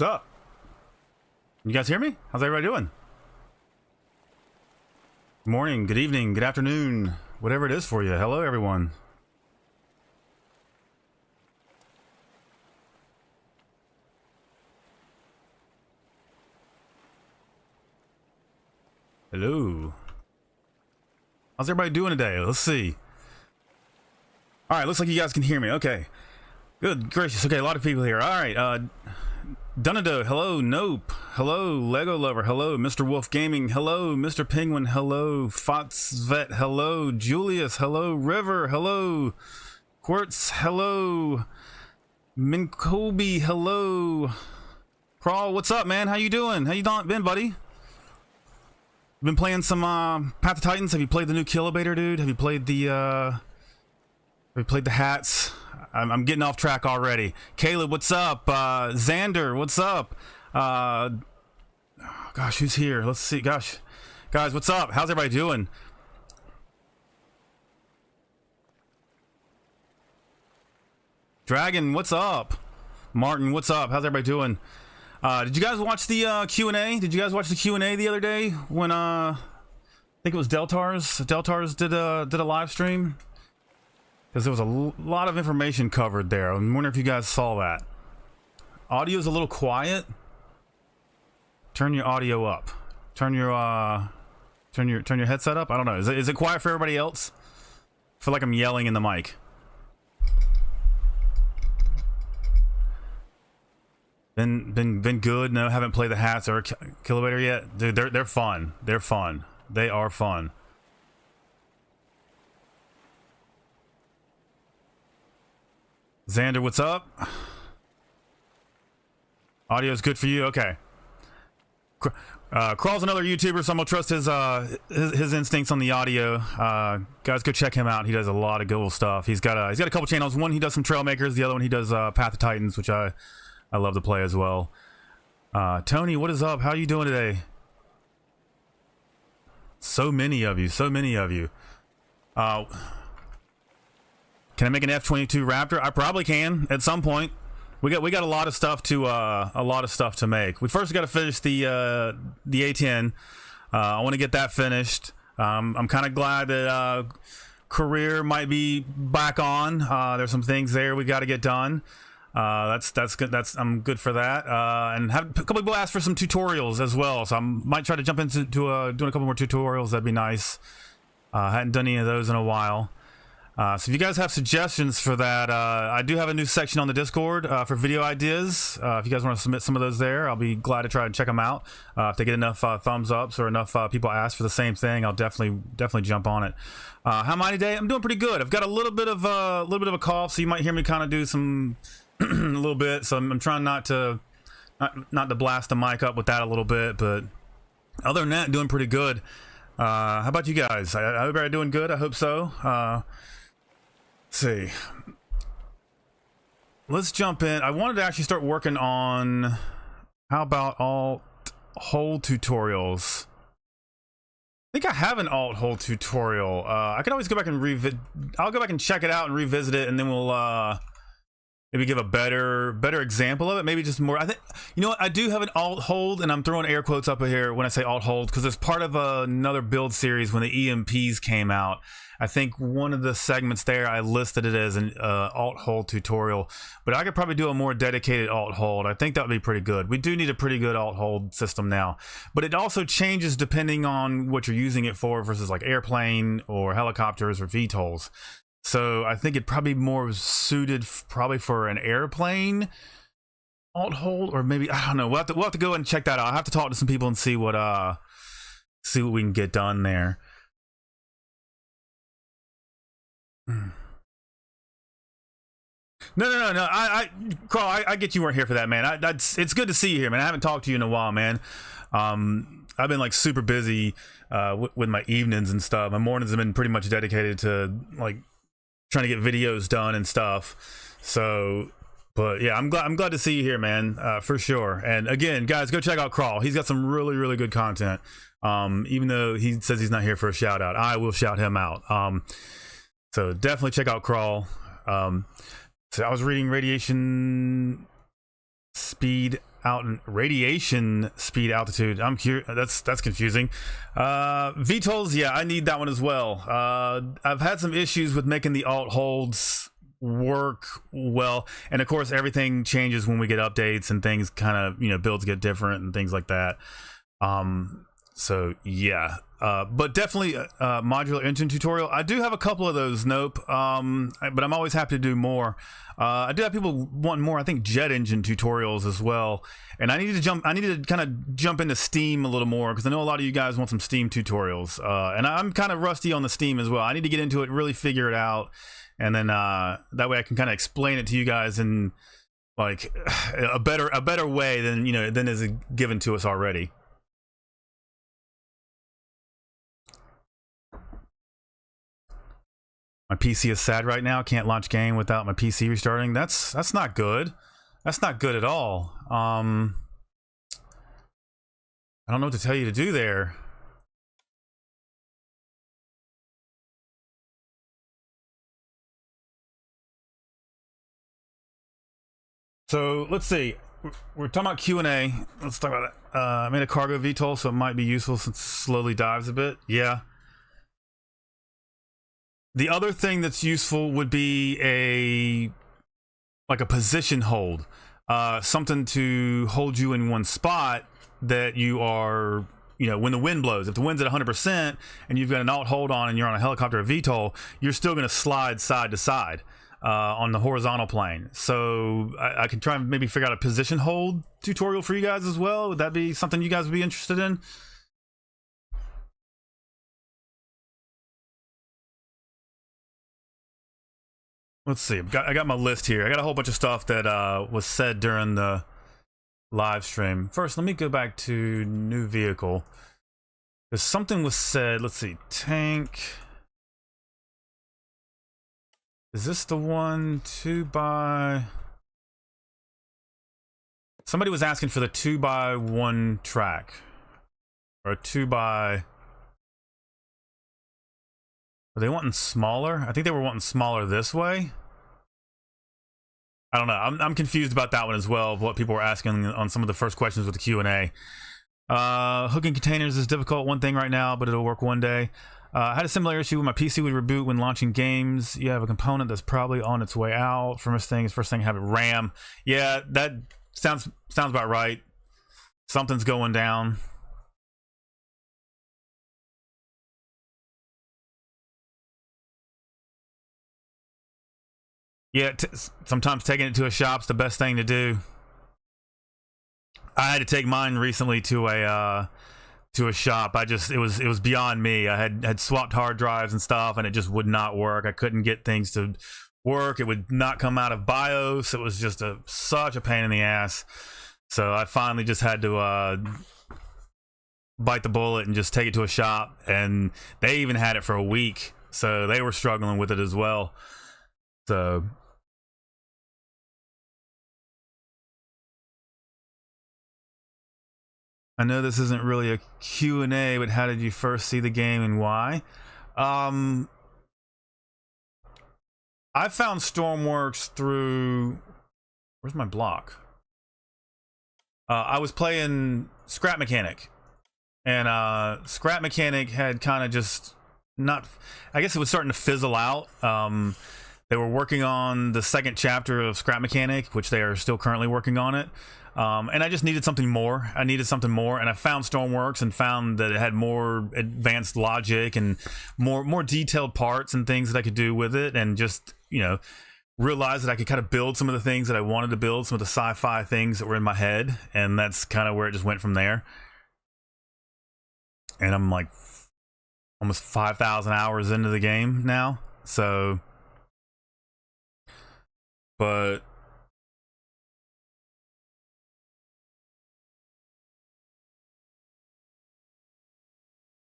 What's up? You guys hear me? How's everybody doing? Good morning, good evening, good afternoon, whatever it is for you. Hello, everyone. Hello. How's everybody doing today? Let's see. All right, looks like you guys can hear me. Okay. Good gracious. Okay, a lot of people here. All right. Dunado, hello. Nope. Hello. Lego Lover, hello. Mr. Wolf Gaming, hello. Mr. Penguin, hello. Fotsvet, hello. Julius, hello. River, hello. Quartz, hello. Minkobi, hello. Crawl, what's up, man? How you doing? How you been, buddy? Been playing some Path of Titans? Have you played the new Kilobator, dude? Have you played the hats? I'm getting off track already. Caleb, what's up? Xander, what's up? Gosh, who's here? Let's see. Gosh, guys, what's up? How's everybody doing? Dragon, what's up? Martin, what's up? How's everybody doing? Did you guys watch the Q&A? Did you guys watch the Q&A the other day when I think it was Deltars? Deltars did a live stream? Because there was a lot of information covered there. I'm wondering if you guys saw that. Audio's a little quiet. Turn your audio up. Turn your headset up. I don't know. Is it quiet for everybody else? I feel like I'm yelling in the mic. Been good. No, haven't played the hats or Kilobator yet. Dude, they're fun. They're fun. They are fun. Xander, what's up? Audio's good for you. Okay. Crawl's another YouTuber, so I'm gonna trust his instincts on the audio. Guys, go check him out. He does a lot of cool stuff. He's got a couple channels. One he does some trail makers. The other one he does Path of Titans, which I love to play as well. Tony, what is up? How are you doing today? So many of you. So many of you. Can I make an F-22 Raptor? I probably can at some point. We got a lot of stuff to make. We first got to finish the A10. I want to get that finished. I'm kind of glad that career might be back on. There's some things there we got to get done. That's good. I'm good for that. And have a couple people ask for some tutorials as well, so I might try to jump into doing a couple more tutorials. That'd be nice. Hadn't done any of those in a while. So if you guys have suggestions for that, I do have a new section on the Discord for video ideas. If you guys want to submit some of those there, I'll be glad to try to check them out. If they get enough thumbs ups or enough people ask for the same thing, I'll definitely jump on it. How am I today? I'm doing pretty good. I've got a little bit of a cough, so you might hear me kind of do some a little bit. So I'm trying not to blast the mic up with that a little bit, but other than that, doing pretty good. How about you guys? I hope you're doing good. I hope so. Let's see. Let's jump in. I wanted to actually start working on how about alt hold tutorials. I think I have an alt hold tutorial. I could always go back and I'll go back and check it out and revisit it, and then we'll maybe give a better example of it. Maybe just more. I think, you know what, I do have an alt hold, and I'm throwing air quotes up here when I say alt hold because it's part of another build series when the EMPs came out. I think one of the segments there I listed it as an alt hold tutorial, but I could probably do a more dedicated alt hold. I think that would be pretty good. We do need a pretty good alt hold system now, but it also changes depending on what you're using it for versus like airplane or helicopters or VTOLs. So I think it'd probably be more suited probably for an airplane alt hold, or maybe, I don't know. We'll have to go and check that out. I'll have to talk to some people and see what we can get done there. No. Carl, I get you weren't here for that, man. It's good to see you here, man. I haven't talked to you in a while, man. I've been like super busy with my evenings and stuff. My mornings have been pretty much dedicated to like trying to get videos done and stuff. So, but yeah, I'm glad to see you here, man, for sure. And again, guys, go check out Crawl. He's got some really good content. Even though he says he's not here for a shout out, I will shout him out. So definitely check out Crawl. So I was reading radiation speed out in radiation speed altitude. I'm curious. That's confusing. VTOLs, yeah, I need that one as well. I've had some issues with making the alt holds work well, and of course everything changes when we get updates and things kind of, you know, builds get different and things like that. So yeah, but definitely modular engine tutorial. I do have a couple of those. Nope. But I'm always happy to do more. I do have people wanting more, I think, jet engine tutorials as well. And I need to kind of jump into Steam a little more, because I know a lot of you guys want some Steam tutorials. And I'm kind of rusty on the Steam as well. I need to get into it, really figure it out, and then that way I can kind of explain it to you guys in like a better way than, you know, than is given to us already. My PC is sad right now. Can't launch game without my PC restarting. That's not good. That's not good at all. I don't know what to tell you to do there. So let's see. We're talking about Q&A. Let's talk about it. I made a cargo VTOL, so it might be useful since it slowly dives a bit. Yeah. The other thing that's useful would be a position hold, something to hold you in one spot that you are, you know, when the wind blows. If the wind's at 100% and you've got an alt hold on and you're on a helicopter or VTOL, you're still going to slide side to side on the horizontal plane. So I can try and maybe figure out a position hold tutorial for you guys as well. Would that be something you guys would be interested in? Let's see. I got my list here. I got a whole bunch of stuff that was said during the live stream. First, let me go back to new vehicle. There's something was said. Let's see. Tank. Is this the one 2x? Somebody was asking for the 2x1 track, or a 2x. Are they wanting smaller? I think they were wanting smaller this way. I don't know. I'm confused about that one as well, what people were asking on some of the first questions with the Q&A. Hooking containers is difficult, one thing right now, but it'll work one day. I had a similar issue when my PC would reboot when launching games. You have a component that's probably on its way out. First thing, have it RAM. Yeah, that sounds about right. Something's going down. Yeah, sometimes taking it to a shop's the best thing to do. I had to take mine recently to a shop. it was beyond me. I had swapped hard drives and stuff, and it just would not work. I couldn't get things to work. It would not come out of BIOS. It was just such a pain in the ass. So I finally just had to bite the bullet and just take it to a shop, and they even had it for a week, so they were struggling with it as well. So I know this isn't really a Q&A, but how did you first see the game and why? I found Stormworks through... Where's my block? I was playing Scrap Mechanic, and Scrap Mechanic had kind of just not... I guess it was starting to fizzle out. They were working on the second chapter of Scrap Mechanic, which they are still currently working on it. And I just needed something more. And I found Stormworks and found that it had more advanced logic and more detailed parts and things that I could do with it, and just, you know, realized that I could kind of build some of the things that I wanted to build, some of the sci-fi things that were in my head, and that's kind of where it just went from there. And I'm like almost 5,000 hours into the game now, so... But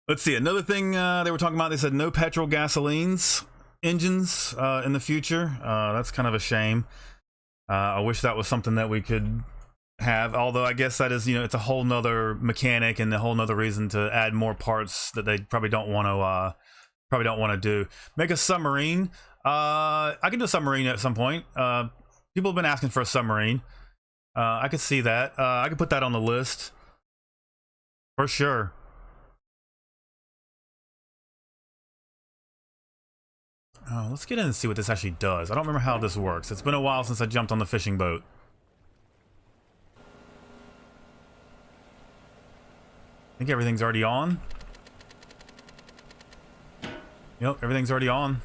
let's see, another thing they were talking about, they said no petrol gasolines engines in the future. That's kind of a shame. I wish that was something that we could have, although I guess that is, you know, it's a whole nother mechanic and a whole nother reason to add more parts that they probably don't want to do. Make a submarine. I can do a submarine at some point. People have been asking for a submarine. I could see that. I could put that on the list for sure. Let's get in and see what this actually does. I don't remember how this works. It's been a while since I jumped on the fishing boat. I think everything's already on. Yep, everything's already on.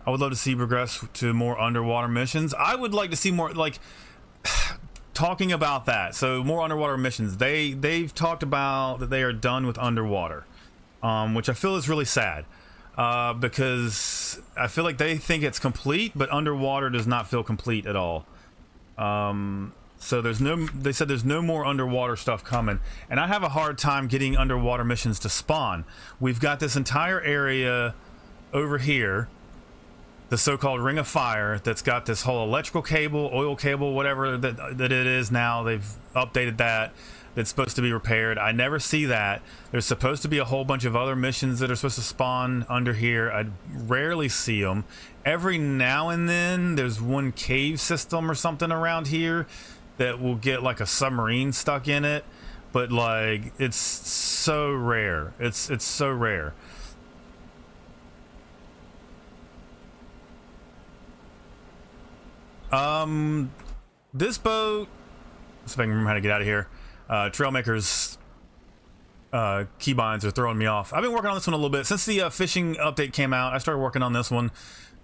I would love to see progress to more underwater missions. I would like to see more, like, talking about that. So more underwater missions. They've talked about that they are done with underwater, which I feel is really sad, because I feel like they think it's complete, but underwater does not feel complete at all. So they said there's no more underwater stuff coming, and I have a hard time getting underwater missions to spawn. We've got this entire area over here, the so-called Ring of Fire, that's got this whole electrical cable, oil cable, whatever that it is now. They've updated that. It's supposed to be repaired. I never see that. There's supposed to be a whole bunch of other missions that are supposed to spawn under here. I rarely see them. Every now and then there's one cave system or something around here that will get like a submarine stuck in it, but like it's so rare. It's so rare. This boat, let's see if I can remember how to get out of here. Trailmaker's keybinds are throwing me off. I've been working on this one a little bit since the fishing update came out. I started working on this one.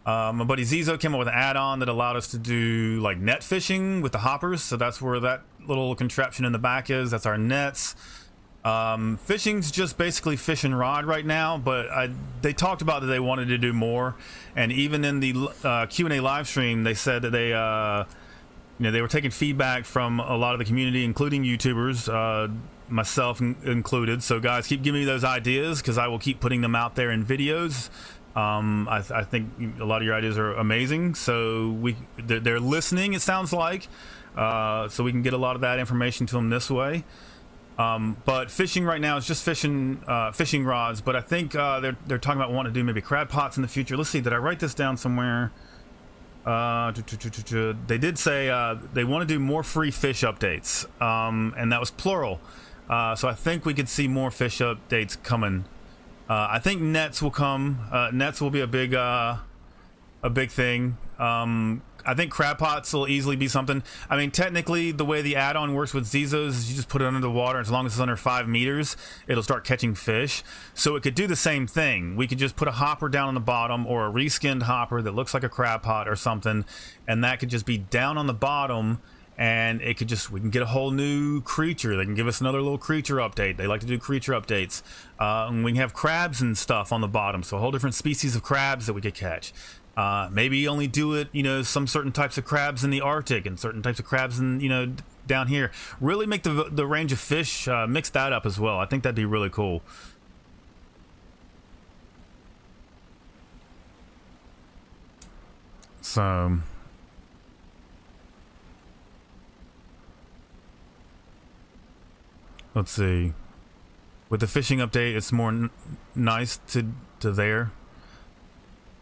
My buddy Zizo came up with an add-on that allowed us to do like net fishing with the hoppers, so that's where that little contraption in the back is. That's our nets. Fishing's just basically fish and rod right now, but they talked about that they wanted to do more, and even in the Q&A live stream they said that they they were taking feedback from a lot of the community, including YouTubers, myself included. So guys, keep giving me those ideas, because I will keep putting them out there in videos. I think a lot of your ideas are amazing, so they're listening, it sounds like, so we can get a lot of that information to them this way. But fishing right now is just fishing rods, but I think they're talking about wanting to do maybe crab pots in the future. Let's see, did I write this down somewhere? They did say they want to do more free fish updates, and that was plural. So I think we could see more fish updates coming. I think nets will come. Nets will be a big thing. I think crab pots will easily be something. I mean, technically, the way the add-on works with Zizos is you just put it under the water. As long as it's under 5 meters, it'll start catching fish. So it could do the same thing. We could just put a hopper down on the bottom, or a reskinned hopper that looks like a crab pot or something, and that could just be down on the bottom, and it could we can get a whole new creature. They can give us another little creature update. They like to do creature updates. And we can have crabs and stuff on the bottom, so a whole different species of crabs that we could catch. Maybe only do it, some certain types of crabs in the Arctic and certain types of crabs in, down here. Really make the range of fish, mix that up as well. I think that'd be really cool. So let's see. With the fishing update, it's more nice to there.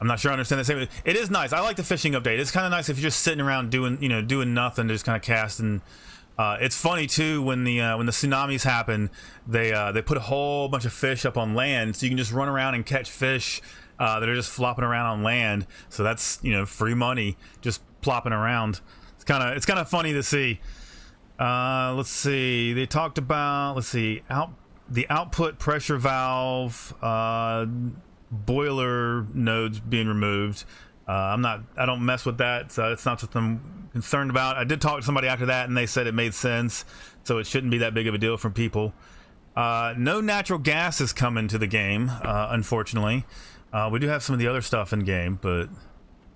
I'm not sure I understand the same. It is nice. I like the fishing update. It's kind of nice if you're just sitting around doing nothing, just kind of casting. It's funny too when the tsunamis happen. They put a whole bunch of fish up on land, so you can just run around and catch fish that are just flopping around on land. So that's free money just plopping around. It's kind of funny to see. Let's see. They talked about the output pressure valve. Boiler nodes being removed. I don't mess with that, so it's not something I'm concerned about. I did talk to somebody after that, and they said it made sense, so it shouldn't be that big of a deal for people. No natural gas is coming to the game, unfortunately. We do have some of the other stuff in game, but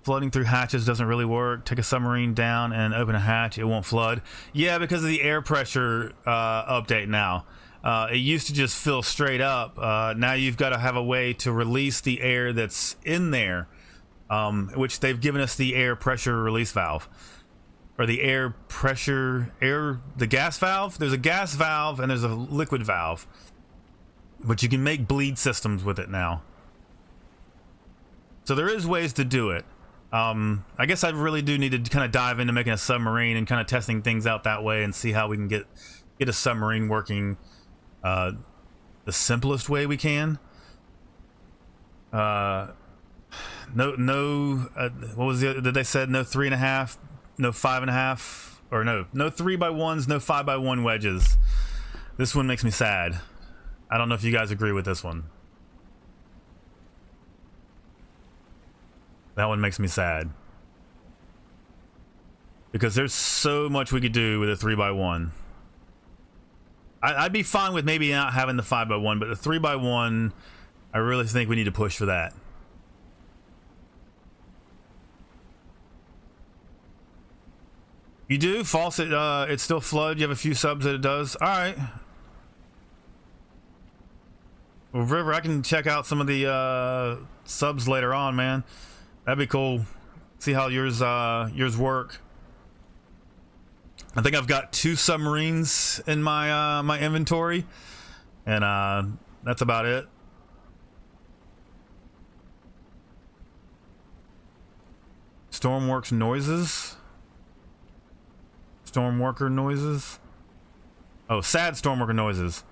flooding through hatches doesn't really work. Take a submarine down and open a hatch, it won't flood. Yeah, because of the air pressure update now. It used to just fill straight up. Now you've got to have a way to release the air that's in there, which they've given us the air pressure release valve, or the the gas valve. There's a gas valve and there's a liquid valve, but you can make bleed systems with it now. So there is ways to do it. I guess I really do need to kind of dive into making a submarine and kind of testing things out that way and see how we can get a submarine working the simplest way we can. What was the other, did they said no 3.5, no 5.5, or no 3x1s, no 5x1 wedges. This one makes me sad. I don't know if you guys agree with this one. That one makes me sad. Because there's so much we could do with a 3x1. I'd be fine with maybe not having the 5x1, but the 3x1, I really think we need to push for that. You do? Faucet, it's still flood. You have a few subs that it does. Alright. Well, River, I can check out some of the subs later on, man. That'd be cool. See how yours work. I think I've got 2 submarines in my my inventory, and that's about it. Stormworks noises. Stormworker noises. Oh, sad stormworker noises.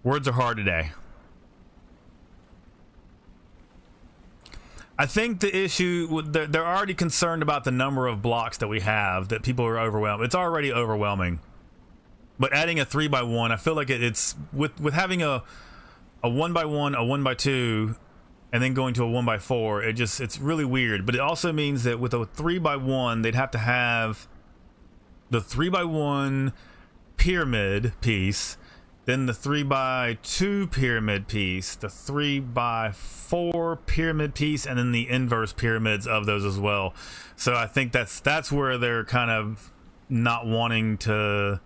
Words are hard today. I think the issue, they're already concerned about the number of blocks that we have, that people are overwhelmed. It's already overwhelming. But adding a 3x1, I feel like it's with having a 1x1, a 1x2, and then going to a 1x4, it's really weird. But it also means that with a 3x1, they'd have to have the 3x1 pyramid piece, then the 3x2 pyramid piece, the 3x4 pyramid piece, and then the inverse pyramids of those as well. So I think that's where they're kind of not wanting to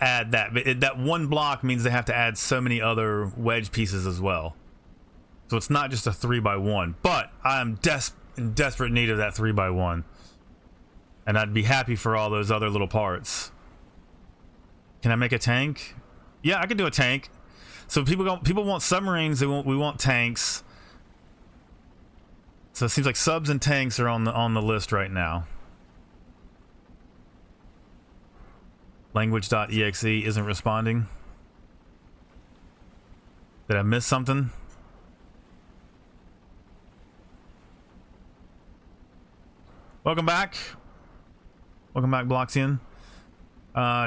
add that. That one block means they have to add so many other wedge pieces as well. So it's not just a 3x1, but I am in desperate need of that 3x1. And I'd be happy for all those other little parts. Can I make a tank? Yeah, I can do a tank. So people want submarines. We want tanks. So it seems like subs and tanks are on the list right now. Language.exe isn't responding. Did I miss something? Welcome back. Welcome back, Bloxian.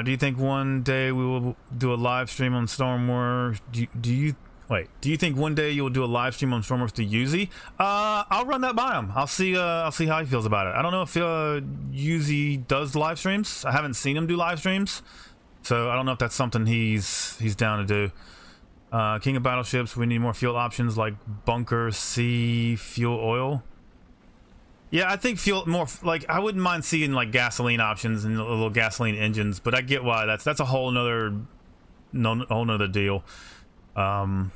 Do you think one day we will do a live stream on Stormworks? Do you think one day you will do a live stream on Stormworks to Yuzi? I'll run that by him. I'll see how he feels about it. I don't know if Yuzi does live streams. I haven't seen him do live streams, so I don't know if that's something he's down to do. King of Battleships, we need more fuel options like bunker, sea, fuel, oil. Yeah, I think fuel more like I wouldn't mind seeing like gasoline options and little gasoline engines, but I get why that's a whole nother deal. Yeah,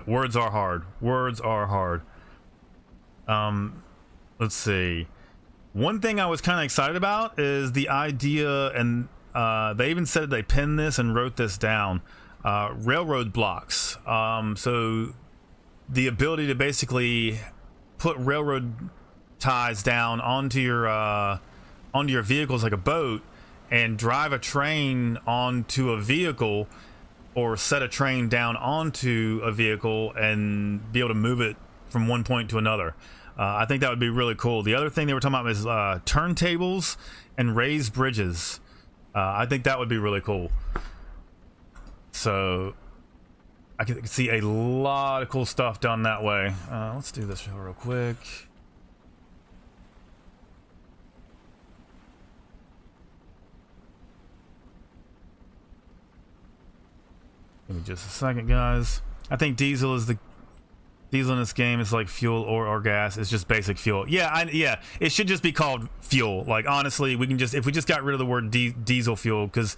words are hard. Words are hard. Let's see. One thing I was kind of excited about is the idea, and they even said they penned this and wrote this down. Railroad blocks. So the ability to basically put railroad ties down onto your vehicles like a boat and drive a train onto a vehicle, or set a train down onto a vehicle and be able to move it from one point to another. I think that would be really cool. The other thing they were talking about is turntables and raised bridges. I think that would be really cool. So I can see a lot of cool stuff done that way. Let's do this real quick. Give me just a second, guys. I think diesel in this game is like fuel or gas. It's just basic fuel. Yeah, it should just be called fuel. Like honestly, if we just got rid of the word diesel fuel, because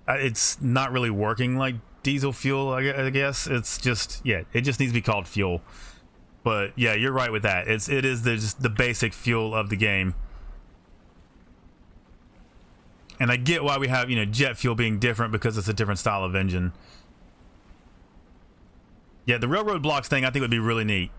it's not really working like diesel fuel. I guess it's just, yeah, it just needs to be called fuel. But yeah, you're right with that. It is just the basic fuel of the game. And I get why we have jet fuel being different, because it's a different style of engine. Yeah, the railroad blocks thing I think would be really neat.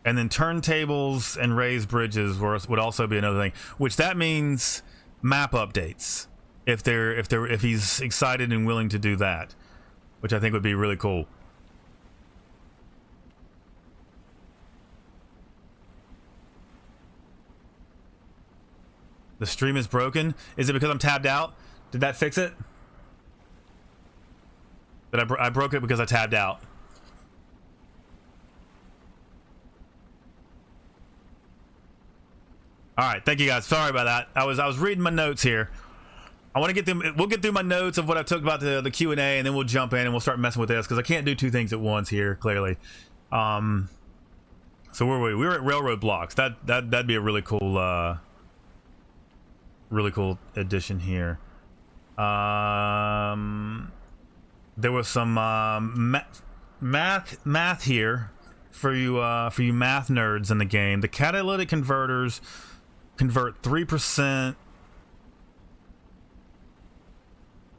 And then turntables and raised bridges would also be another thing, which that means map updates. If he's excited and willing to do that, which I think would be really cool. The stream is broken. Is it because I'm tabbed out? Did that fix it? I broke it because I tabbed out. All right, thank you guys. Sorry about that. I was reading my notes here. I want to get them. We'll get through my notes of what I talked about the Q&A, and then we'll jump in and we'll start messing with this because I can't do two things at once here. Clearly. So where were we? We were at railroad blocks. That'd be a really cool addition here. There was some math here for you math nerds in the game. The catalytic converters convert 3%.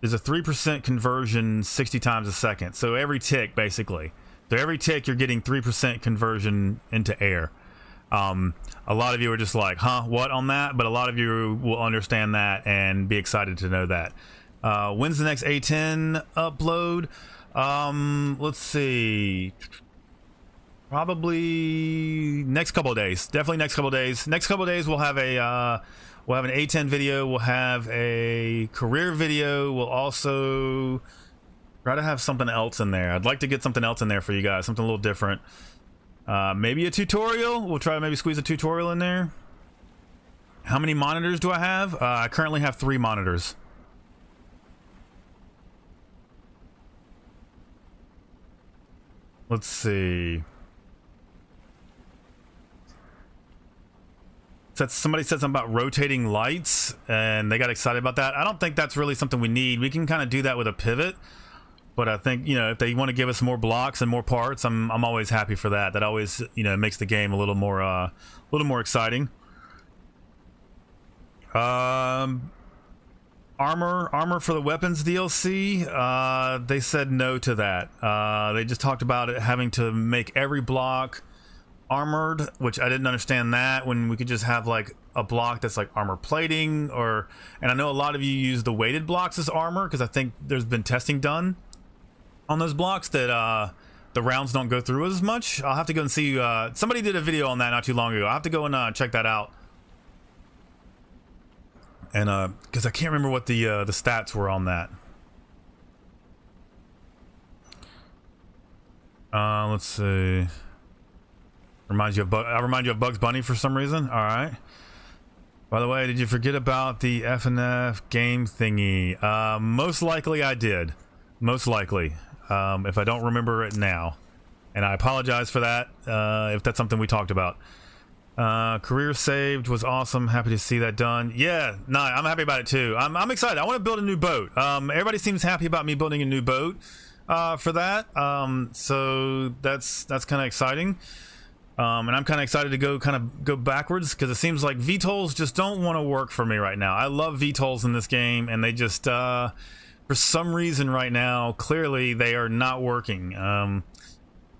There's a 3% conversion 60 times a second. So every tick, basically. So every tick, you're getting 3% conversion into air. A lot of you are just like, huh, what on that? But a lot of you will understand that and be excited to know that. When's the next A10 upload? Let's see. Probably next couple of days. Definitely next couple of days. Next couple of days we'll have an A10 video. We'll have a career video. We'll also try to have something else in there. I'd like to get something else in there for you guys. Something a little different. Maybe a tutorial. We'll try to maybe squeeze a tutorial in there. How many monitors do I have? I currently have 3 monitors. Let's see. Somebody said something about rotating lights and they got excited about that. I don't think that's really something we need. We can kind of do that with a pivot, but I think, you know, if they want to give us more blocks and more parts, I'm always happy for that. That always, you know, makes the game a little more exciting. Armor for the weapons DLC. They said no to that. They just talked about it having to make every block armored, which I didn't understand that, when we could just have like a block that's like armor plating, and I know a lot of you use the weighted blocks as armor because I think there's been testing done on those blocks that the rounds don't go through as much. I'll have to go and see. Somebody did a video on that not too long ago. I'll have to go and check that out. And because I can't remember what the stats were on that. Let's see. I remind you of Bugs Bunny for some reason. All right. By the way, did you forget about the FNF game thingy? Most likely I did. Most likely. If I don't remember it now. And I apologize for that, if that's something we talked about. Career saved was awesome. Happy to see that done. Yeah, no, I'm happy about it too. I'm excited. I want to build a new boat. Everybody seems happy about me building a new boat for that. So that's kind of exciting. And I'm kind of excited to go backwards because it seems like VTOLs just don't want to work for me right now. I love VTOLs in this game, and they just for some reason right now, clearly they are not working.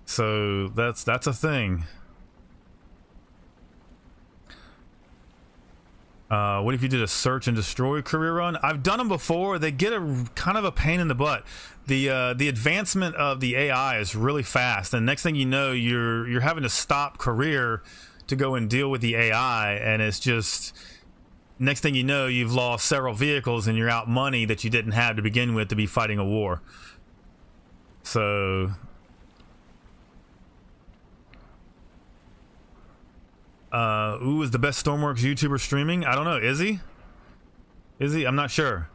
So that's a thing. What if you did a search and destroy career run? I've done them before. They get a kind of a pain in the butt. The advancement of the AI is really fast, and next thing you know, you're having to stop career to go and deal with the AI, and it's just next thing you know, you've lost several vehicles and you're out money that you didn't have to begin with to be fighting a war. So who is the best Stormworks YouTuber streaming? I don't know. Is he? I'm not sure.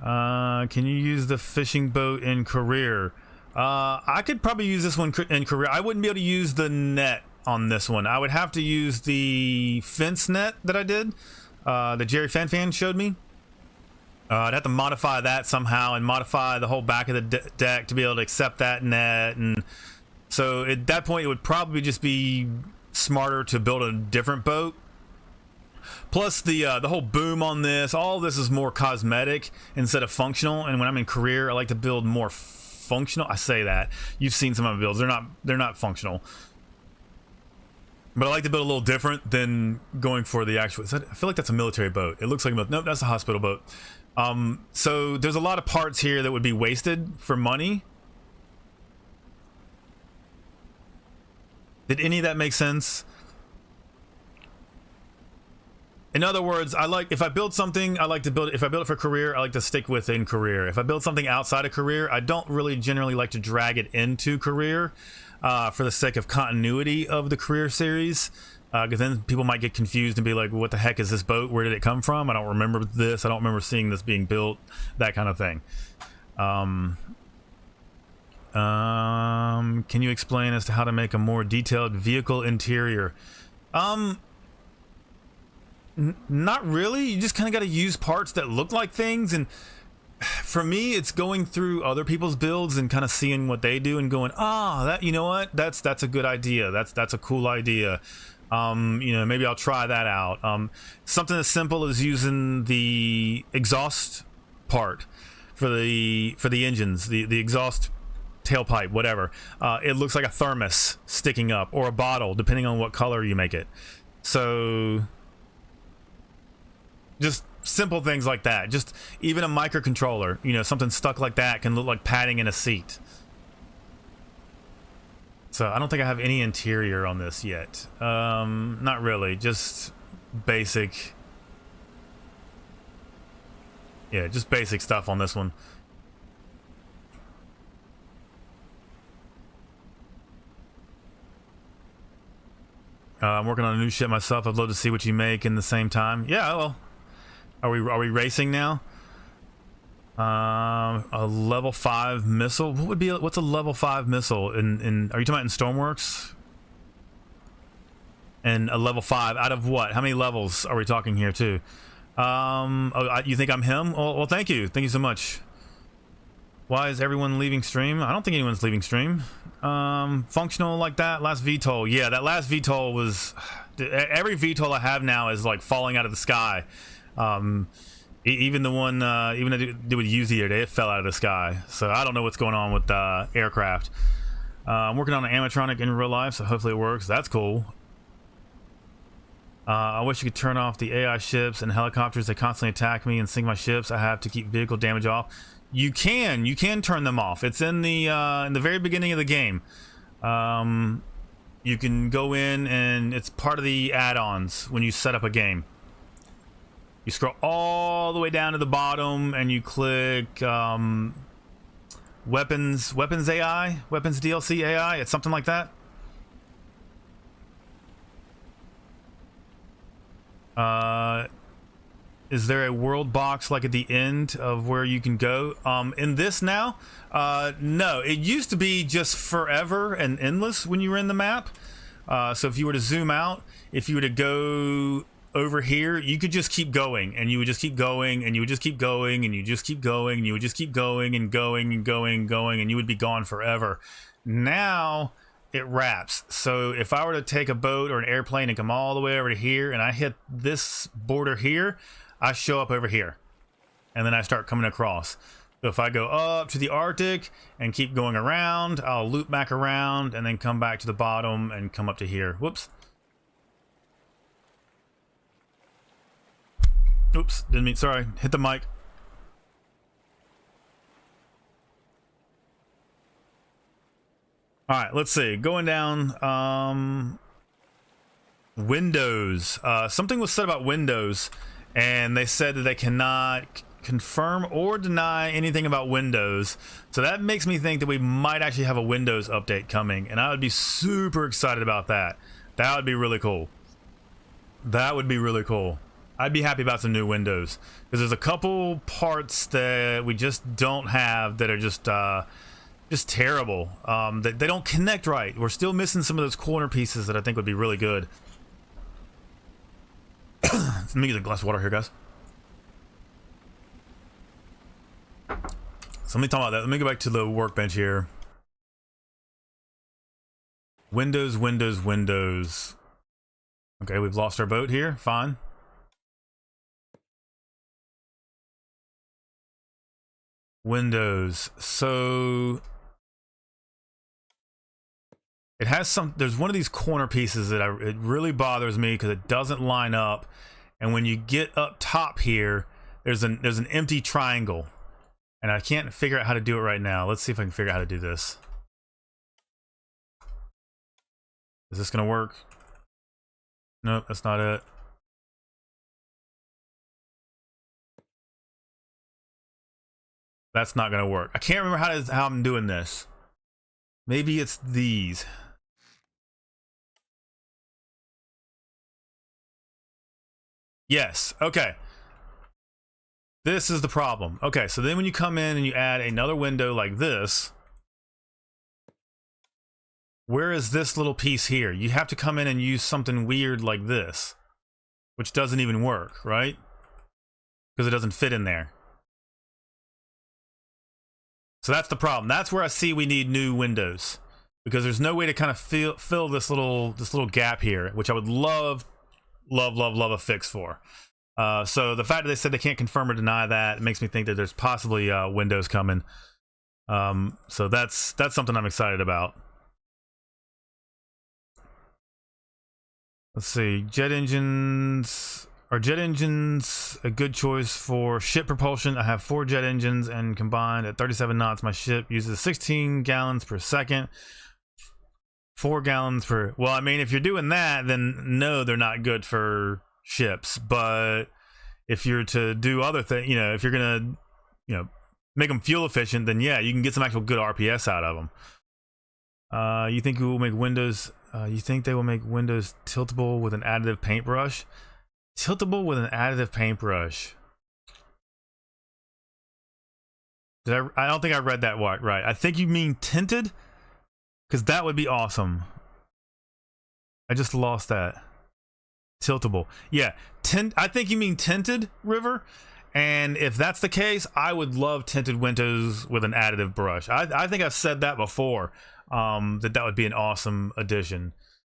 Can you use the fishing boat in career? I could probably use this one in career. I wouldn't be able to use the net on this one. I would have to use the fence net that I did, that Jerry Fan showed me. I'd have to modify that somehow and modify the whole back of the deck to be able to accept that net. And so at that point, it would probably just be smarter to build a different boat. Plus the whole boom on this, all this is more cosmetic instead of functional. And when I'm in career, I like to build more functional. I say that. You've seen some of my builds. They're not functional. But I like to build a little different than going for the actual. I feel like that's a military boat. It looks like a boat. Nope, that's a hospital boat. So there's a lot of parts here that would be wasted for money. Did any of that make sense? In other words, if I build something, I like to build it. If I build it for career, I like to stick within career. If I build something outside of career, I don't really generally like to drag it into career for the sake of continuity of the career series. Because then people might get confused and be like, what the heck is this boat? Where did it come from? I don't remember this. I don't remember seeing this being built. That kind of thing. Can you explain as to how to make a more detailed vehicle interior? Not really. You just kind of got to use parts that look like things, and for me it's going through other people's builds and kind of seeing what they do and going, that, you know what, that's a good idea, that's a cool idea. You know, maybe I'll try that out. Something as simple as using the exhaust part for the engines, the exhaust tailpipe, whatever. It looks like a thermos sticking up, or a bottle, depending on what color you make it. So just simple things like that. Just even a microcontroller, you know, something stuck like that can look like padding in a seat. So I don't think I have any interior on this yet. Not really, just basic. Yeah, just basic stuff on this one. I'm working on a new ship myself. I'd love to see what you make in the same time. Yeah, well, are we racing now? A level 5 missile. What's a level 5 missile in are you talking about in Stormworks? And a level 5 out of what? How many levels are we talking here too? You think I'm him? Well, thank you so much. Why is everyone leaving stream? I don't think anyone's leaving stream. Functional like that. Last VTOL. Yeah, that last VTOL was... Every VTOL I have now is like falling out of the sky. Even the one, even I did with Uzi today, it fell out of the sky. So I don't know what's going on with aircraft. I'm working on an animatronic in real life, so hopefully it works. That's cool. I wish you could turn off the AI ships and helicopters. They constantly attack me and sink my ships. I have to keep vehicle damage off. You can turn them off. It's in the very beginning of the game. You can go in, and it's part of the add-ons when you set up a game. You scroll all the way down to the bottom and you click weapons AI, weapons DLC AI. It's something like that. Is there a world box like at the end of where you can go? In this now, no. It used to be just forever and endless when you were in the map. So if you were to zoom out, if you were to go over here, you could just keep going, and you would just keep going, and you would just keep going, and you just keep going, and you would just keep going and going and going and going, and you would be gone forever. Now it wraps. So if I were to take a boat or an airplane and come all the way over to here, and I hit this border here, I show up over here, and then I start coming across. So if I go up to the Arctic and keep going around, I'll loop back around and then come back to the bottom and come up to here. Whoops. Oops, didn't mean, sorry, hit the mic. All right, let's see, going down, Windows. Something was said about Windows, and they said that they cannot confirm or deny anything about Windows. So that makes me think that we might actually have a Windows update coming, and I would be super excited about that. That would be really cool. That would be really cool. I'd be happy about some new Windows, because there's a couple parts that we just don't have that are just terrible. They don't connect right. We're still missing some of those corner pieces that I think would be really good. Let me get a glass of water here, guys. So let me talk about that. Let me go back to the workbench here. Windows. Okay, we've lost our boat here. Fine. Windows. So it has some, there's one of these corner pieces that it really bothers me because it doesn't line up. And when you get up top here, there's an empty triangle. And I can't figure out how to do it right now. Let's see if I can figure out how to do this. Is this gonna work? Nope, that's not it. That's not gonna work. I can't remember how I'm doing this. Maybe it's these. Yes, okay. This is the problem. Okay, so then when you come in and you add another window like this, where is this little piece here? You have to come in and use something weird like this, which doesn't even work, right? Because it doesn't fit in there. So that's the problem. That's where I see we need new windows, because there's no way to kind of fill this little gap here, which I would love a fix for. So the fact that they said they can't confirm or deny that, it makes me think that there's possibly windows coming. So that's something I'm excited about. Let's see, jet engines. Are jet engines a good choice for ship propulsion? I have 4 jet engines, and combined at 37 knots, my ship uses 16 gallons per second. 4 gallons per. Well, I mean, if you're doing that, then no, they're not good for ships. But if you're to do other things, you know, if you're gonna, you know, make them fuel efficient, then yeah, you can get some actual good RPS out of them. You think we will make windows? You think they will make windows tiltable with an additive paintbrush? Tiltable with an additive paintbrush. I don't think I read that right. I think you mean tinted, because that would be awesome. I just lost that. Tiltable. Yeah, I think you mean tinted, River. And if that's the case, I would love tinted windows with an additive brush. I think I've said that before, that would be an awesome addition.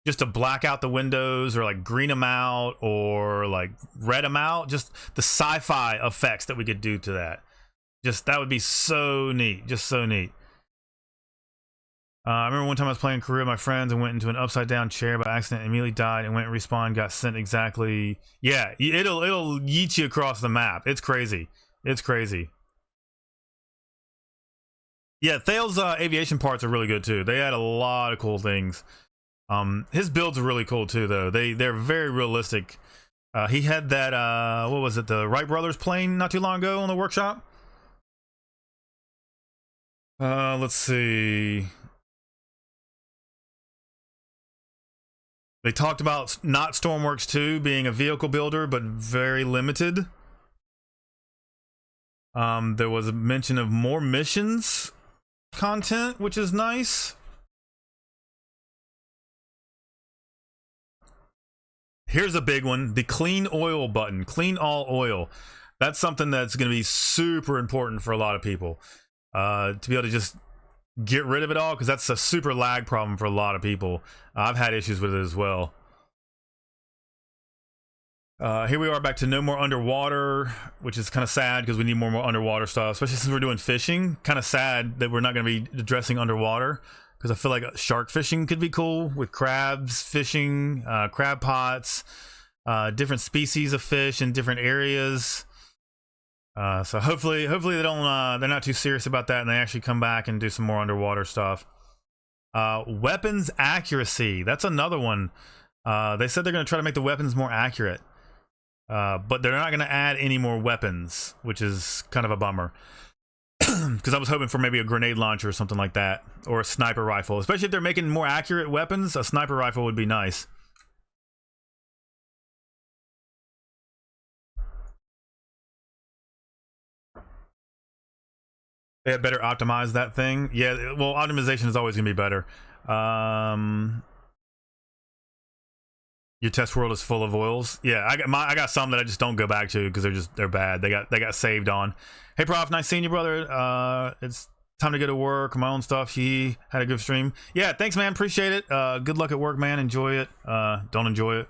Just to black out the windows, or like green them out, or like red them out. Just the sci-fi effects that we could do to that. That would be so neat. Just so neat. I remember one time I was playing Korea with my friends and went into an upside down chair by accident, immediately died, and went and respawned, got sent exactly. Yeah, it'll yeet you across the map. It's crazy. It's crazy. Yeah, Thales aviation parts are really good too. They had a lot of cool things. His builds are really cool too, though. They're very realistic. He had that what was it, the Wright brothers plane not too long ago on the workshop. Let's see. They talked about not Stormworks 2 being a vehicle builder, but very limited. There was a mention of more missions content, which is nice. Here's a big one, the clean oil button, clean all oil. That's something that's going to be super important for a lot of people. To be able to just get rid of it all, because that's a super lag problem for a lot of people. I've had issues with it as well. Here we are back to no more underwater, which is kind of sad because we need more underwater stuff, especially since we're doing fishing. Kind of sad that we're not going to be addressing underwater, because I feel like shark fishing could be cool with crabs fishing, crab pots, different species of fish in different areas. So hopefully they don't, they're not too serious about that, and they actually come back and do some more underwater stuff. Weapons accuracy, that's another one. They said they're going to try to make the weapons more accurate, but they're not going to add any more weapons, which is kind of a bummer. Because I was hoping for maybe a grenade launcher or something like that, or a sniper rifle. Especially if they're making more accurate weapons, a sniper rifle would be nice. They had better optimize that thing. Yeah, well, optimization is always going to be better. Your test world is full of oils. Yeah, I got some that I just don't go back to because they're bad. They got saved on. Hey Prof, nice seeing you, brother. It's time to go to work. My own stuff. He had a good stream. Yeah, thanks, man. Appreciate it. Good luck at work, man. Enjoy it. Don't enjoy it.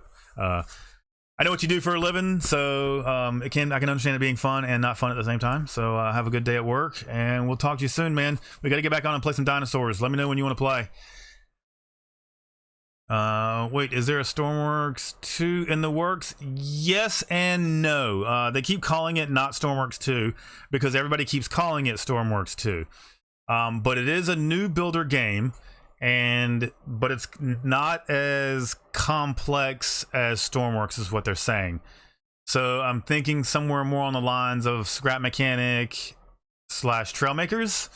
I know what you do for a living, so I can understand it being fun and not fun at the same time. So have a good day at work, and we'll talk to you soon, man. We got to get back on and play some dinosaurs. Let me know when you want to play. Wait, is there a Stormworks 2 in the works? Yes and no. They keep calling it not Stormworks 2 because everybody keeps calling it Stormworks 2. But it is a new builder game, but it's not as complex as Stormworks is what they're saying. So I'm thinking somewhere more on the lines of Scrap Mechanic / Trailmakers,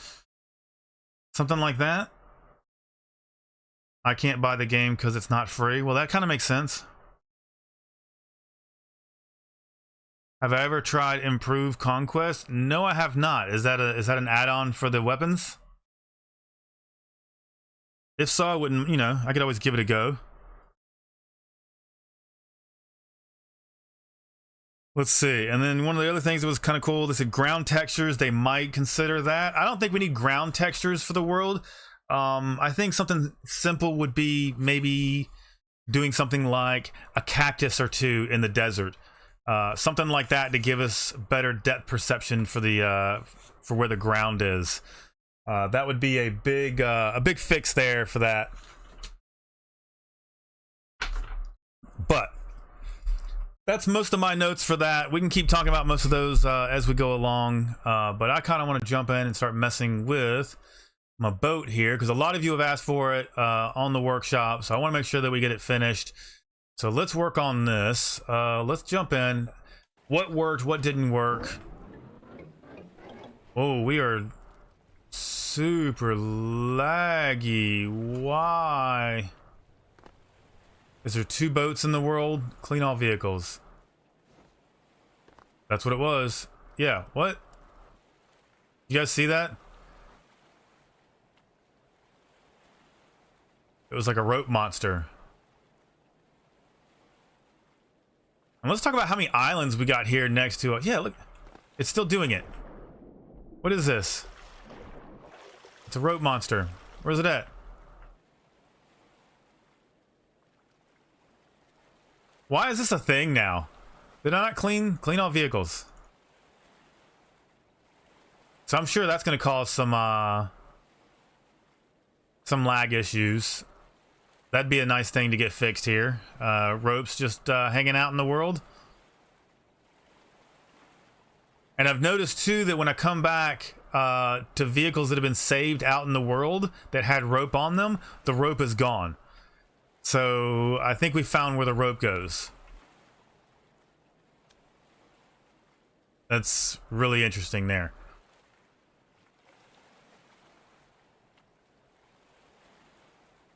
something like that. I can't buy the game because it's not free. Well, that kind of makes sense. Have I ever tried Improved Conquest? No, I have not. Is that an add-on for the weapons? If so, I wouldn't, I could always give it a go. Let's see. And then one of the other things that was kind of cool, they said ground textures. They might consider that. I don't think we need ground textures for the world. I think something simple would be maybe doing something like a cactus or two in the desert. Something like that to give us better depth perception for the for where the ground is. That would be a big fix there for that. But that's most of my notes for that. We can keep talking about most of those as we go along. But I kind of want to jump in and start messing with my boat here because a lot of you have asked for it on the workshop. So I want to make sure that we get it finished. So let's work on this. Let's jump in. What worked? What didn't work? Oh, we are super laggy. Why? Is there 2 boats in the world? Clean all vehicles. That's what it was. Yeah, what? You guys see that? It was like a rope monster. And let's talk about how many islands we got here next to it. Yeah, look. It's still doing it. What is this? It's a rope monster. Where's it at? Why is this a thing now? Did I not clean all vehicles? So I'm sure that's going to cause some lag issues. That'd be a nice thing to get fixed here. Ropes just hanging out in the world. And I've noticed too that when I come back to vehicles that have been saved out in the world that had rope on them, the rope is gone. So I think we found where the rope goes. That's really interesting there.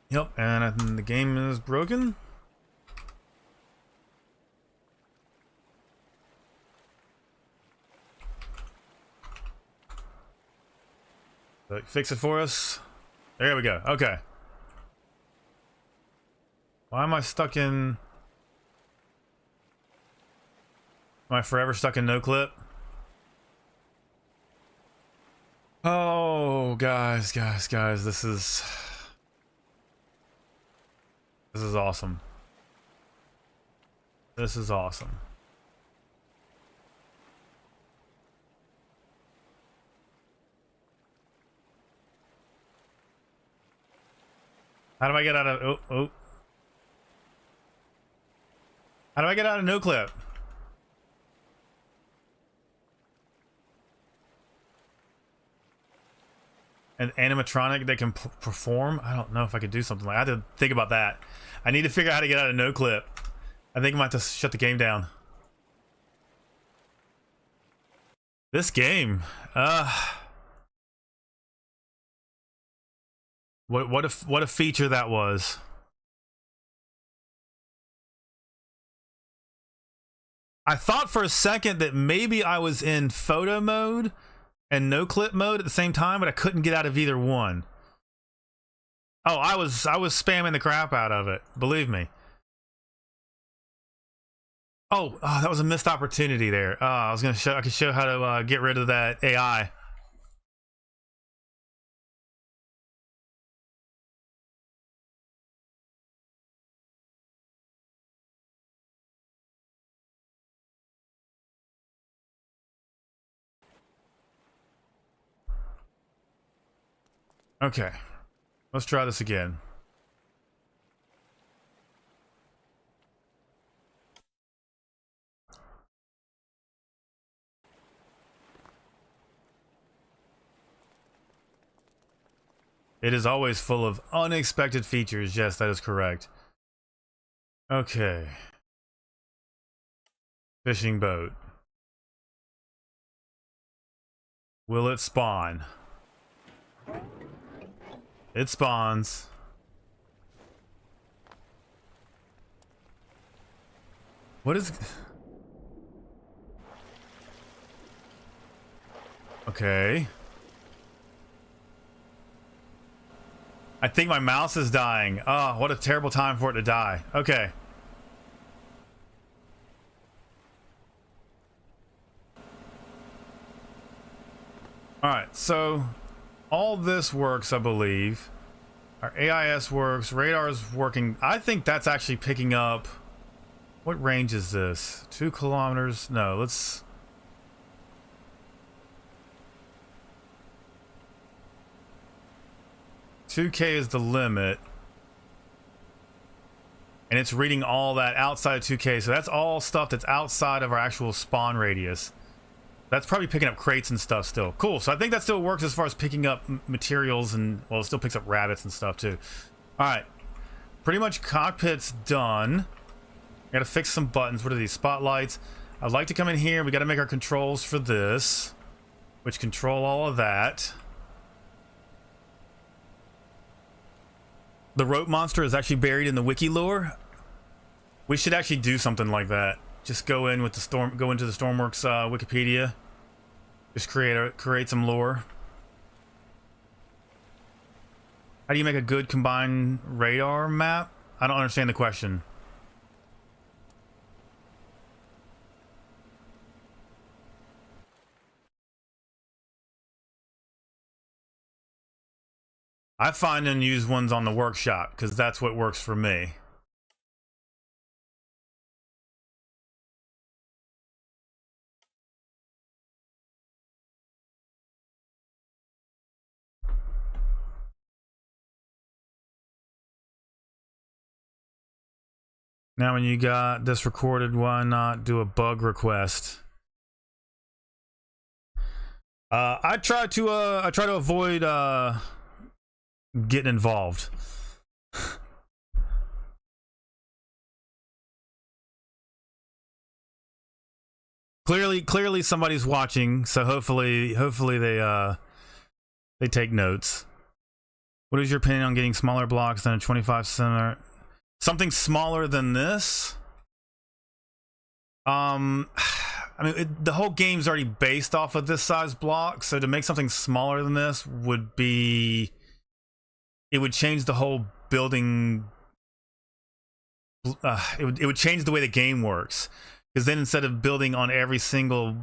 Yep, and the game is broken. So fix it for us. There we go. Okay. Why am I stuck in... Am I forever stuck in no clip? Oh, guys, this is awesome. This is awesome. How do I get out of... Oh. How do I get out of no clip? An animatronic that can perform? I don't know if I could do something like that. I have to think about that. I need to figure out how to get out of no clip. I think I might have to shut the game down. This game. What a feature that was. I thought for a second that maybe I was in photo mode and no clip mode at the same time, but I couldn't get out of either one. Oh, I was spamming the crap out of it. Believe me. Oh, that was a missed opportunity there. I could show how to get rid of that AI. Okay, let's try this again. It is always full of unexpected features. Yes, that is correct. Okay. Fishing boat. Will it spawn? It spawns. What is... Okay. I think my mouse is dying. Oh, what a terrible time for it to die. Okay. Alright, so all this works, I believe. Our AIS works, radar's working. I think that's actually picking up... What range is this? 2 kilometers? No, let's... $2K is the limit. And it's reading all that outside of 2K, so that's all stuff that's outside of our actual spawn radius. That's probably picking up crates and stuff still. Cool, so I think that still works as far as picking up materials and, well, it still picks up rabbits and stuff too. Alright, pretty much cockpit's done. Gotta fix some buttons. What are these? Spotlights. I'd like to come in here. We gotta make our controls for this, which control all of that. The rope monster is actually buried in the wiki lore. We should actually do something like that. Just go in with the storm. Go into the Stormworks Wikipedia. Just create some lore. How do you make a good combined radar map? I don't understand the question. I find and use ones on the workshop because that's what works for me. Now when you got this recorded, why not do a bug request? I try to avoid getting involved. Clearly somebody's watching, so hopefully they take notes. What is your opinion on getting smaller blocks than a 25 centimeter? Something smaller than this? I mean, the whole game's already based off of this size block, so to make something smaller than this would be... It would change the whole building... it would change the way the game works. Because then instead of building on every single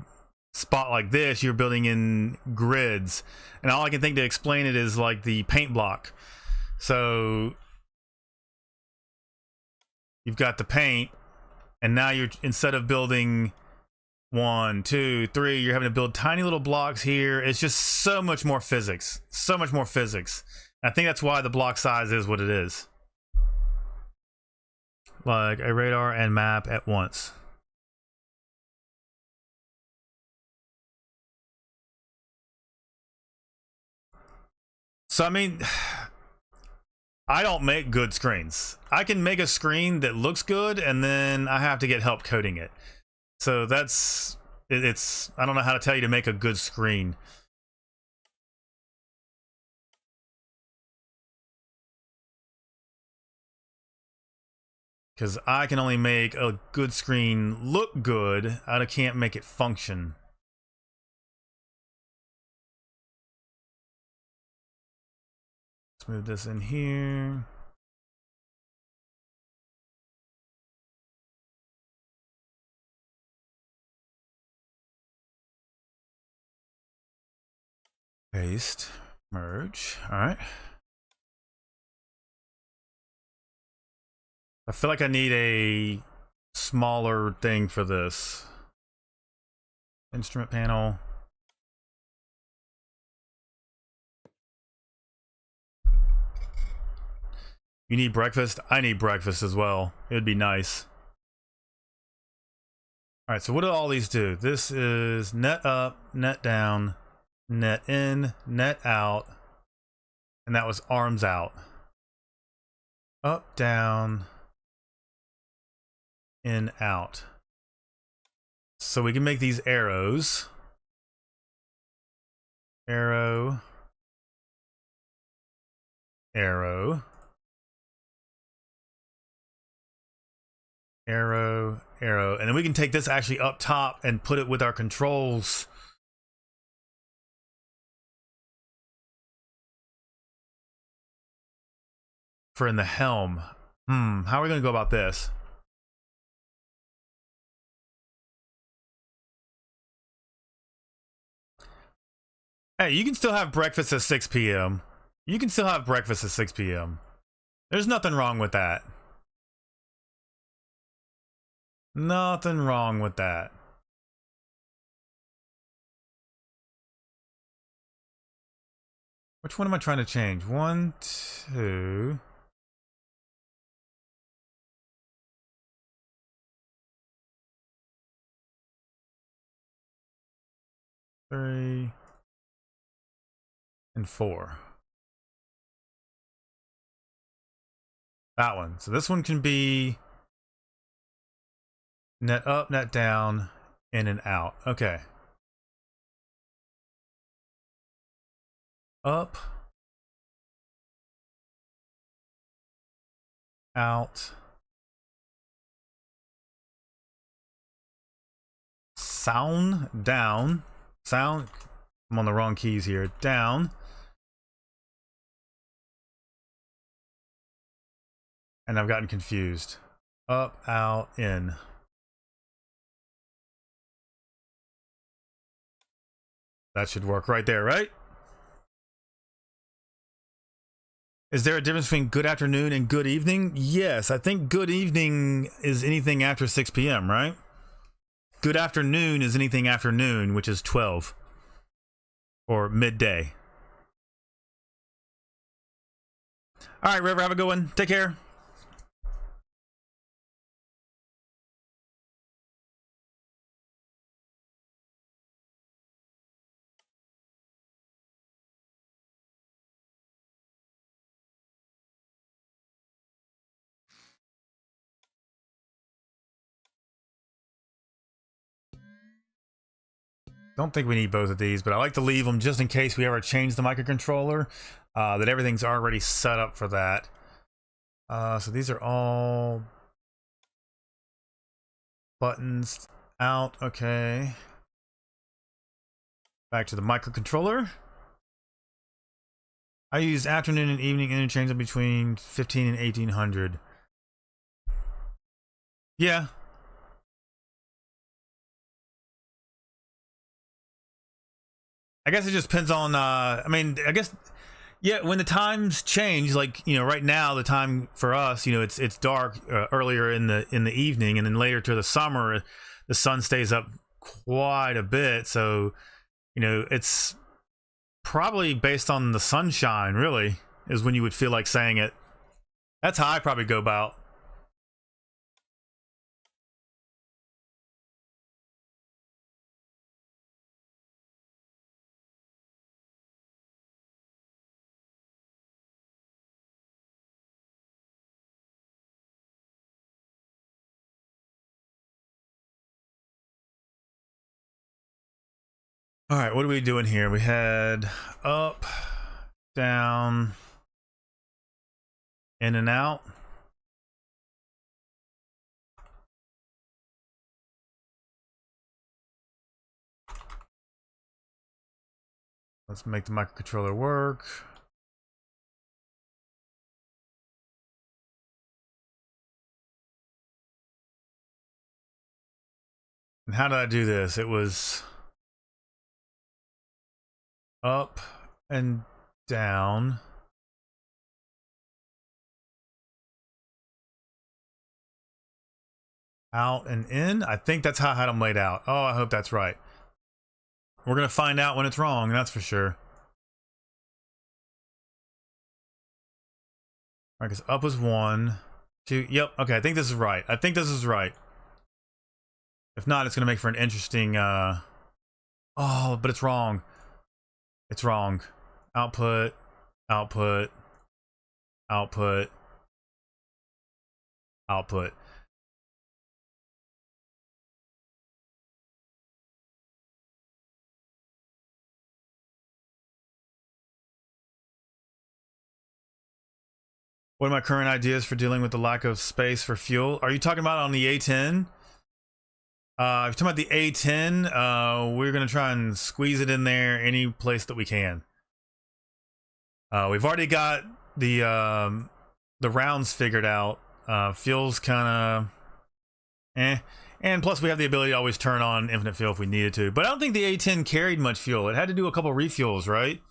spot like this, you're building in grids. And all I can think to explain it is like the paint block. So... You've got the paint, and now you're, instead of building 1, 2, 3, you're having to build tiny little blocks here. It's just so much more physics. So much more physics. I think that's why the block size is what it is. Like a radar and map at once. So, I mean... I don't make good screens. I can make a screen that looks good, and then I have to get help coding it. So that's... It's... I don't know how to tell you to make a good screen. Because I can only make a good screen look good. I can't make it function. Let's move this in here. Paste, merge. All right. I feel like I need a smaller thing for this. Instrument panel. You need breakfast? I need breakfast as well. It would be nice. Alright, so what do all these do? This is net up, net down, net in, net out, and that was arms out. Up, down, in, out. So we can make these arrows. Arrow, arrow, arrow, arrow, and then we can take this actually up top and put it with our controls. For in the helm. How are we going to go about this? Hey, you can still have breakfast at 6 p.m. You can still have breakfast at 6 p.m. There's nothing wrong with that. Nothing wrong with that. Which one am I trying to change? 1, 2. Three and 4. That one. So this one can be net up, net down, in and out. Okay. Up, out, sound, down, sound, I'm on the wrong keys here, down, and I've gotten confused. Up, out, in. That should work right there, right? Is there a difference between good afternoon and good evening? Yes, I think good evening is anything after 6 p.m., right? Good afternoon is anything after noon, which is 12. Or midday. All right, River, have a good one. Take care. Don't think we need both of these, but I like to leave them just in case we ever change the microcontroller, that everything's already set up for that. So these are all buttons out. Okay. Back to the microcontroller. I use afternoon and evening interchangeable between 15 and 1800. Yeah. I guess it just depends on, I mean, I guess, yeah, when the times change, like, you know, right now, the time for us, you know, it's dark earlier in the evening, and then later to the summer, the sun stays up quite a bit. So, you know, it's probably based on the sunshine, really, is when you would feel like saying it. That's how I probably go about. All right, what are we doing here? We had up, down, in and out. Let's make the microcontroller work. And how did I do this? It was up and down. Out and in. I think that's how I had them laid out. Oh, I hope that's right. We're going to find out when it's wrong, that's for sure. Alright, because up was 1, 2. Yep, okay, I think this is right. I think this is right. If not, it's going to make for an interesting... Oh, but it's wrong. It's wrong. Output, output, output, output. What are my current ideas for dealing with the lack of space for fuel? Are you talking about on the A10? If you're talking about the A10, we're going to try and squeeze it in there any place that we can. We've already got the rounds figured out. Fuel's kind of and plus we have the ability to always turn on infinite fuel if we needed to. But I don't think the A10 carried much fuel. It had to do a couple refuels, right?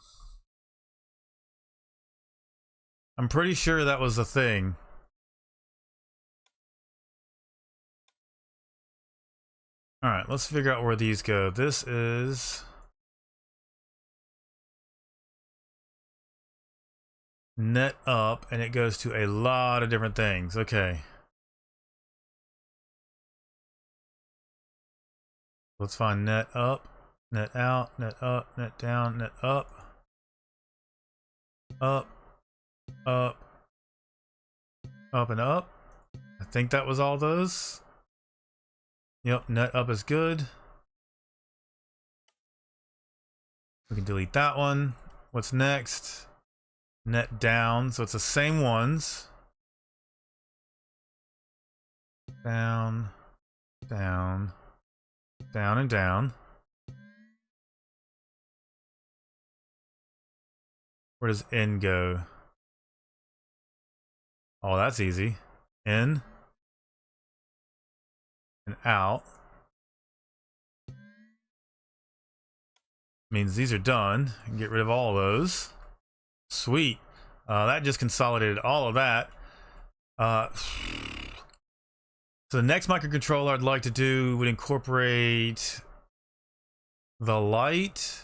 I'm pretty sure that was the thing. All right, let's figure out where these go. This is net up, and it goes to a lot of different things. Okay. Let's find net up, net out, net up, net down, net up, up, up, up and up. I think that was all those. Yep, net up is good. We can delete that one. What's next? Net down, so it's the same ones. Down, down, down and down. Where does in go? Oh, that's easy. In and out. Means these are done. Get rid of all of those. Sweet. That just consolidated all of that. So the next microcontroller I'd like to do would incorporate the light,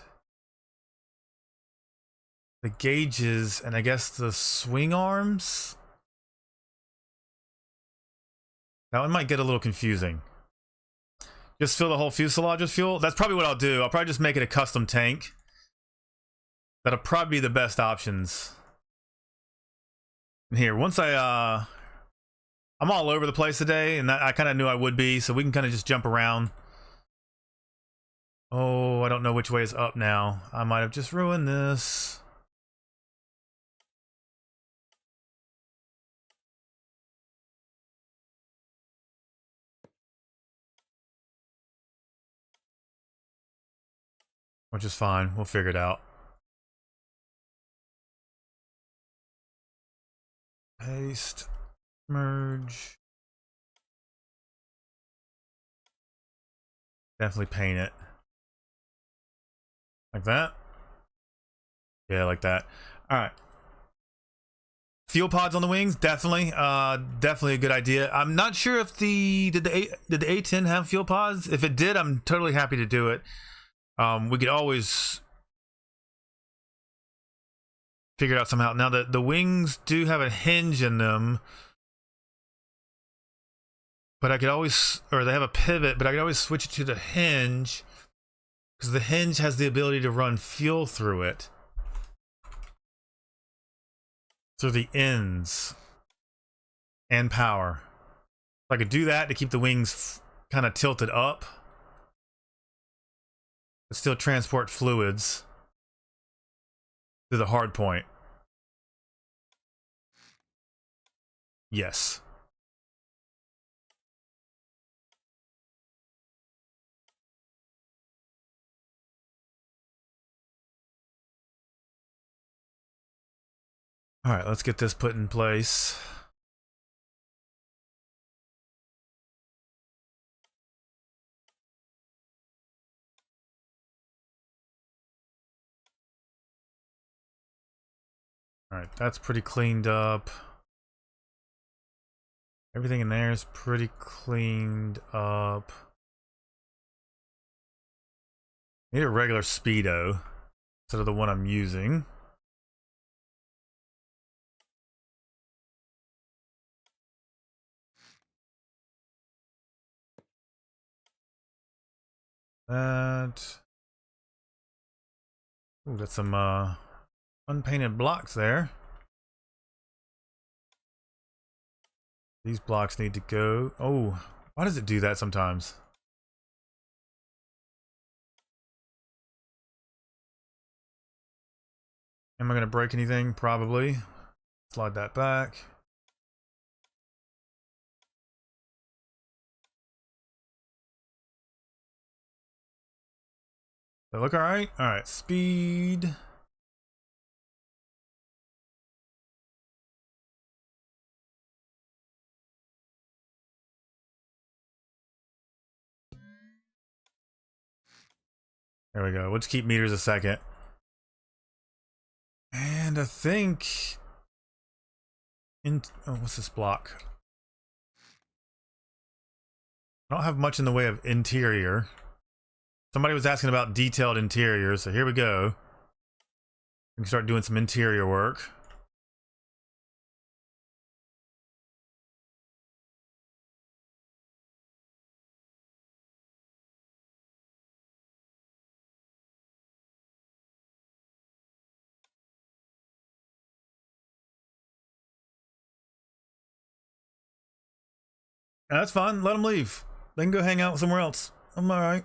the gauges, and I guess the swing arms. That one might get a little confusing. Just fill the whole fuselage with fuel? That's probably what I'll do. I'll probably just make it a custom tank. That'll probably be the best options. And here, once I'm all over the place today, and I kind of knew I would be, so we can kind of just jump around. Oh, I don't know which way is up now. I might have just ruined this. Which is fine. We'll figure it out. Paste. Merge. Definitely paint it. Like that? Yeah, like that. Alright. Fuel pods on the wings, definitely. Definitely a good idea. I'm not sure if did the A10 have fuel pods? If it did, I'm totally happy to do it. We could always figure it out somehow. Now the wings do have a hinge in them, but I could always, or they have a pivot, but I could always switch it to the hinge because the hinge has the ability to run fuel through it, through the ends and power. I could do that to keep the wings kind of tilted up, but still transport fluids to the hard point. Yes. All right, let's get this put in place. All right, that's pretty cleaned up. Everything in there is pretty cleaned up. Need a regular Speedo instead of the one I'm using. That. Ooh, got some unpainted blocks there. These blocks need to go. Oh, why does it do that sometimes? Am I going to break anything? Probably. Slide that back. They look all right. All right, speed. There we go. We'll just keep meters a second. And I think oh, what's this block? I don't have much in the way of interior. Somebody was asking about detailed interior, so here we go. We can start doing some interior work. That's fine. Let them leave. They can go hang out somewhere else. I'm all right.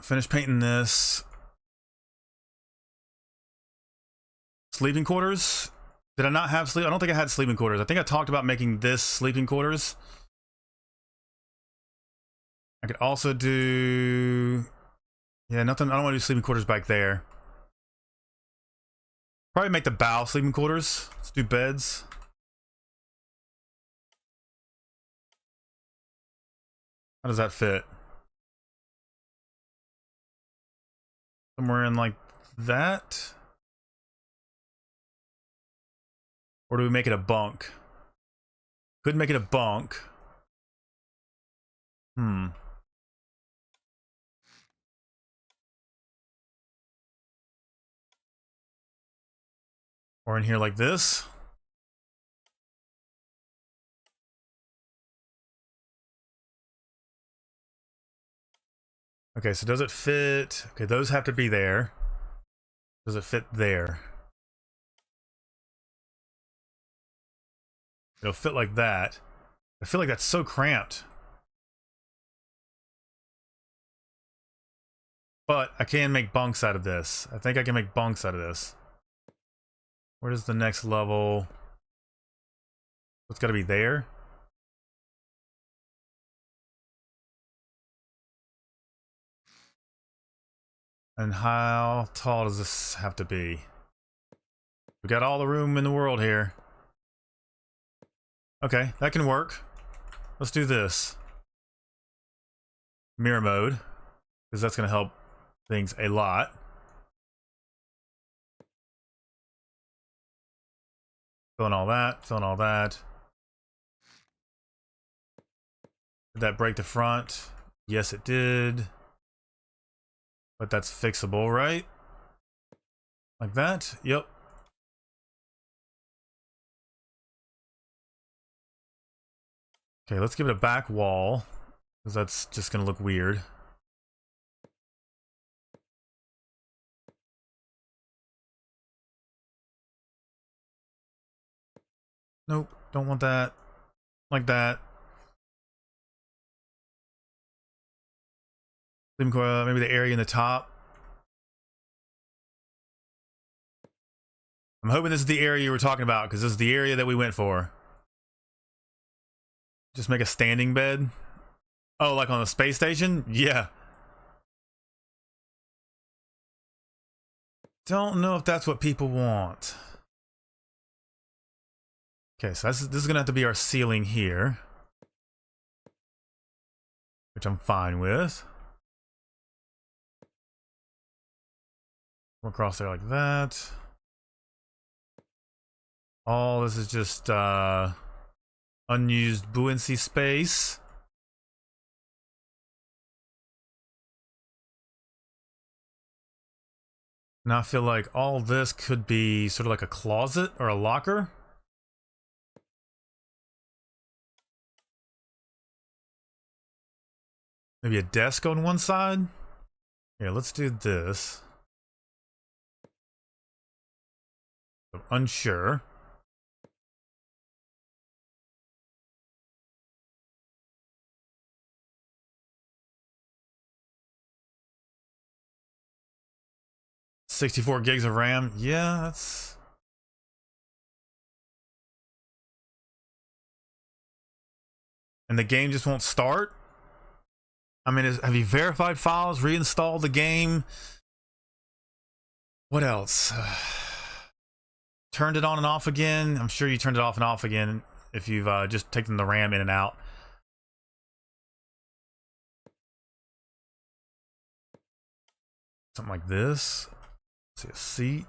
Finish painting this. Sleeping quarters. Did I not have sleep? I don't think I had sleeping quarters. I think I talked about making this sleeping quarters. I could also do... Yeah, nothing. I don't want to do sleeping quarters back there. Probably make the bow sleeping quarters. Let's do beds. How does that fit? Somewhere in like that? Or do we make it a bunk? Could make it a bunk. Or in here like this. Okay, so does it fit? Okay, those have to be there. Does it fit there? It'll fit like that. I feel like that's so cramped. But I can make bunks out of this. I think I can make bunks out of this. Where's the next level? It's got to be there. And how tall does this have to be? We got all the room in the world here. Okay, that can work. Let's do this. Mirror mode, because that's going to help things a lot. Filling all that, filling all that. Did that break the front? Yes, it did. But that's fixable, right? Like that? Yep. Okay, let's give it a back wall, because that's just going to look weird. Nope, don't want that. Like that. Maybe the area in the top. I'm hoping this is the area you were talking about, because this is the area that we went for. Just make a standing bed. Oh, like on the space station? Yeah. Don't know if that's what people want. Okay, so this is gonna have to be our ceiling here, which I'm fine with. We'll cross there like that. All this is just unused buoyancy space. Now I feel like all this could be sort of like a closet or a locker. Maybe a desk on one side? Here, let's do this. I'm unsure. $64 gigs of RAM. Yeah, that's... And the game just won't start? I mean, have you verified files, reinstalled the game? What else? Turned it on and off again? I'm sure you turned it off and off again if you've just taken the RAM in and out. Something like this. Let's see, a seat.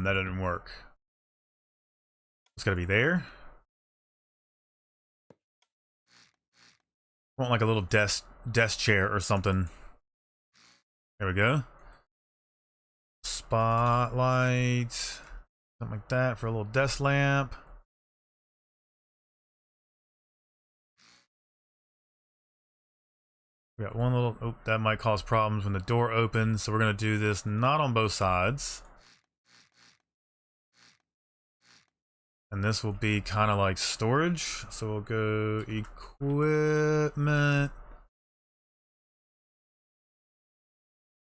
That didn't work. It's gotta be there. I want like a little desk chair or something. There we go. Spotlight. Something like that for a little desk lamp. We got one little, oh, that might cause problems when the door opens. So we're gonna do this not on both sides. And this will be kind of like storage. So we'll go equipment.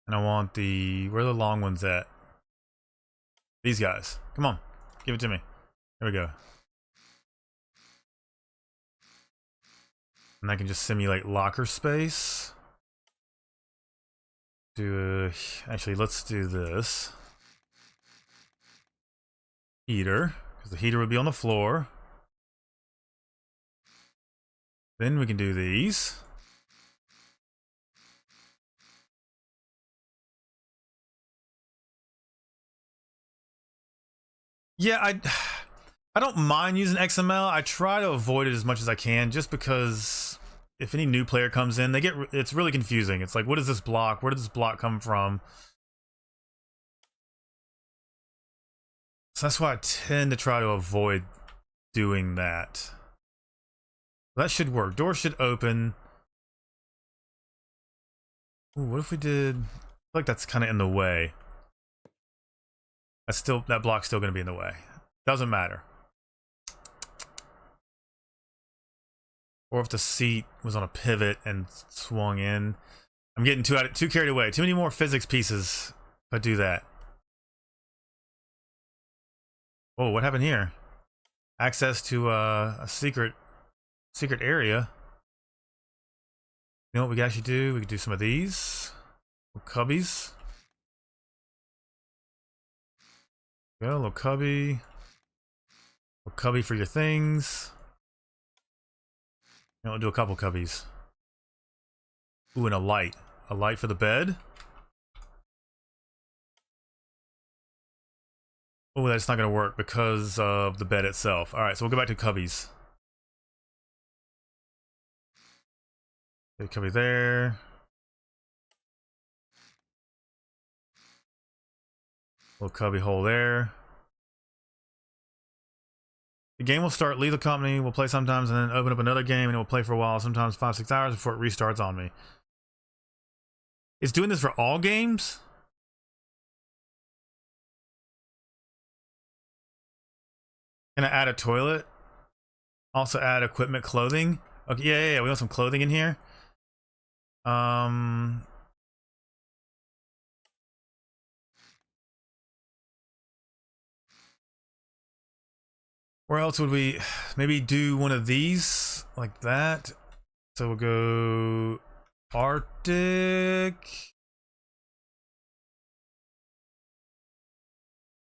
And I want where are the long ones at? These guys. Come on, give it to me. There we go. And I can just simulate locker space. Actually, let's do this. Heater, because the heater would be on the floor. Then we can do these. Yeah, I don't mind using XML. I try to avoid it as much as I can, just because if any new player comes in, it's really confusing. It's like, what is this block? Where did this block come from? So that's why I tend to try to avoid doing that. That should work. Door should open. Ooh, what if we did? I feel like that's kind of in the way. That block's still going to be in the way. Doesn't matter. Or if the seat was on a pivot and swung in. I'm getting too carried away. Too many more physics pieces if I do that. Oh, what happened here? Access to a secret area. You know what we can actually do? We could do some of these. Little cubbies. Go, little cubby. Little cubby for your things. You know, I'll do a couple cubbies. Ooh, and a light. A light for the bed. Oh, that's not going to work because of the bed itself. All right, so we'll go back to cubbies. Okay, cubby there. Little cubby hole there. The game will start, leave the company, we'll play sometimes, and then open up another game, and it will play for a while, sometimes 5-6 hours before it restarts on me. It's doing this for all games? Can I add a toilet? Also add equipment, clothing? Okay, yeah, we want some clothing in here. Where else would we maybe do one of these like that? So we'll go Arctic.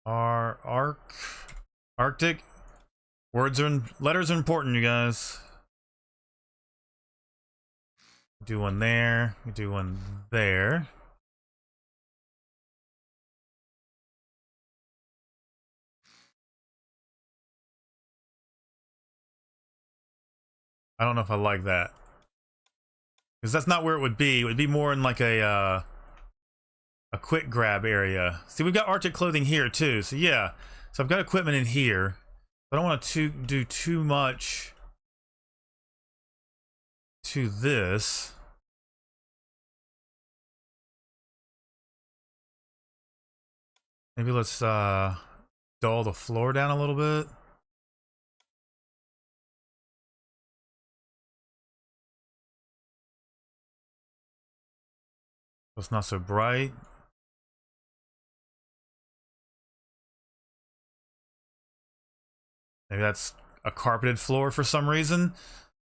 Arctic. Letters are important, you guys. Do one there. We do one there. I don't know if I like that, because that's not where it would be. It would be more in like a quick grab area. See, we've got Arctic clothing here too. So yeah, so I've got equipment in here. I don't want to do too much to this. Maybe let's dull the floor down a little bit. So it's not so bright. Maybe that's a carpeted floor for some reason.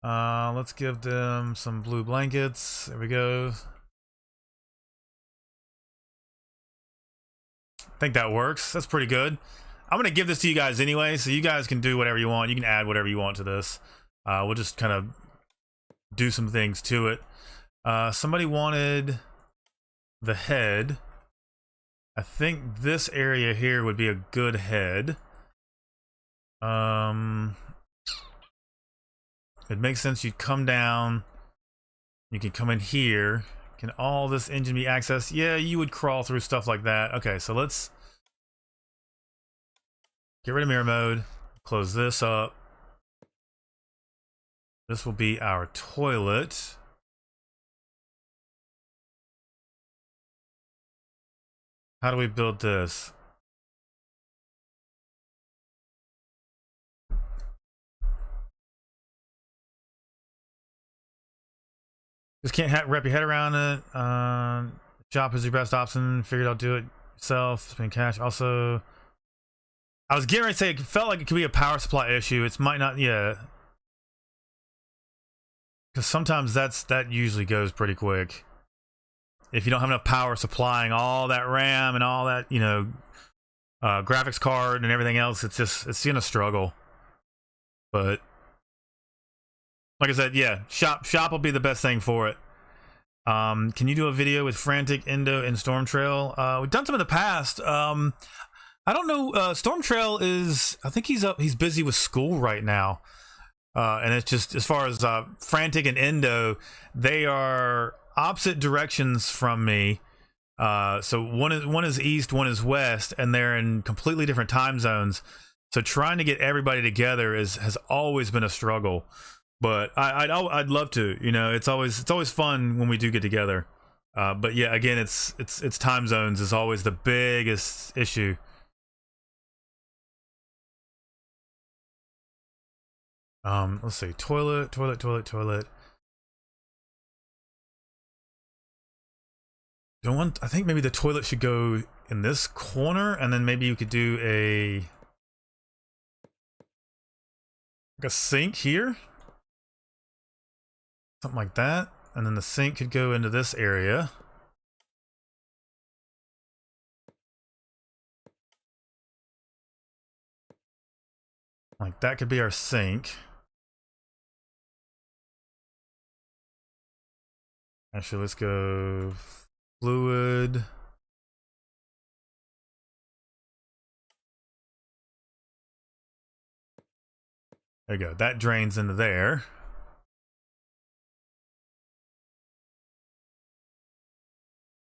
Let's give them some blue blankets. There we go. I think that works. That's pretty good. I'm gonna give this to you guys anyway, so you guys can do whatever you want. You can add whatever you want to this. We'll just kind of do some things to it. Somebody wanted the head. I think this area here would be a good head. It makes sense. You'd come down, you can come in here. Can all this engine be accessed? Yeah, you would crawl through stuff like that. Okay, so let's get rid of mirror mode, close this up. This will be our toilet. How do we build this? Just can't wrap your head around it. Shop is your best option. Figured I'll do it yourself. Spend cash. Also, I was getting ready to say it felt like it could be a power supply issue. It might not. Yeah, because sometimes that usually goes pretty quick. If you don't have enough power supplying all that RAM and all that, you know, graphics card and everything else, it's gonna struggle. But like I said, yeah, shop will be the best thing for it. Can you do a video with Frantic, Endo, and Stormtrail? We've done some in the past. I don't know. Stormtrail I think he's busy with school right now. And it's just, as far as Frantic and Endo, they are opposite directions from me. So one is east, one is west, and they're in completely different time zones. So trying to get everybody together has always been a struggle. But I'd love to, you know, it's always fun when we do get together. But yeah, again, it's time zones is always the biggest issue. Let's see, toilet. I think maybe the toilet should go in this corner, and then maybe you could do like a sink here. Something like that. And then the sink could go into this area. Like that could be our sink. Actually, let's go fluid. There you go. That drains into there.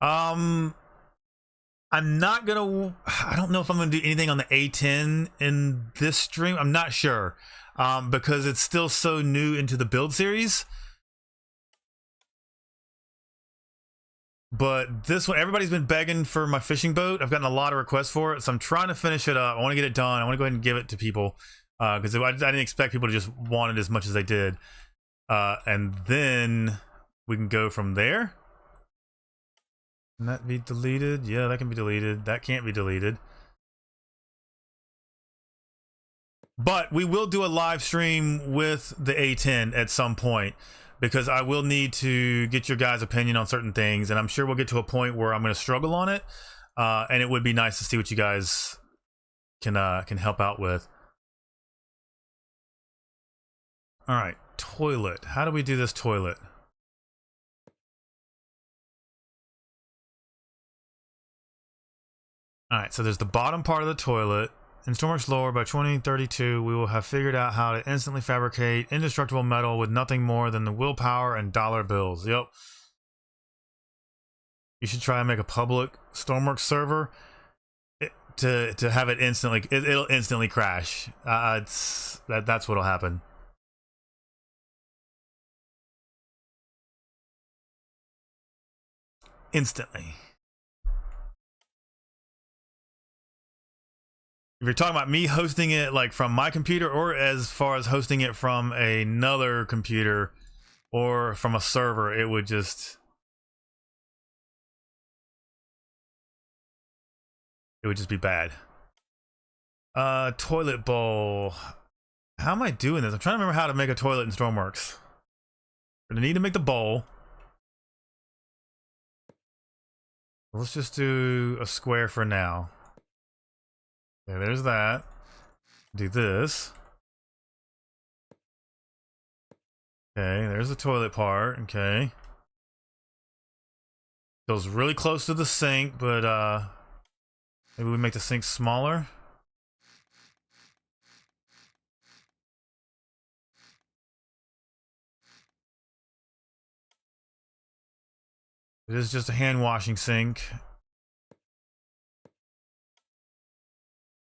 I'm not gonna, I don't know if I'm gonna do anything on the A10 in this stream. I'm not sure, because it's still so new into the build series. But this one, everybody's been begging for my fishing boat. I've gotten a lot of requests for it, so I'm trying to finish it up. I want to get it done. I want to go ahead and give it to people, because I didn't expect people to just want it as much as they did. And then we can go from there. Can that be deleted? Yeah, that can be deleted. That can't be deleted. But we will do a live stream with the A10 at some point, because I will need to get your guys' opinion on certain things, and I'm sure we'll get to a point where I'm going to struggle on it, and it would be nice to see what you guys can help out with. All right, toilet. How do we do this toilet? All right, so there's the bottom part of the toilet. In Stormworks lore, by 2032, we will have figured out how to instantly fabricate indestructible metal with nothing more than the willpower and dollar bills. Yep. You should try and make a public Stormworks server. to have it instantly. It'll instantly crash. That's what'll happen. Instantly. If you're talking about me hosting it like from my computer, or as far as hosting it from another computer or from a server, it would just be bad. Toilet bowl. How am I doing this? I'm trying to remember how to make a toilet in Stormworks. We're gonna need to make the bowl. Let's just do a square for now. Okay, there's that. Do this. Okay, there's the toilet part. Okay. Goes really close to the sink, but maybe we make the sink smaller. It is just a hand washing sink.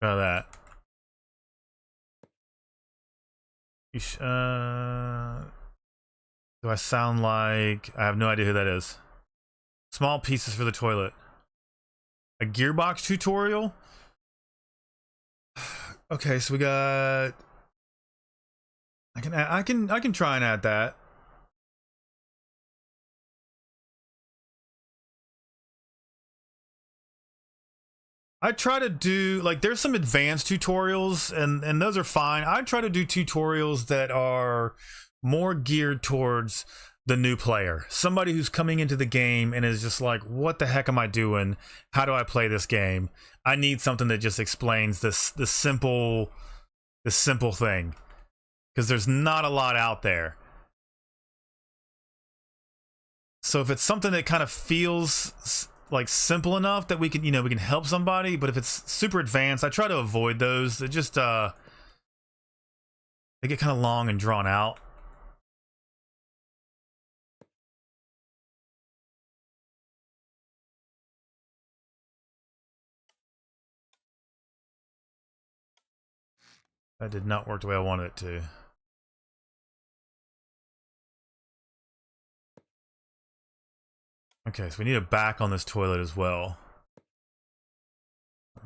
Try that. Do I sound like I have no idea who that is? Small pieces for the toilet. A gearbox tutorial? Okay, so we got. I can try and add that. I try to do like there's some advanced tutorials and those are fine. I try to do tutorials that are more geared towards the new player. Somebody who's coming into the game and is just like, what the heck am I doing? How do I play this game? I need something that just explains this simple thing. Because there's not a lot out there. So if it's something that kind of feels like simple enough that we can, we can help somebody, but if it's super advanced, I try to avoid those. They just they get kind of long and drawn out. That did not work the way I wanted it to. Okay, so we need a back on this toilet as well.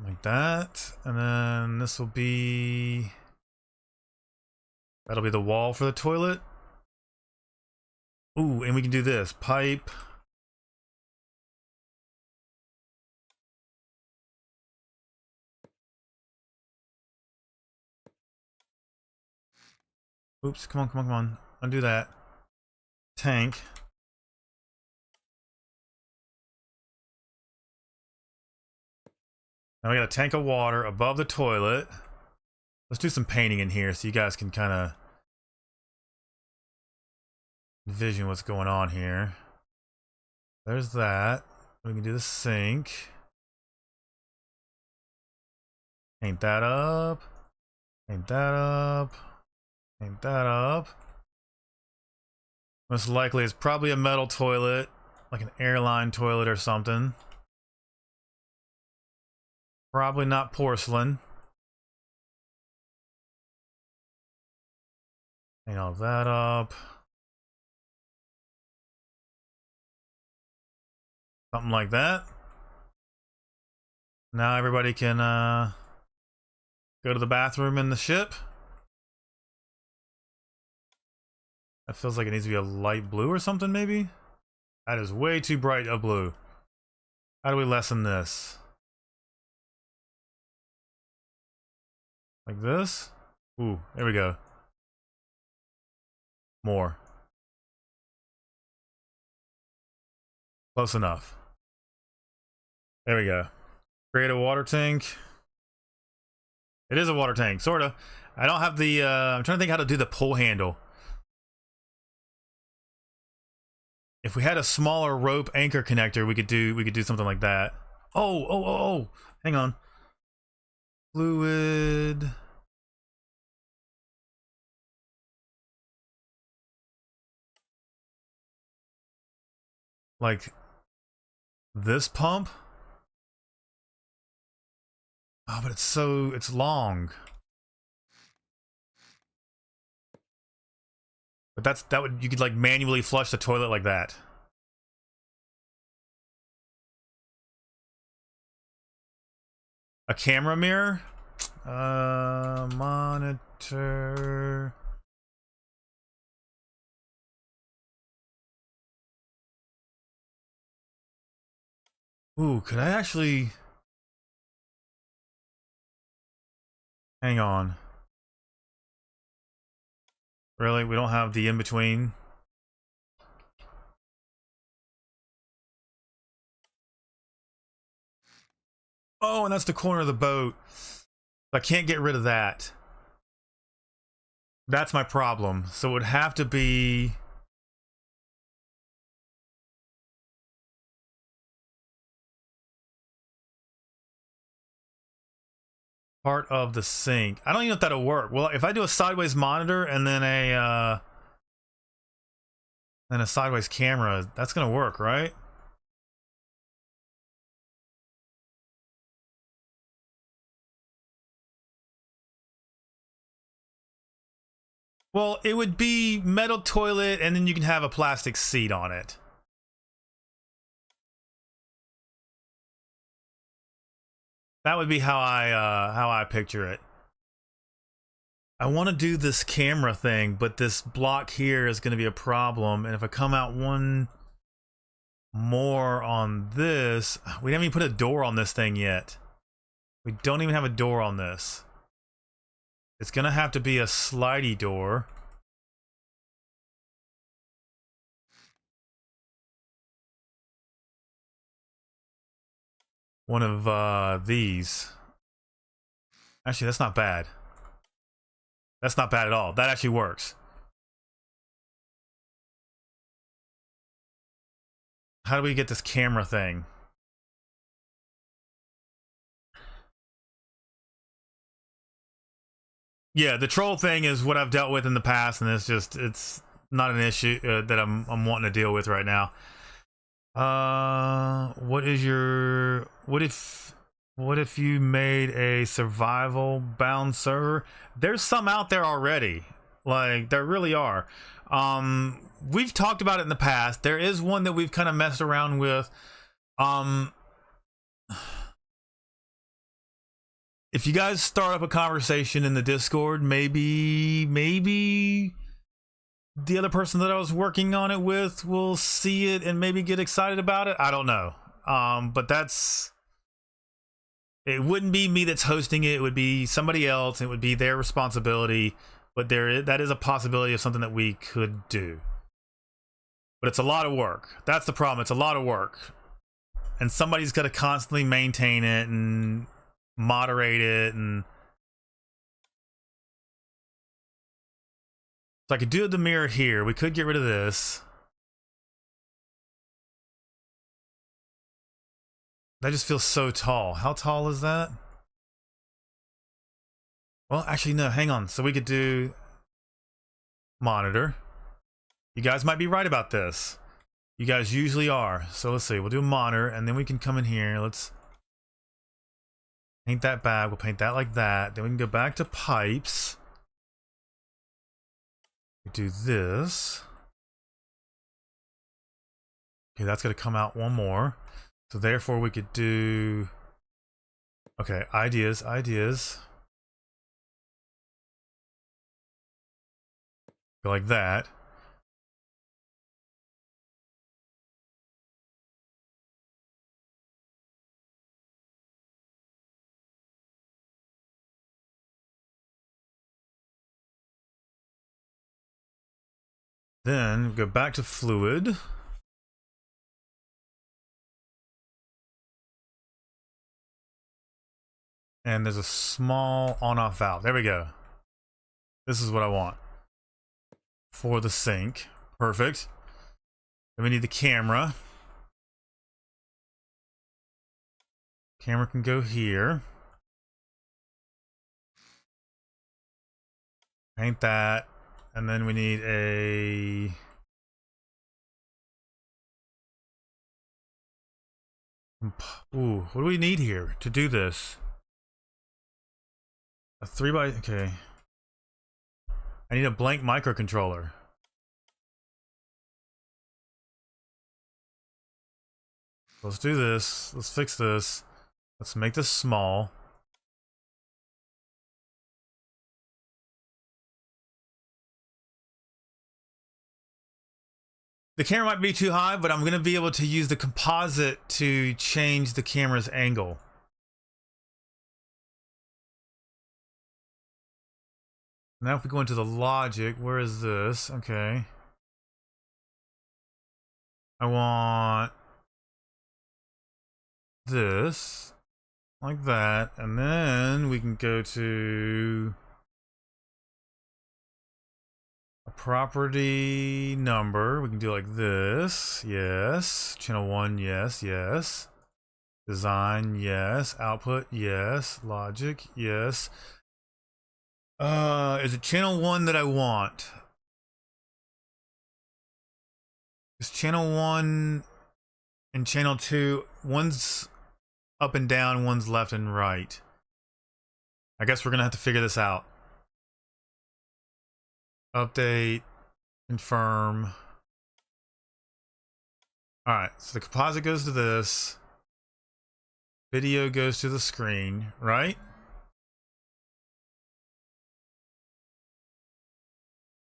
Like that. And then this will be... That'll be the wall for the toilet. Ooh, and we can do this. Pipe. Oops, come on. Undo that. Tank. Now we got a tank of water above the toilet. Let's do some painting in here so you guys can kind of envision what's going on here. There's that. We can do the sink. Paint that up. Paint that up. Paint that up. Most likely it's probably a metal toilet, like an airline toilet or something. Probably not porcelain. Paint all that up. Something like that. Now everybody can go to the bathroom in the ship. That feels like it needs to be a light blue or something, maybe? That is way too bright a blue. How do we lessen this? Like this? Ooh, there we go. More. Close enough. There we go. Create a water tank. It is a water tank, sorta. I don't have the, I'm trying to think how to do the pull handle. If we had a smaller rope anchor connector, we could do something like that. Oh. Hang on. Fluid. Like this pump? Oh, but it's long. But that would, you could like manually flush the toilet like that. A camera mirror? Monitor. Ooh, could I actually... Hang on. Really? We don't have the in-between? Oh, and that's the corner of the boat. I can't get rid of that. That's my problem. So it would have to be... part of the sink. I don't even know if that'll work. Well, if I do a sideways monitor and then a sideways camera, that's gonna work, right? Well, it would be metal toilet and then you can have a plastic seat on it. That would be how I picture it. I want to do this camera thing, but this block here is going to be a problem. And if I come out one more on this, we haven't even put a door on this thing yet. We don't even have a door on this. It's going to have to be a slidey door. One of these. Actually, that's not bad. That's not bad at all. That actually works. How do we get this camera thing? Yeah, the troll thing is what I've dealt with in the past, and it's not an issue that I'm wanting to deal with right now. What if you made a survival bound server? There's some out there already. Like, there really are. We've talked about it in the past. There is one that we've kind of messed around with. If you guys start up a conversation in the Discord, maybe the other person that I was working on it with will see it and maybe get excited about it. I don't know. But it wouldn't be me that's hosting it. It would be somebody else. It would be their responsibility. But that is a possibility of something that we could do. But it's a lot of work. That's the problem. It's a lot of work. And somebody's got to constantly maintain it and moderate it. And so I could do the mirror here. We could get rid of this. That just feels so tall. How tall is that? Well, actually, no, hang on. So we could do monitor. You guys might be right about this. You guys usually are. So let's see. We'll do a monitor, and then we can come in here. Let's paint that back. We'll paint that like that. Then we can go back to pipes. We do this. Okay, that's going to come out one more. So therefore, we could do... Okay, ideas. Go like that. Then go back to fluid. And there's a small on-off valve. There we go. This is what I want for the sink. Perfect. Then we need the camera. Camera can go here. Paint that. And then we need a... Ooh, what do we need here to do this? A 3 by, okay. I need a blank microcontroller. Let's do this. Let's fix this. Let's make this small. The camera might be too high, but I'm going to be able to use the composite to change the camera's angle. Now if we go into the logic, where is this? Okay. I want this, like that, and then we can go to a property number. We can do like this, yes. Channel 1, yes, yes. Design, yes. Output, yes. Logic, yes. Is it channel 1 that I want? Is channel 1 and channel 2, one's up and down, one's left and right. I guess we're gonna have to figure this out. Update, confirm. Alright, so the composite goes to this. Video goes to the screen, right?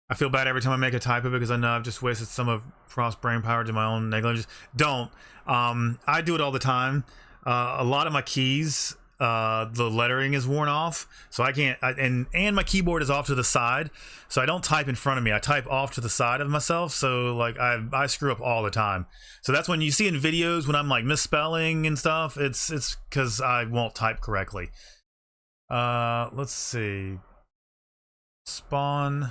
I feel bad every time I make a typo because I know I've just wasted some of Frost's brain power to my own negligence. Don't. I do it all the time. A lot of my keys, the lettering is worn off, so I can't. And my keyboard is off to the side, so I don't type in front of me. I type off to the side of myself. So like I screw up all the time. So that's when you see in videos when I'm like misspelling and stuff. It's because I won't type correctly. Let's see. Spawn.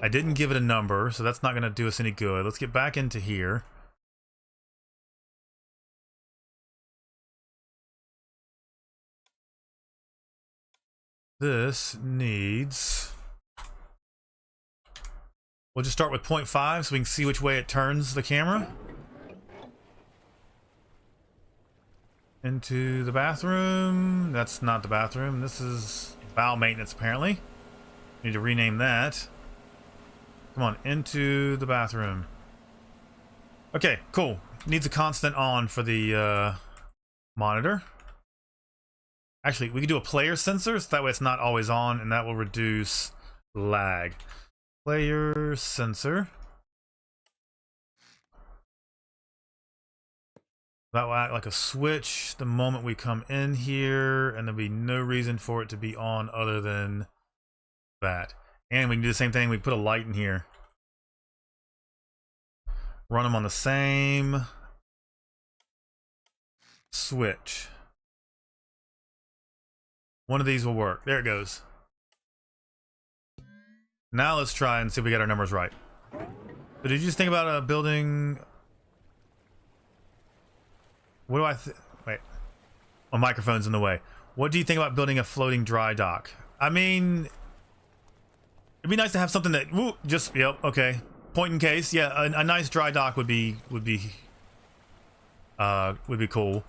I didn't give it a number, so that's not going to do us any good. Let's get back into here. This needs... We'll just start with 0.5 so we can see which way it turns the camera. Into the bathroom. That's not the bathroom. This is bowel maintenance, apparently. Need to rename that. Come on, into the bathroom. Okay, cool. Needs a constant on for the monitor. Actually, we can do a player sensor, so that way it's not always on, and that will reduce lag. Player sensor. That will act like a switch the moment we come in here, and there'll be no reason for it to be on other than that. And we can do the same thing. We can put a light in here. Run them on the same switch. One of these will work. There it goes. Now let's try and see if we get our numbers right. So did you just think about a building? What do I wait? My microphone's in the way. What do you think about building a floating dry dock? I mean, it'd be nice to have something that just yep, okay. Point in case, yeah, a nice dry dock would be cool.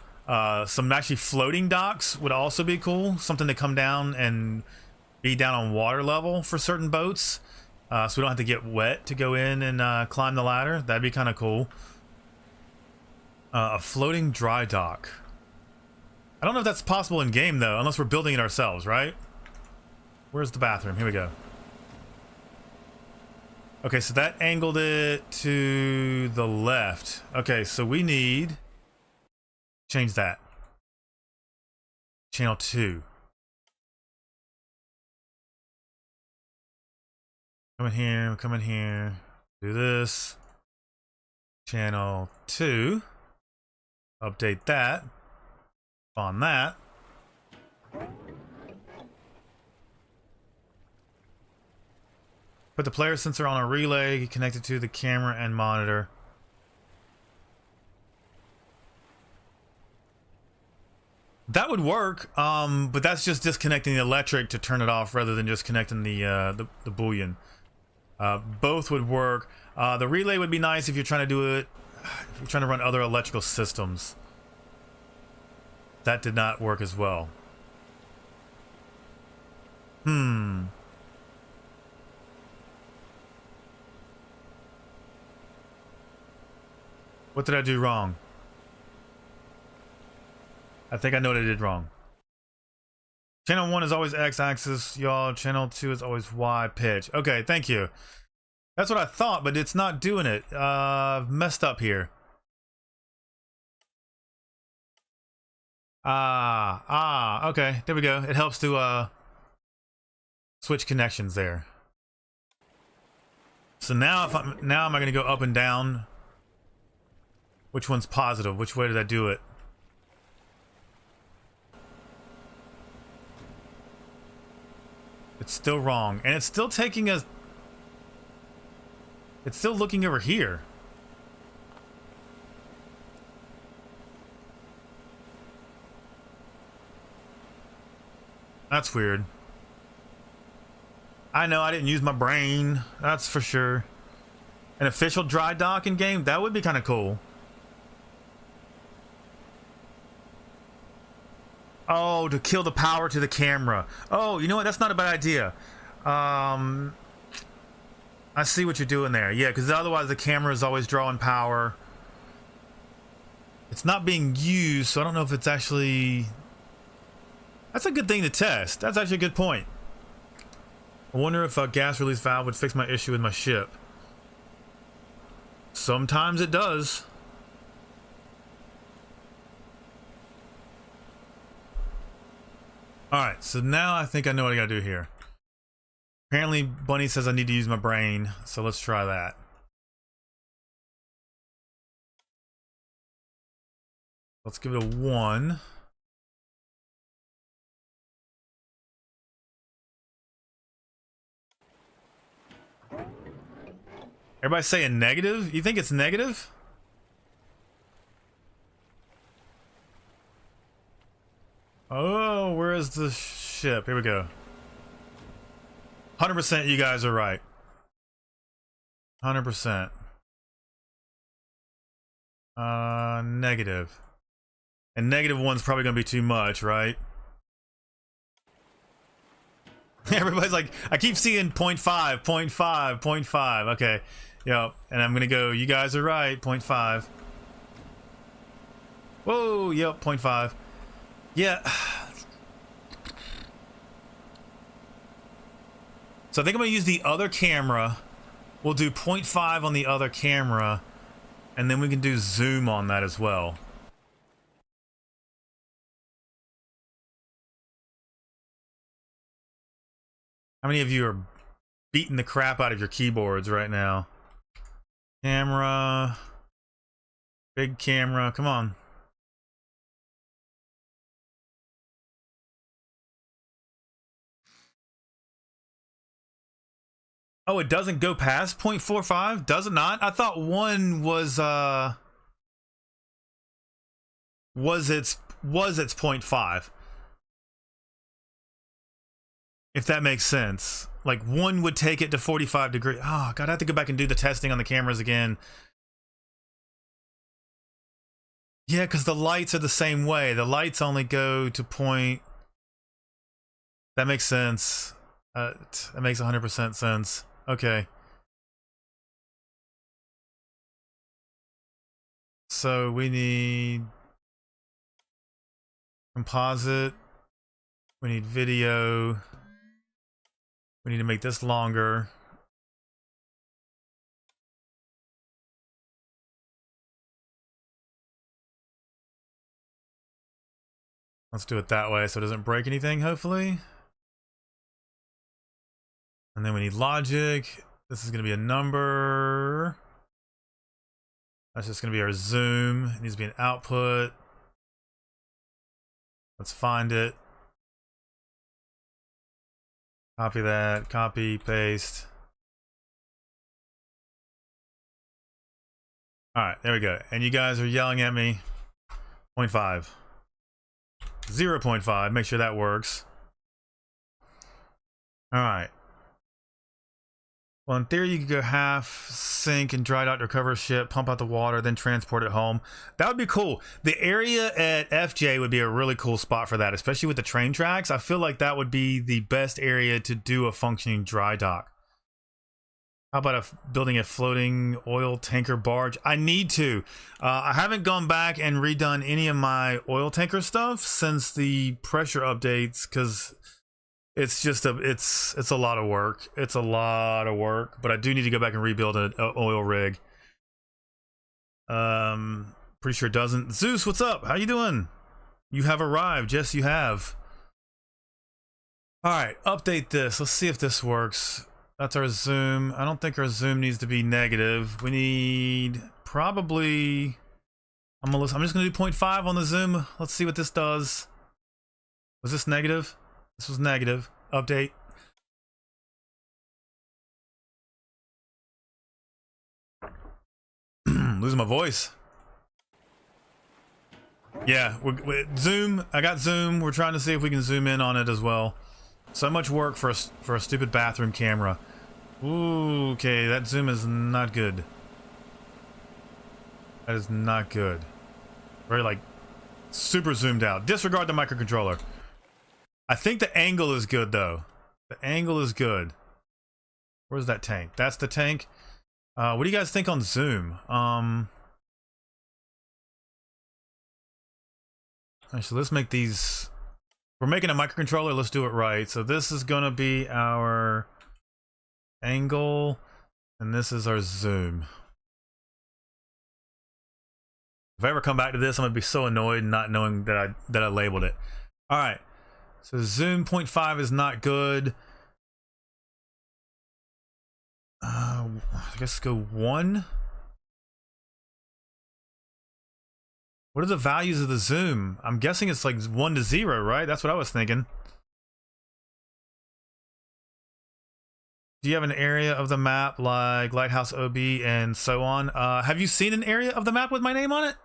Some actually floating docks would also be cool. Something to come down and be down on water level for certain boats, so we don't have to get wet to go in and climb the ladder. That'd be kind of cool. A floating dry dock. I don't know if that's possible in game though, unless we're building it ourselves, right? Where's the bathroom? Here we go. Okay, so that angled it to the left. Okay, so we need... change that. Channel 2. Come in here, come in here. Do this. Channel 2. Update that. On that. Put the player sensor on a relay connected to the camera and monitor. That would work, but that's just disconnecting the electric to turn it off rather than just connecting the boolean. Both would work. The relay would be nice if you're trying to do it, if you're trying to run other electrical systems. That did not work as well. What did I do wrong? I think I know what I did wrong. Channel 1 is always X-axis, y'all. Channel 2 is always Y pitch. Okay, thank you. That's what I thought, but it's not doing it. Messed up here. Okay, there we go. It helps to switch connections there. So now am I gonna go up and down? Which one's positive? Which way did I do it? It's still wrong, and it's still taking us. It's still looking over here. That's weird. I know I didn't use my brain. That's for sure. An official dry docking game? That would be kind of cool. Oh, to kill the power to the camera. Oh, you know what? That's not a bad idea. I see what you're doing there. Yeah, because otherwise the camera is always drawing power. It's not being used, so I don't know if it's actually... That's a good thing to test. That's actually a good point. I wonder if a gas release valve would fix my issue with my ship. Sometimes it does. Alright, so now I think I know what I gotta do here. Apparently, Bunny says I need to use my brain, so let's try that. Let's give it a 1. Everybody's saying negative? You think it's negative? Oh, where is the ship? Here we go. 100% you guys are right. 100%. Negative. And -1's probably gonna be too much, right? Everybody's like, I keep seeing 0.5, 0.5, 0.5. Okay. Yep. And I'm gonna go, you guys are right, 0.5. Whoa, yep, 0.5. Yeah. So I think I'm gonna use the other camera. We'll do 0.5 on the other camera, and then we can do zoom on that as well. How many of you are beating the crap out of your keyboards right now? Camera. Big camera. Come on. Oh, it doesn't go past 0.45? Does it not? I thought 1 was its 0.5. If that makes sense. Like 1 would take it to 45 degrees. Oh, God, I have to go back and do the testing on the cameras again. Yeah, because the lights are the same way. The lights only go to point. That makes sense. That makes 100% sense. Okay. So we need composite. We need video. We need to make this longer. Let's do it that way so it doesn't break anything, hopefully. And then we need logic. This is going to be a number. That's just going to be our zoom. It needs to be an output. Let's find it. Copy that. Copy, paste. Alright, there we go. And you guys are yelling at me. 0.5. 0.5. Make sure that works. Alright. Well, in theory, you could go half sink and dry dock to recover a ship, pump out the water, then transport it home. That would be cool. The area at FJ would be a really cool spot for that, especially with the train tracks. I feel like that would be the best area to do a functioning dry dock. How about building a floating oil tanker barge? I need to. I haven't gone back and redone any of my oil tanker stuff since the pressure updates because it's just it's a lot of work. It's a lot of work, but I do need to go back and rebuild an oil rig. Pretty sure it doesn't. Zeus, what's up? How you doing? You have arrived. Yes, you have. All right, update this. Let's see if this works. That's our zoom. I don't think our zoom needs to be negative. We need probably, I'm just gonna do 0.5 on the zoom. Let's see what this does. Was this negative? This was negative. Update. Losing my voice. Yeah, zoom. I got zoom. We're trying to see if we can zoom in on it as well. So much work for a stupid bathroom camera. Ooh, okay, that zoom is not good. That is not good. Very like super zoomed out. Disregard the microcontroller. I think the angle is good though. The angle is good. Where's that tank? That's the tank. What do you guys think on zoom? Actually, let's make these. We're making a microcontroller. Let's do it right. So this is gonna be our angle, and this is our zoom. If I ever come back to this, I'm gonna be so annoyed not knowing that I labeled it. All right. So zoom 0.5 is not good. I guess go 1. What are the values of the zoom? I'm guessing it's like 1 to 0, right? That's what I was thinking. Do you have an area of the map like Lighthouse OB and so on? Have you seen an area of the map with my name on it?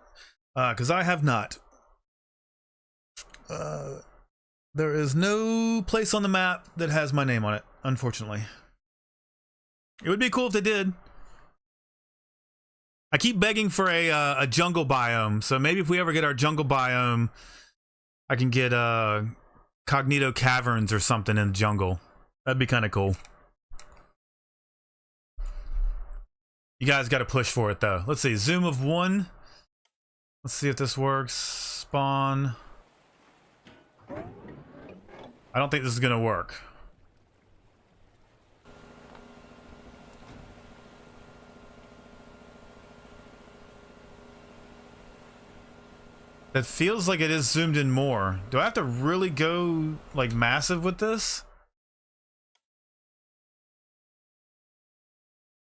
Because I have not. There is no place on the map that has my name on it, unfortunately. It would be cool if they did. I keep begging for a jungle biome, so maybe if we ever get our jungle biome, I can get Cognito Caverns or something in the jungle. That'd be kind of cool. You guys got to push for it though. Let's see, zoom of 1. Let's see if this works. Spawn. I don't think this is gonna work. That feels like it is zoomed in more. Do I have to really go like massive with this?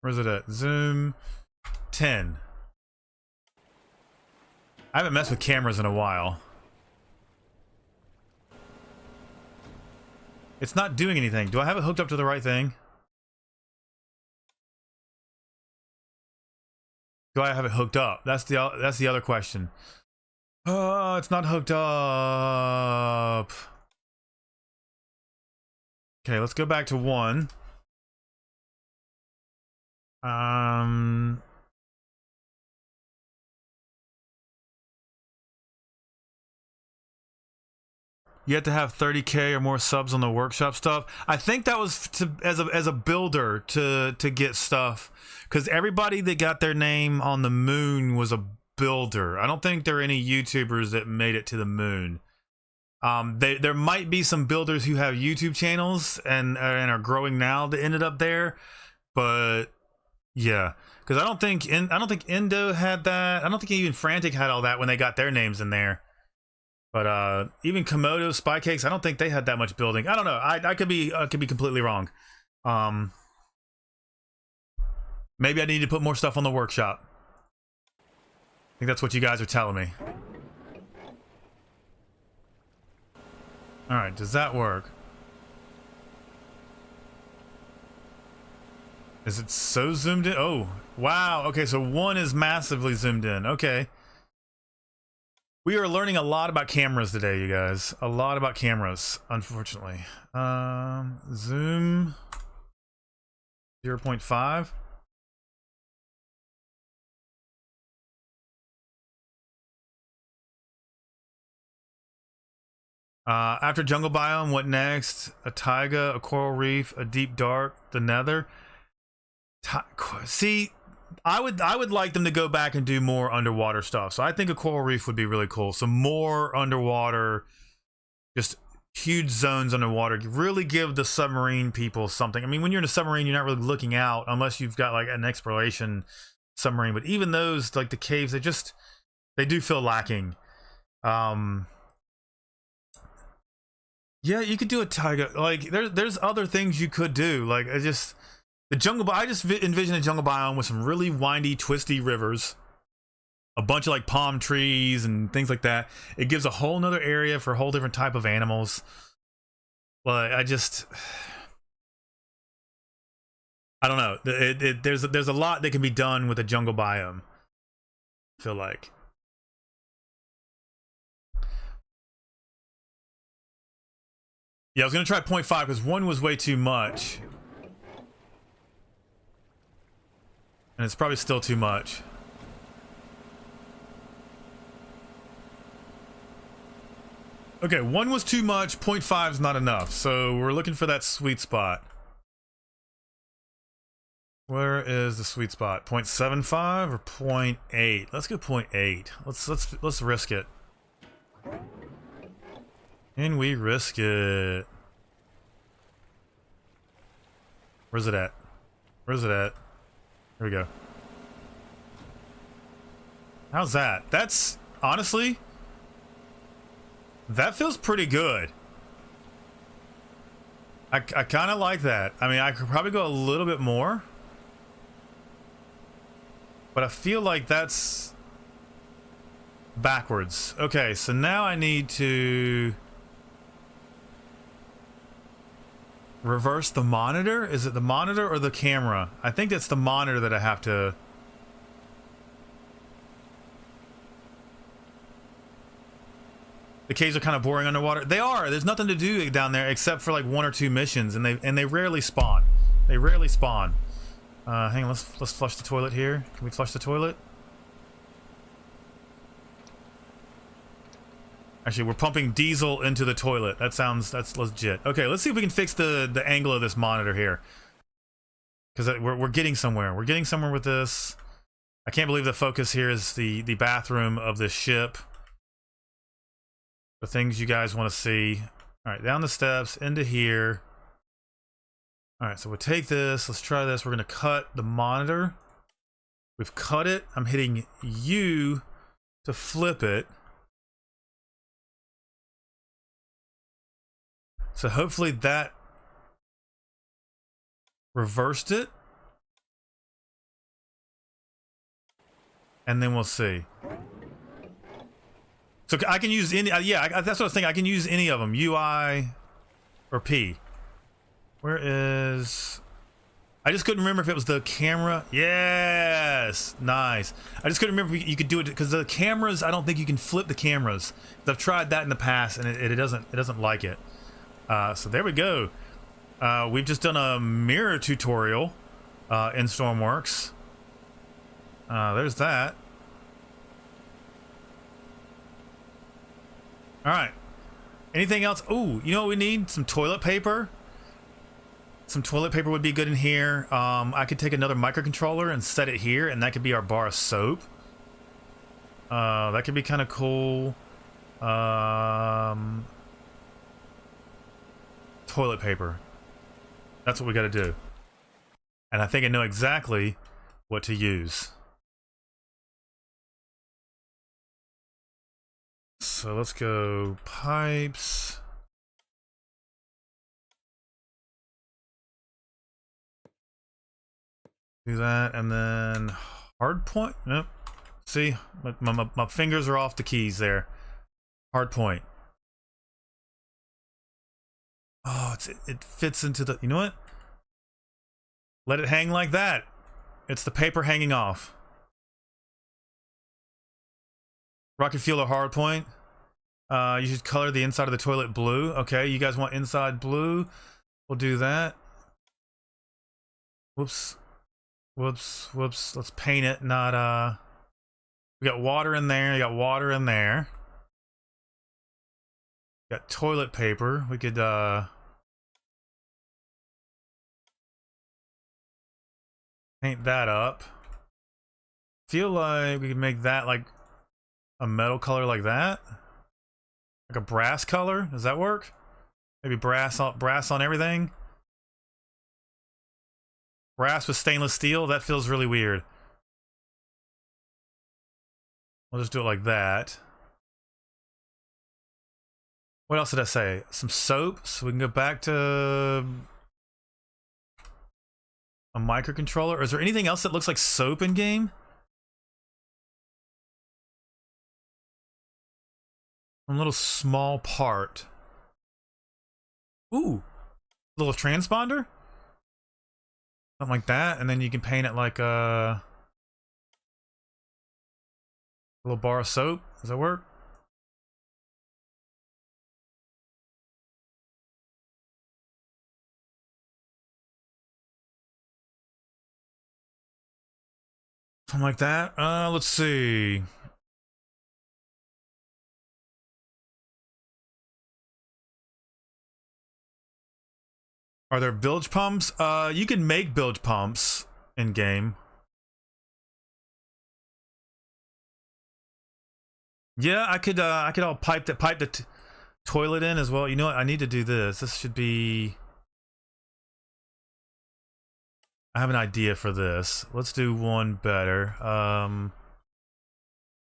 Where's it at? Zoom 10. I haven't messed with cameras in a while. It's not doing anything. Do I have it hooked up to the right thing? Do I have it hooked up? That's the other question. Oh, it's not hooked up. Okay, let's go back to 1. You have to have 30K or more subs on the workshop stuff. I think that was as a builder to get stuff, because everybody that got their name on the moon was a builder. I don't think there are any YouTubers that made it to the moon. There might be some builders who have YouTube channels and are growing now that ended up there, but yeah, because I don't think Endo had that. I don't think even Frantic had all that when they got their names in there. But even Komodo, Spy Cakes, I don't think they had that much building. I don't know. I could be completely wrong. Maybe I need to put more stuff on the workshop. I think that's what you guys are telling me. All right, does that work? Is it so zoomed in? Oh, wow. Okay, so 1 is massively zoomed in. Okay. We are learning a lot about cameras today, you guys. A lot about cameras, unfortunately. Zoom. 0.5. After jungle biome, what next? A taiga, a coral reef, a deep dark, the nether. See, I would like them to go back and do more underwater stuff. So I think a coral reef would be really cool. Some more underwater, just huge zones underwater. Really give the submarine people something. I mean, when you're in a submarine, you're not really looking out unless you've got like an exploration submarine. But even those, like the caves, they do feel lacking. Yeah, you could do a taiga. Like there's other things you could do. Like I just envision a jungle biome with some really windy, twisty rivers, a bunch of like palm trees and things like that. It gives a whole nother area for a whole different type of animals. But I don't know. There's a lot that can be done with a jungle biome, I feel like. Yeah, I was gonna try 0.5 because 1 was way too much. And it's probably still too much. Okay, 1 was too much, 0.5 is not enough. So we're looking for that sweet spot. Where is the sweet spot? 0.75 or 0.8? Let's go 0.8. Let's risk it. Can we risk it? Where's it at? Where's it at? Here we go. How's that? That's honestly, that feels pretty good. I kind of like that. I mean, I could probably go a little bit more, but I feel like that's backwards. Okay, so now I need to reverse the monitor. Is it the monitor or the camera? I think it's the monitor that I have to. The caves are kind of boring underwater. They are. There's nothing to do down there except for like 1 or 2 missions, and they rarely spawn. They rarely spawn. Hang on. Let's flush the toilet here. Can we flush the toilet? Actually, we're pumping diesel into the toilet. That's legit. Okay, let's see if we can fix the angle of this monitor here. Because we're getting somewhere. We're getting somewhere with this. I can't believe the focus here is the bathroom of this ship. The things you guys want to see. All right, down the steps, into here. All right, so we'll take this. Let's try this. We're going to cut the monitor. We've cut it. I'm hitting U to flip it. So hopefully that reversed it. And then we'll see. So I can use any, yeah, that's what I was thinking. I can use any of them, UI or P. Where is, I just couldn't remember if it was the camera. Yes, nice. I just couldn't remember if you could do it because the cameras, I don't think you can flip the cameras. I've tried that in the past and it doesn't like it. So there we go. We've just done a mirror tutorial in Stormworks. There's that. All right. Anything else? Oh, you know what we need? Some toilet paper. Some toilet paper would be good in here. I could take another microcontroller and set it here, and that could be our bar of soap. That could be kind of cool. Toilet paper. That's what we got to do. And I think I know exactly what to use. So let's go pipes. Do that, and then hard point. Nope. See, my fingers are off the keys there. Hard point. Oh, it fits into the. You know what? Let it hang like that. It's the paper hanging off. Rocket fuel or hard point. You should color the inside of the toilet blue. Okay, you guys want inside blue? We'll do that. Whoops. Whoops. Whoops. Let's paint it, not, we got water in there. You got water in there. Got toilet paper. We could, paint that up. Feel like we could make that like a metal color like that. Like a brass color. Does that work? Maybe brass on everything. Brass with stainless steel. That feels really weird. We'll just do it like that. What else did I say? Some soap, so we can go back to a microcontroller. Or is there anything else that looks like soap in game? A little small part. Ooh, little transponder? Something like that, and then you can paint it like a little bar of soap. Does that work? Something like that. Let's see. Are there bilge pumps? You can make bilge pumps in game. Yeah, I could all pipe the toilet in as well. You know what? I need to do this. This should be. I have an idea for this. Let's do one better.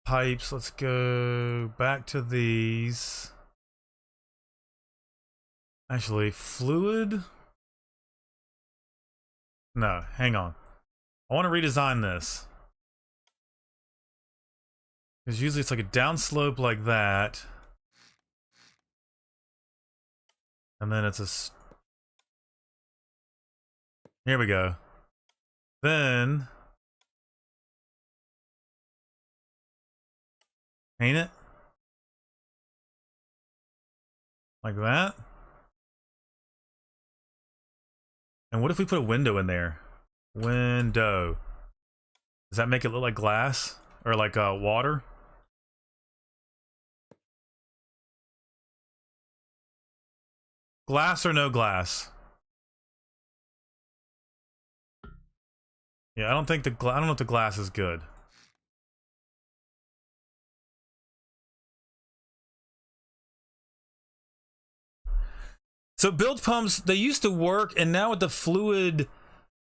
Pipes. Let's go back to these. Actually, fluid. No, hang on. I want to redesign this. Because usually it's like a downslope like that. And then it's a... Here we go. Then... paint it. Like that. And what if we put a window in there? Window. Does that make it look like glass? Or like water? Glass or no glass? Yeah, I don't think I don't know if the glass is good. So bilge pumps, they used to work, and now with the fluid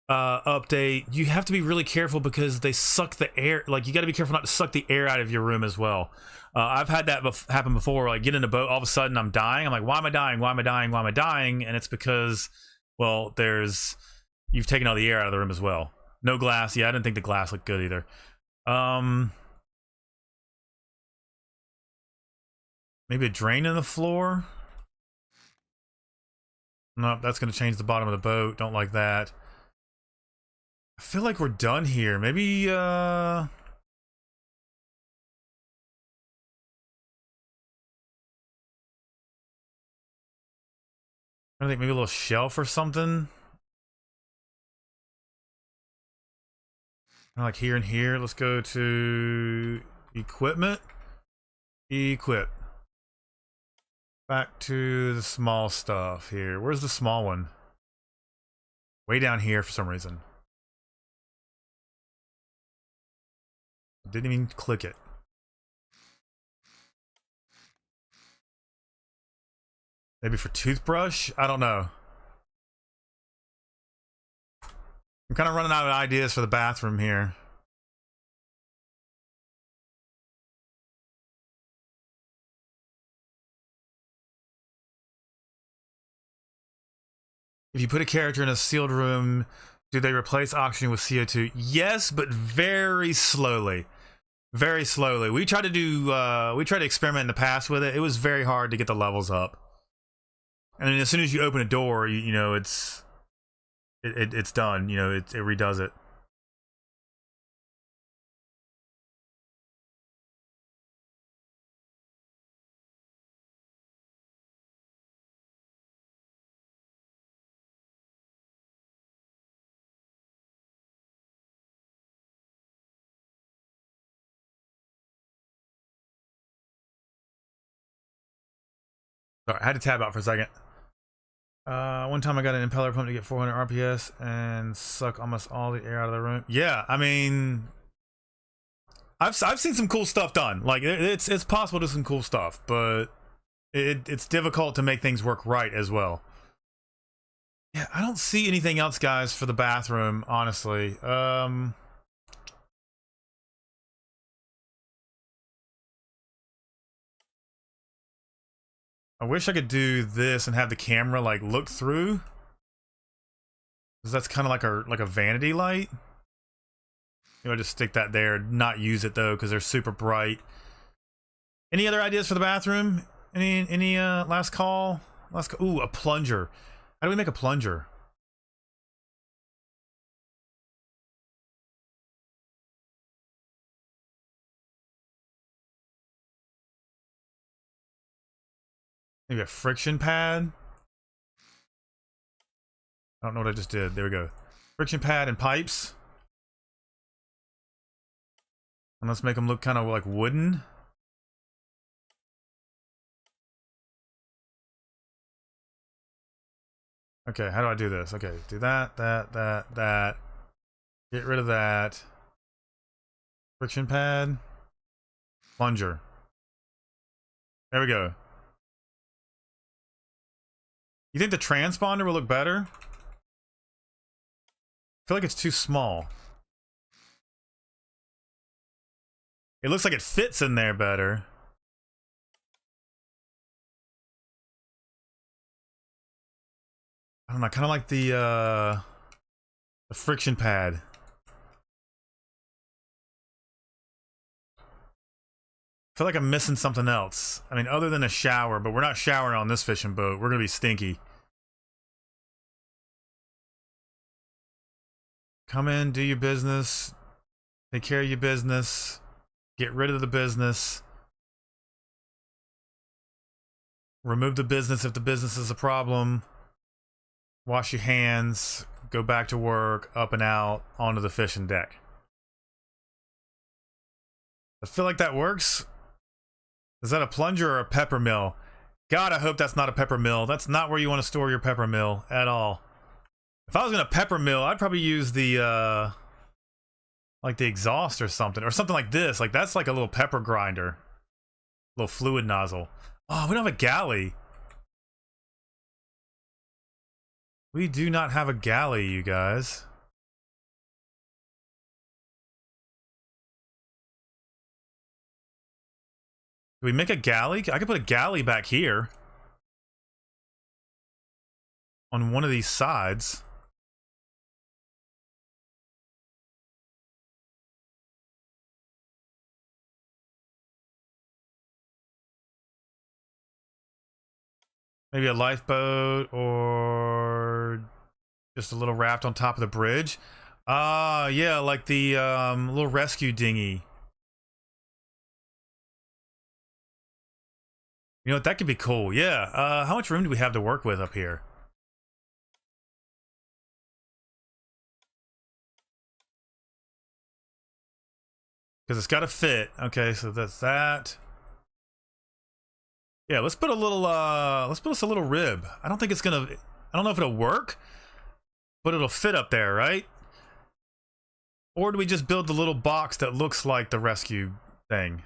update, you have to be really careful because they suck the air. Like, you got to be careful not to suck the air out of your room as well. I've had that happen before. Like, get in a boat, all of a sudden I'm dying. I'm like, why am I dying? Why am I dying? Why am I dying? And it's because, well, you've taken all the air out of the room as well. No glass. Yeah, I didn't think the glass looked good either. Maybe a drain in the floor. Nope, that's going to change the bottom of the boat. Don't like that. I feel like we're done here. Maybe, I think maybe a little shelf or something. Like here and here. Let's go to equipment. Equip. Back to the small stuff here. Where's the small one? Way down here for some reason. Didn't even click it. Maybe for toothbrush? I don't know. I'm kind of running out of ideas for the bathroom here. If you put a character in a sealed room, do they replace oxygen with CO2? Yes, but very slowly. Very slowly. We tried to experiment in the past with it. It was very hard to get the levels up. And then as soon as you open a door, you know, it's done. You know, it redoes it. Sorry, I had to tab out for a second. One time I got an impeller pump to get 400 RPS and suck almost all the air out of the room. Yeah, I mean, I've seen some cool stuff done. Like it's possible to do some cool stuff, but it's difficult to make things work right as well. Yeah, I don't see anything else, guys, for the bathroom, honestly. I wish I could do this and have the camera like look through, because that's kind of like a vanity light. You know, just stick that there, not use it though, because they're super bright. Any other ideas for the bathroom? Any last call? Ooh, a plunger. How do we make a plunger? Maybe a friction pad? I don't know what I just did. There we go. Friction pad and pipes. And let's make them look kind of like wooden. Okay, how do I do this? Okay, do that. Get rid of that. Friction pad. Plunger. There we go. You think the transponder will look better? I feel like it's too small. It looks like it fits in there better. I don't know, I kind of like the friction pad. I feel like I'm missing something else. I mean, other than a shower, but we're not showering on this fishing boat. We're gonna be stinky. Come in, do your business, take care of your business, get rid of the business, remove the business if the business is a problem, wash your hands, go back to work, up and out, onto the fishing deck. I feel like that works. Is that a plunger or a pepper mill? God, I hope that's not a pepper mill. That's not where you want to store your pepper mill at all. If I was gonna pepper mill, I'd probably use the like the exhaust or something like this. Like that's like a little pepper grinder, little fluid nozzle. Oh, we don't have a galley. We do not have a galley, you guys. Do we make a galley? I could put a galley back here on one of these sides. Maybe a lifeboat or just a little raft on top of the bridge. Yeah, like the little rescue dinghy. You know what, that could be cool. Yeah. How much room do we have to work with up here? Because it's got to fit. Okay, so that's that. Yeah, let's put us a little rib. I don't know if it'll work, but it'll fit up there, right? Or do we just build the little box that looks like the rescue thing?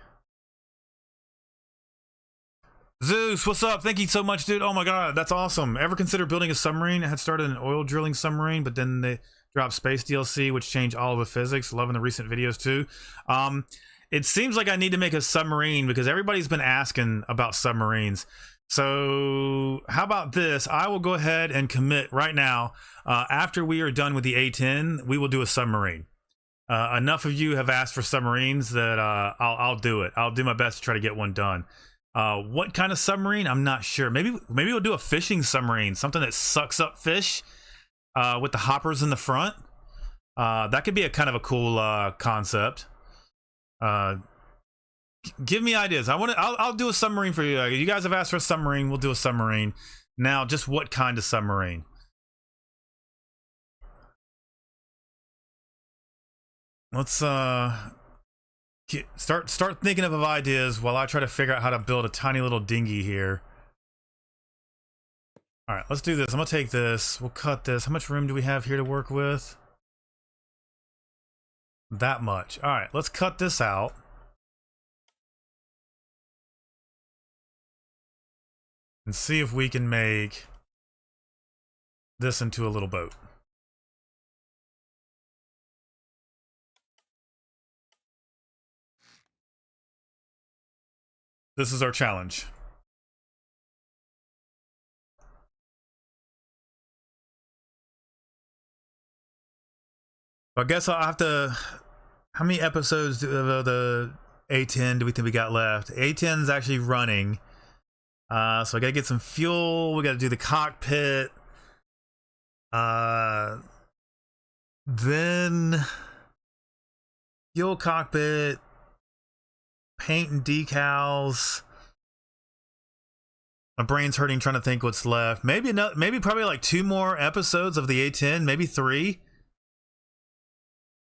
Zeus, what's up? Thank you so much, dude. Oh my god, that's awesome. Ever consider building a submarine? I had started an oil drilling submarine, but then they dropped space DLC, which changed all of the physics. Loving the recent videos too. It seems like I need to make a submarine because everybody's been asking about submarines. So how about this? I will go ahead and commit right now. After we are done with the A10, we will do a submarine. Enough of you have asked for submarines that I'll do it. I'll do my best to try to get one done. What kind of submarine? I'm not sure. Maybe we'll do a fishing submarine, something that sucks up fish with the hoppers in the front. That could be a kind of a cool concept. Give me ideas. I'll do a submarine for you. You guys have asked for a submarine. We'll do a submarine. Now, just what kind of submarine? Let's start thinking of ideas while I try to figure out how to build a tiny little dinghy here. All right, let's do this. I'm gonna take this. We'll cut this. How much room do we have here to work with? That much. All right, let's cut this out. And see if we can make this into a little boat. This is our challenge. I guess I'll have to. How many episodes of the A10 do we think we got left? A10 is actually running. So I gotta get some fuel. We gotta do the cockpit. Then fuel, cockpit, paint and decals. My brain's hurting trying to think what's left. Maybe probably like 2 more episodes of the A10, maybe 3.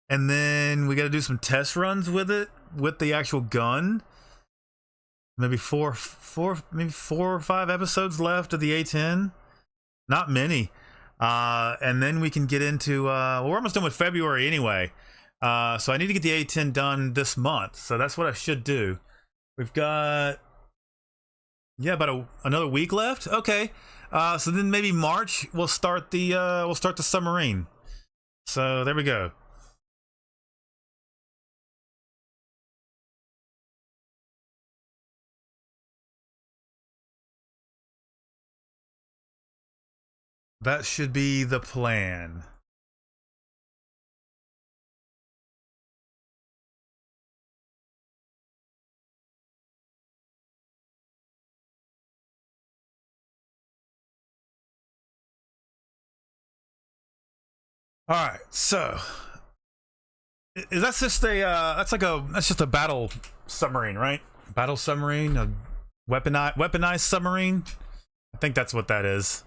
And then we got to do some test runs with it, with the actual gun. Maybe four or 5 episodes left of the A10. Not many. And then we can get into, well, we're almost done with February anyway. So I need to get the A10 done this month. So that's what I should do. We've got, yeah, about another week left. Okay. So then maybe March we'll start the submarine. So there we go. That should be the plan. All right, so is that just a that's just a battle submarine, right? Battle submarine, a weaponized submarine. I think that's what that is.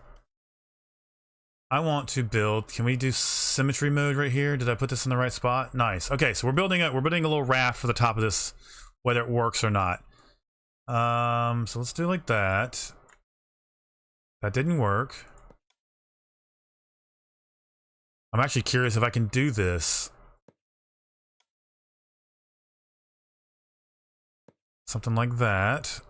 I want to build. Can we do symmetry mode right here? Did I put this in the right spot? Nice. Okay, so we're building a little raft for the top of this, whether it works or not. So let's do it like that. That didn't work. I'm actually curious if I can do this. Something like that.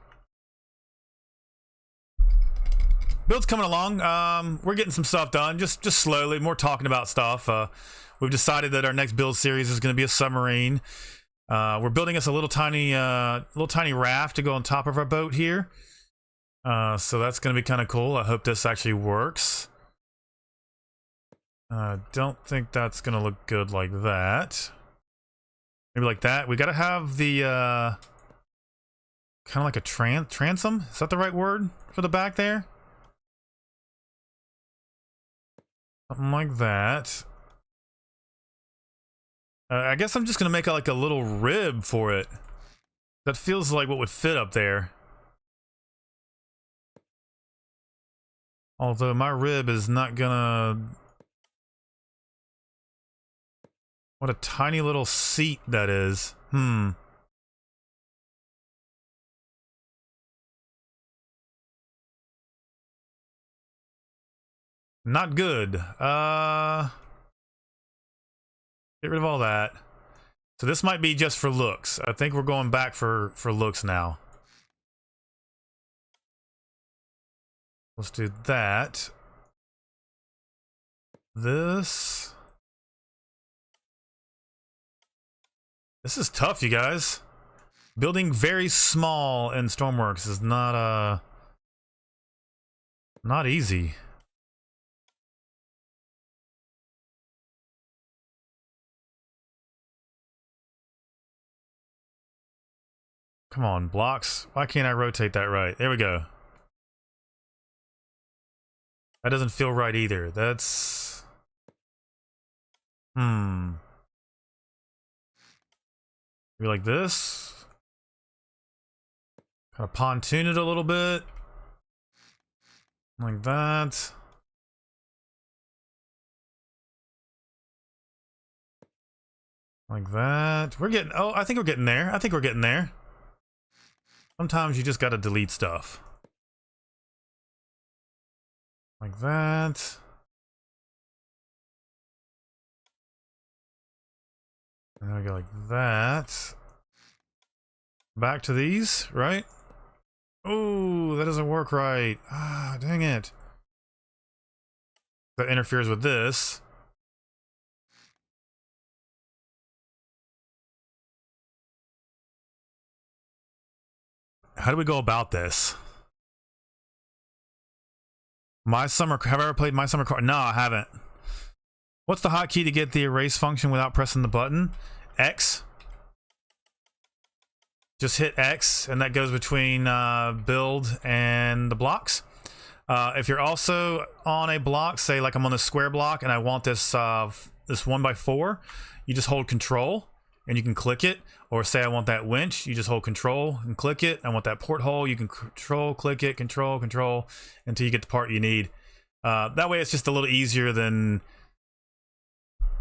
Build's coming along. We're getting some stuff done, just slowly. More talking about stuff. We've decided that our next build series is going to be a submarine. We're building us a little tiny raft to go on top of our boat here. So that's going to be kind of cool. I hope this actually works. Don't think that's going to look good like that. Maybe like that. We got to have the kind of like a transom. Is that the right word for the back there? Something like that. I guess I'm just gonna make like a little rib for it. That feels like what would fit up there. Although my rib is not gonna... What a tiny little seat that is. Not good. Get rid of all that. So this might be just for looks. I think we're going back for looks now. Let's do that. This is tough, you guys. Building very small in Stormworks is not easy. Come on, blocks. Why can't I rotate that right? There we go. That doesn't feel right either. That's... Maybe like this. Kind of pontoon it a little bit. Like that. Like that. We're getting... Oh, I think we're getting there. I think we're getting there. Sometimes you just gotta delete stuff. Like that. And then we go like that. Back to these, right? Oh, that doesn't work right. Ah, dang it. That interferes with this. How do we go about this? My Summer... Have I ever played My Summer Car? No, I haven't. What's the hotkey to get the erase function without pressing the button? X. Just hit X, and that goes between build and the blocks. If you're also on a block, say like I'm on this square block, and I want this this 1x4, you just hold Control, and you can click it. Or say I want that winch, you just hold Control and click it. I want that porthole, you can Control, click it, Control, Control, until you get the part you need. That way, it's just a little easier than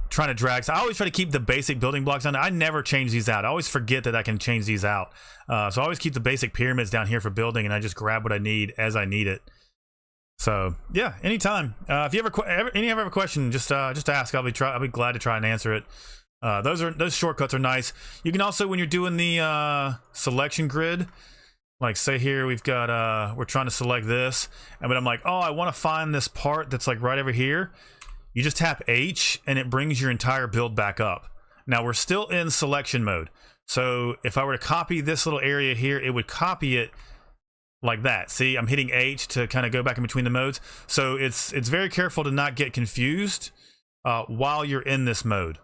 trying to drag. So I always try to keep the basic building blocks on. I never change these out. I always forget that I can change these out. So I always keep the basic pyramids down here for building, and I just grab what I need as I need it. So yeah, anytime. If you ever have a question, just ask. I'll be glad to try and answer it. Those shortcuts are nice. You can also, when you're doing the selection grid, like say here we've got we're trying to select this, but I'm like, oh, I want to find this part that's like right over here. You just tap H and it brings your entire build back up. Now we're still in selection mode. So if I were to copy this little area here, it would copy it like that. See, I'm hitting H to kind of go back in between the modes. So it's very careful to not get confused while you're in this mode.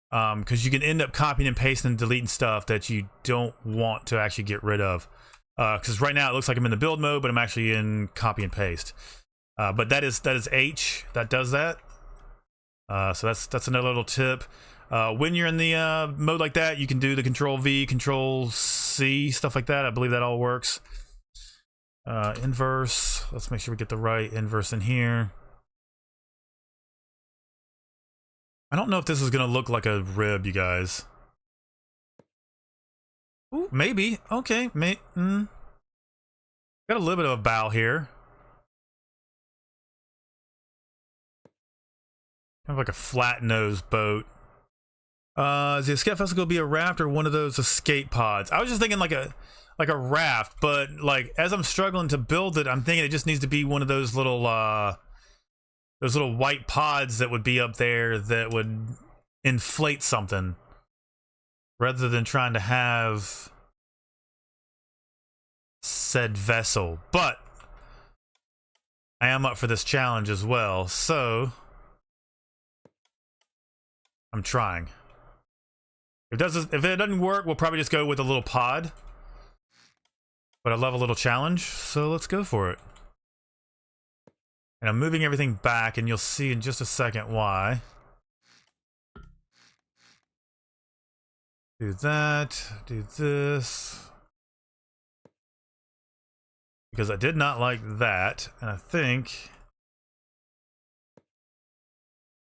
Because you can end up copying and pasting and deleting stuff that you don't want to actually get rid of. Because right now it looks like I'm in the build mode, but I'm actually in copy and paste. But that is H that does that. So that's another little tip. When you're in the mode like that, you can do the Control V, Control C, stuff like that. I believe that all works. Inverse. Let's make sure we get the right inverse in here. I don't know if this is gonna look like a rib, you guys. Ooh, maybe. Okay, got a little bit of a bow here. Kind of like a flat nose boat. Is the escape vessel gonna be a raft or one of those escape pods? I was just thinking like a raft, but like as I'm struggling to build it, I'm thinking it just needs to be one of those little white pods that would be up there that would inflate something, rather than trying to have said vessel. But I am up for this challenge as well, so I'm trying. If it doesn't work, we'll probably just go with a little pod. But I love a little challenge, so let's go for it. And I'm moving everything back, and you'll see in just a second why. Do that, do this. Because I did not like that, and I think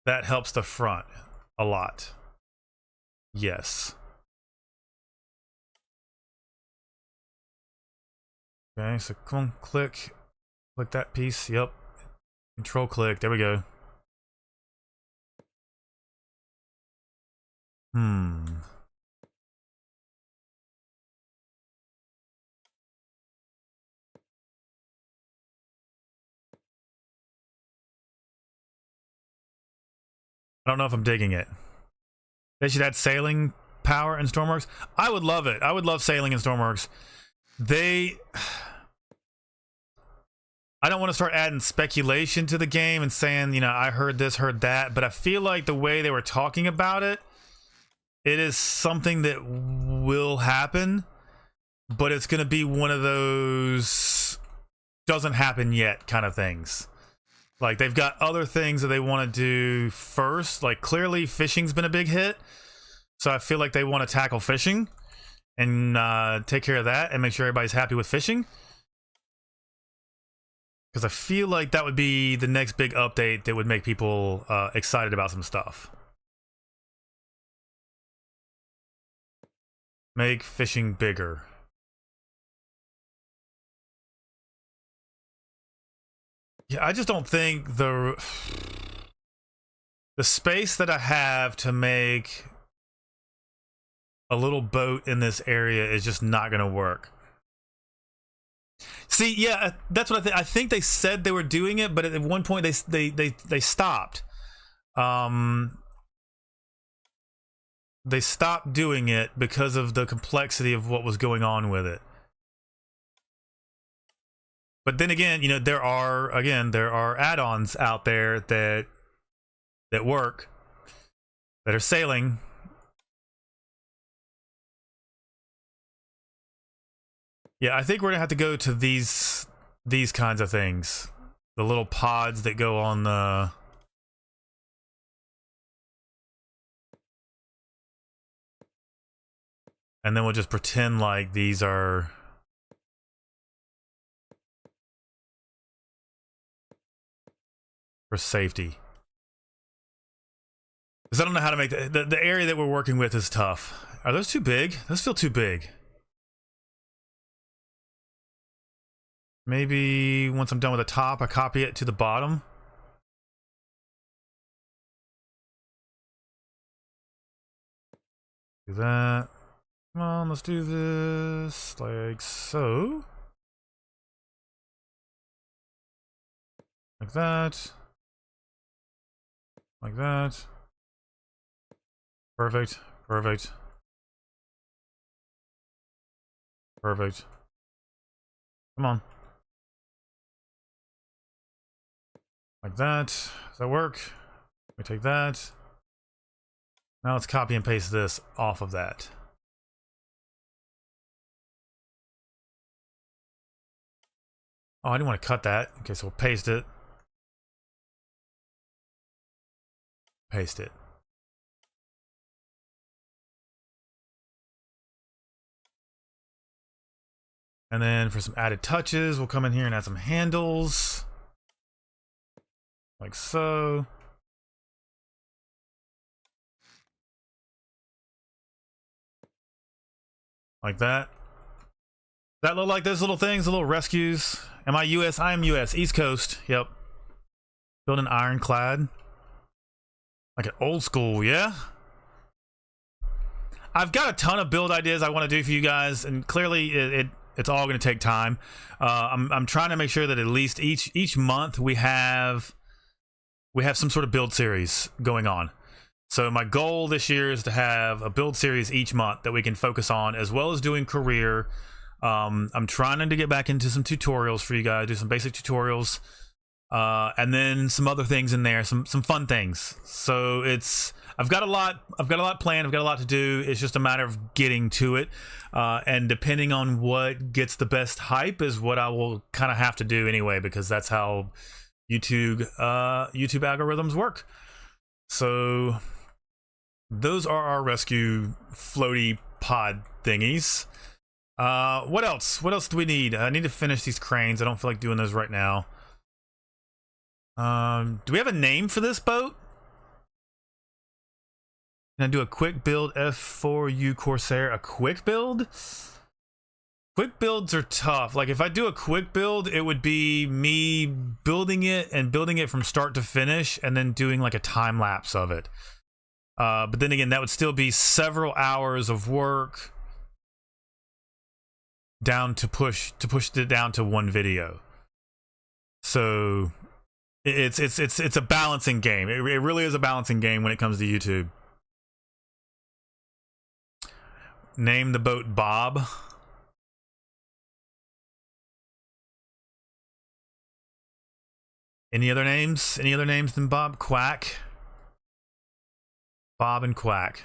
that helps the front a lot. Yes. Okay, so come on, click that piece. Yep. Control click. There we go. I don't know if I'm digging it. They should add sailing power in Stormworks. I would love it. I would love sailing in Stormworks. I don't want to start adding speculation to the game and saying, you know, I heard this, heard that, but I feel like the way they were talking about it, it is something that will happen, but it's going to be one of those doesn't happen yet kind of things. Like, they've got other things that they want to do first. Like, clearly fishing's been a big hit, so I feel like they want to tackle fishing and take care of that and make sure everybody's happy with fishing. Because I feel like that would be the next big update that would make people excited about some stuff. Make fishing bigger. Yeah, I just don't think the space that I have to make a little boat in this area is just not going to work. See, yeah, that's what I think. I think they said they were doing it, but at one point they stopped. They stopped doing it because of the complexity of what was going on with it. But then again, you know, there are add-ons out there that work, that are sailing. Yeah, I think we're gonna have to go to these kinds of things, the little pods that go on the. And then we'll just pretend like these are. For safety. Because I don't know how to make the area that we're working with is tough. Are those too big? Those feel too big. Maybe once I'm done with the top, I copy it to the bottom. Do that. Come on, let's do this like so. Like that. Like that. Perfect. Perfect. Perfect. Come on. Like that. Does that work? We take that. Now let's copy and paste this off of that. Oh, I didn't want to cut that. Okay, so we'll paste it. Paste it. And then for some added touches, we'll come in here and add some handles. Like so. Like that. That look like those little things, the little rescues. Am I US? I am US. East Coast. Yep. Building ironclad. Like an old school, yeah? I've got a ton of build ideas I want to do for you guys, and clearly it's all going to take time. I'm trying to make sure that at least each month we have some sort of build series going on. So my goal this year is to have a build series each month that we can focus on, as well as doing career. I'm trying to get back into some tutorials for you guys, do some basic tutorials, and then some other things in there, some fun things. So I've got a lot planned. I've got a lot to do. It's just a matter of getting to it, and depending on what gets the best hype is what I will kind of have to do anyway, because that's how YouTube algorithms work. So those are our rescue floaty pod thingies. What else do we need? I need to finish these cranes. I don't feel like doing those right now. Do we have a name for this boat? Can I do a quick build F4U Corsair? A quick build? Quick builds are tough. Like if I do a quick build, it would be me building it from start to finish and then doing like a time lapse of it. But then again, that would still be several hours of work down to push it down to one video. So it's a balancing game. It really is a balancing game when it comes to YouTube. Name the boat Bob. Any other names? Any other names than Bob? Quack. Bob and Quack.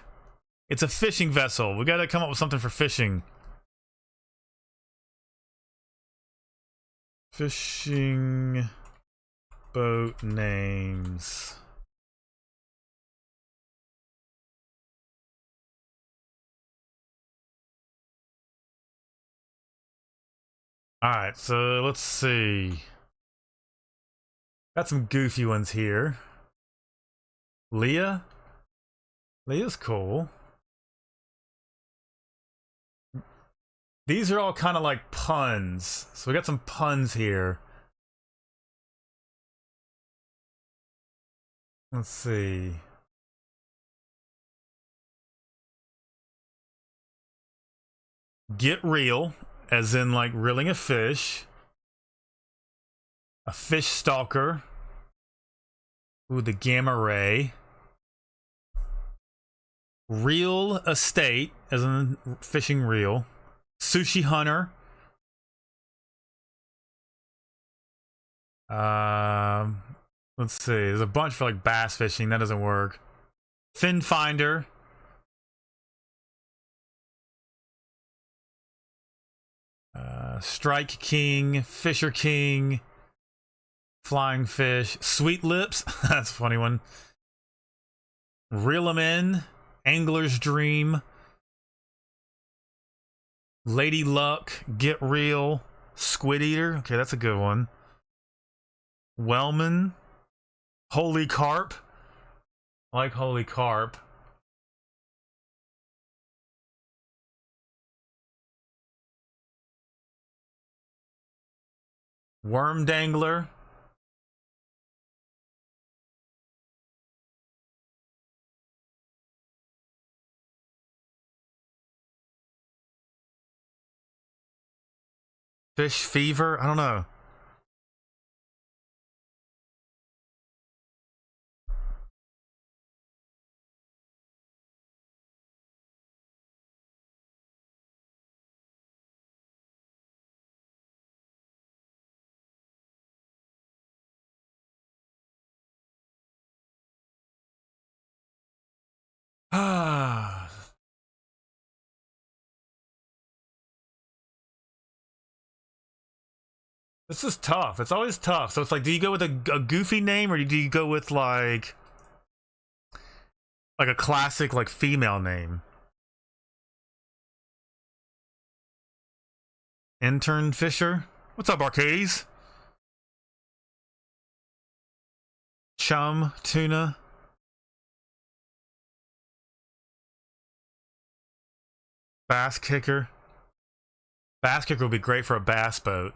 It's a fishing vessel. We gotta come up with something for fishing. Fishing boat names. Alright, so let's see. Got some goofy ones here. Leah? Leah's cool. These are all kind of like puns. So we got some puns here. Let's see. Get reel, as in like reeling a fish. A fish stalker. Ooh, the gamma ray. Real estate, as in fishing reel. Sushi hunter. Let's see. There's a bunch for like bass fishing. That doesn't work. Fin finder. Strike king. Fisher king. Flying fish. Sweet lips. That's a funny one. Reel 'em in. Angler's dream. Lady luck. Get real. Squid eater. Okay, that's a good one. Wellman. Holy carp. I like holy carp. Worm dangler. Fish fever. I don't know. Ah. This is tough. It's always tough. So it's like, do you go with a goofy name, or do you go with like a classic like female name? Intern Fisher. What's up, Arcades? Chum tuna. Bass kicker. Bass kicker would be great for a bass boat.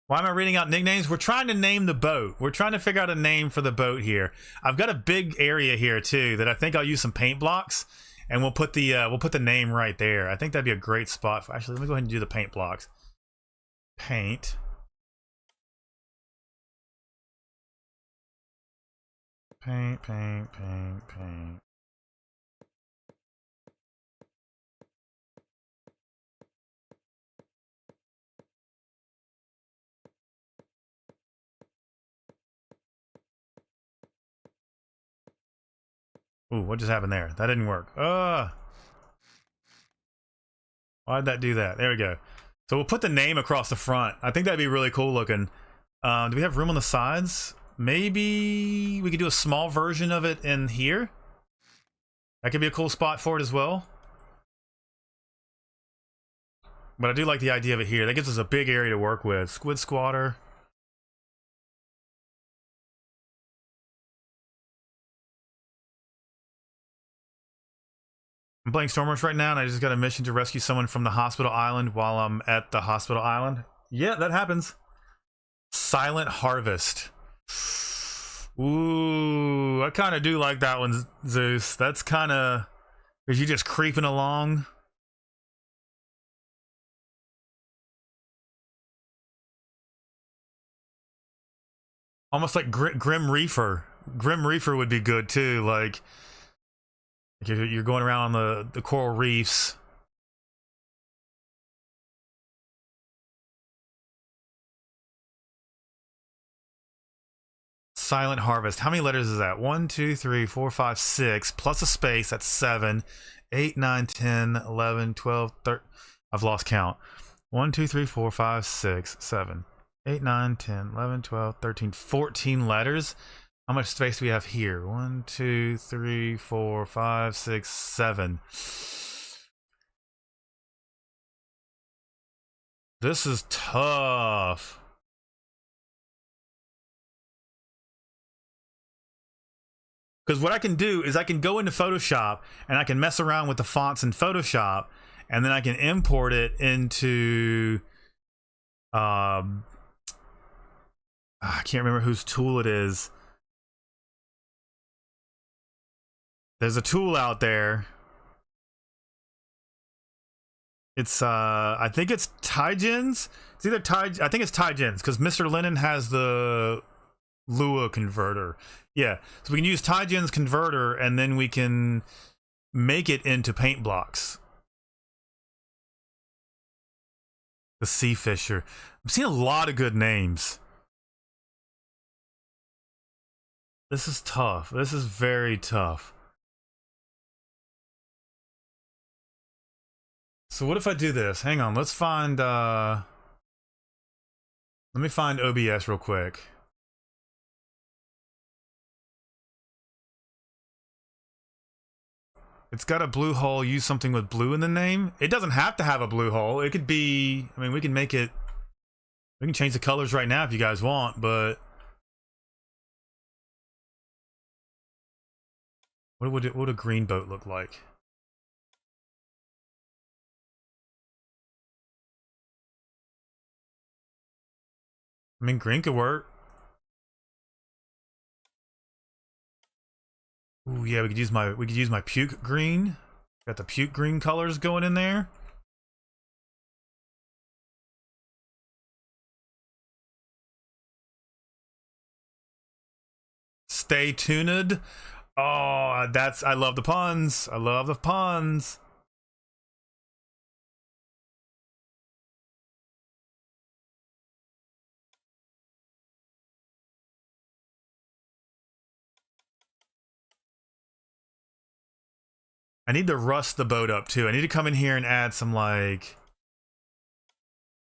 Why am I reading out nicknames? We're trying to name the boat. We're trying to figure out a name for the boat here. I've got a big area here too that I think I'll use some paint blocks, and we'll put the name right there. I think that'd be a great spot for, actually, let me go ahead and do the paint blocks. Paint. Paint, paint, paint, paint. Ooh, what just happened there? That didn't work. Why'd that do that? There we go. So we'll put the name across the front. I think that'd be really cool looking. Do we have room on the sides? Maybe we could do a small version of it in here. That could be a cool spot for it as well. But I do like the idea of it here. That gives us a big area to work with. Squid squatter. I'm playing Stormrush right now, and I just got a mission to rescue someone from the hospital island while I'm at the hospital island. Yeah, that happens. Silent Harvest. Ooh, I kind of do like that one, Zeus. That's kind of... Is you just creeping along? Almost like Grim Reaper. Grim Reaper would be good, too. Like you're going around on the coral reefs. Silent Harvest. How many letters is that? 1, 2, 3, 4, 5, 6. Plus a space. That's 7. 8, 9, 10, 11, 12, 13. I've lost count. 1, 2, 3, 4, 5, 6, 7. 8, 9, 10, 11, 12, 13, 14 letters. How much space do we have here? 1, 2, 3, 4, 5, 6, 7. This is tough. Because what I can do is I can go into Photoshop and I can mess around with the fonts in Photoshop, and then I can import it into I can't remember whose tool it is. There's a tool out there. It's I think it's Tygen's. It's either I think it's Tygen's because Mr. Lennon has the Lua converter. Yeah, so we can use Tygen's converter and then we can make it into paint blocks. The Sea Fisher. I'm seeing a lot of good names. This is tough. This is very tough. So what if I do this? Hang on, let's find let me find OBS real quick. It's got a blue hole, use something with blue in the name. It doesn't have to have a blue hole. It could be, I mean, we can make it, we can change the colors right now if you guys want, but what would a green boat look like? I mean, green could work. Ooh, yeah, we could use my puke green. Got the puke green colors going in there. Stay tuned. Oh, I love the puns. I love the puns. I need to rust the boat up too. I need to come in here and add some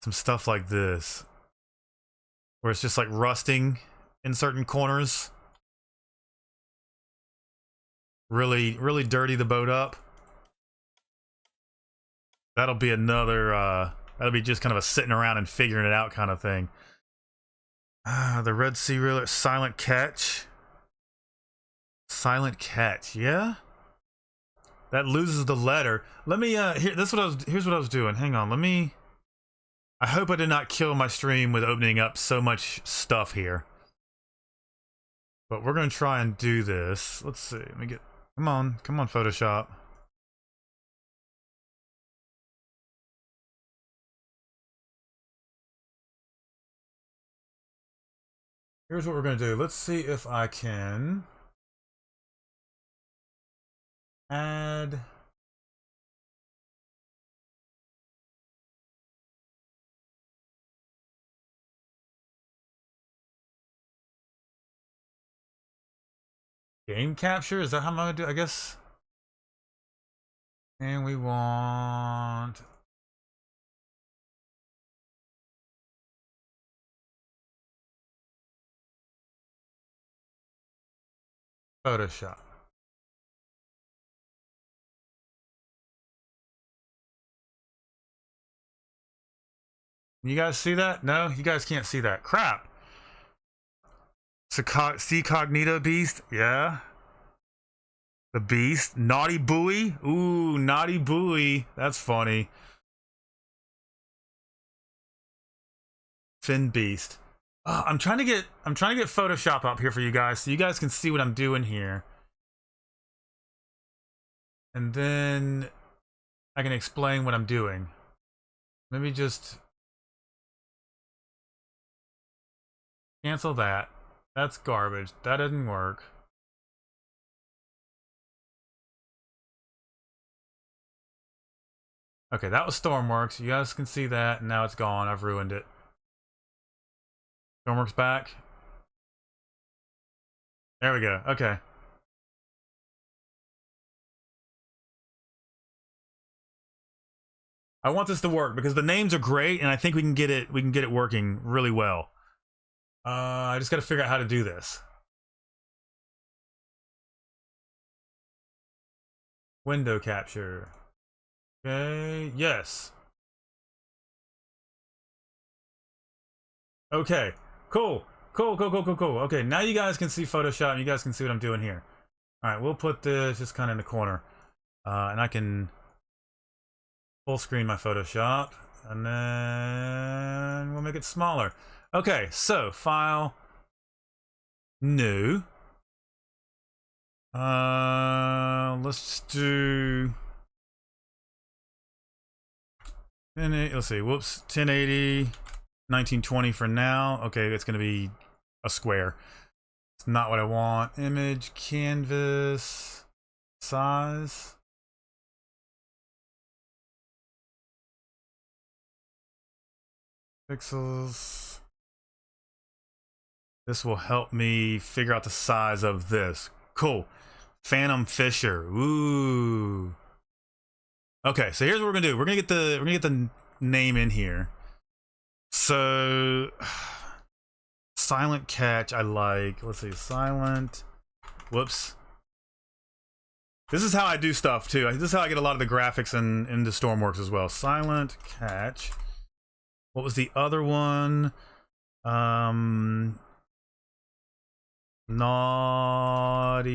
some stuff like this. Where it's just like rusting in certain corners. Really, really dirty the boat up. That'll be another, that'll be just kind of a sitting around and figuring it out kind of thing. The Red Sea Reeler, Silent Catch. Silent Catch, yeah? That loses the letter. Let me, here's what I was doing. Hang on, let me, I hope I did not kill my stream with opening up so much stuff here. But we're gonna try and do this. Let's see, let me get, come on, Photoshop. Here's what we're gonna do. Let's see if I can add game capture. Is that how I'm gonna do? I guess. And we want Photoshop. You guys see that? No, you guys can't see that. Crap. Sea Cognito Beast, yeah. The Beast, Naughty Buoy. Ooh, Naughty Buoy. That's funny. Fin Beast. I'm trying to get Photoshop up here for you guys so you guys can see what I'm doing here. And then I can explain what I'm doing. Let me just cancel that. That's garbage. That didn't work. Okay, that was Stormworks. You guys can see that, and now it's gone. I've ruined it. Stormworks back. There we go. Okay. I want this to work because the names are great, and I think we can get it working really well. I just got to figure out how to do this. Window capture. Okay, yes. Okay, cool. Okay, now you guys can see Photoshop and you guys can see what I'm doing here. All right, we'll put this just kind of in the corner. And I can full screen my Photoshop and then we'll make it smaller. Okay, so file, new. Let's do. Let's see. Whoops. 1080, 1920 for now. Okay, it's gonna be a square. It's not what I want. Image, canvas, size. Pixels. This will help me figure out the size of this. Cool. Phantom Fisher. Ooh. Okay, so here's what we're gonna do. We're gonna get the name in here. So silent catch I like. Let's see, silent. Whoops. This is how I do stuff too. This is how I get a lot of the graphics into Stormworks as well. Silent catch. What was the other one? Naughty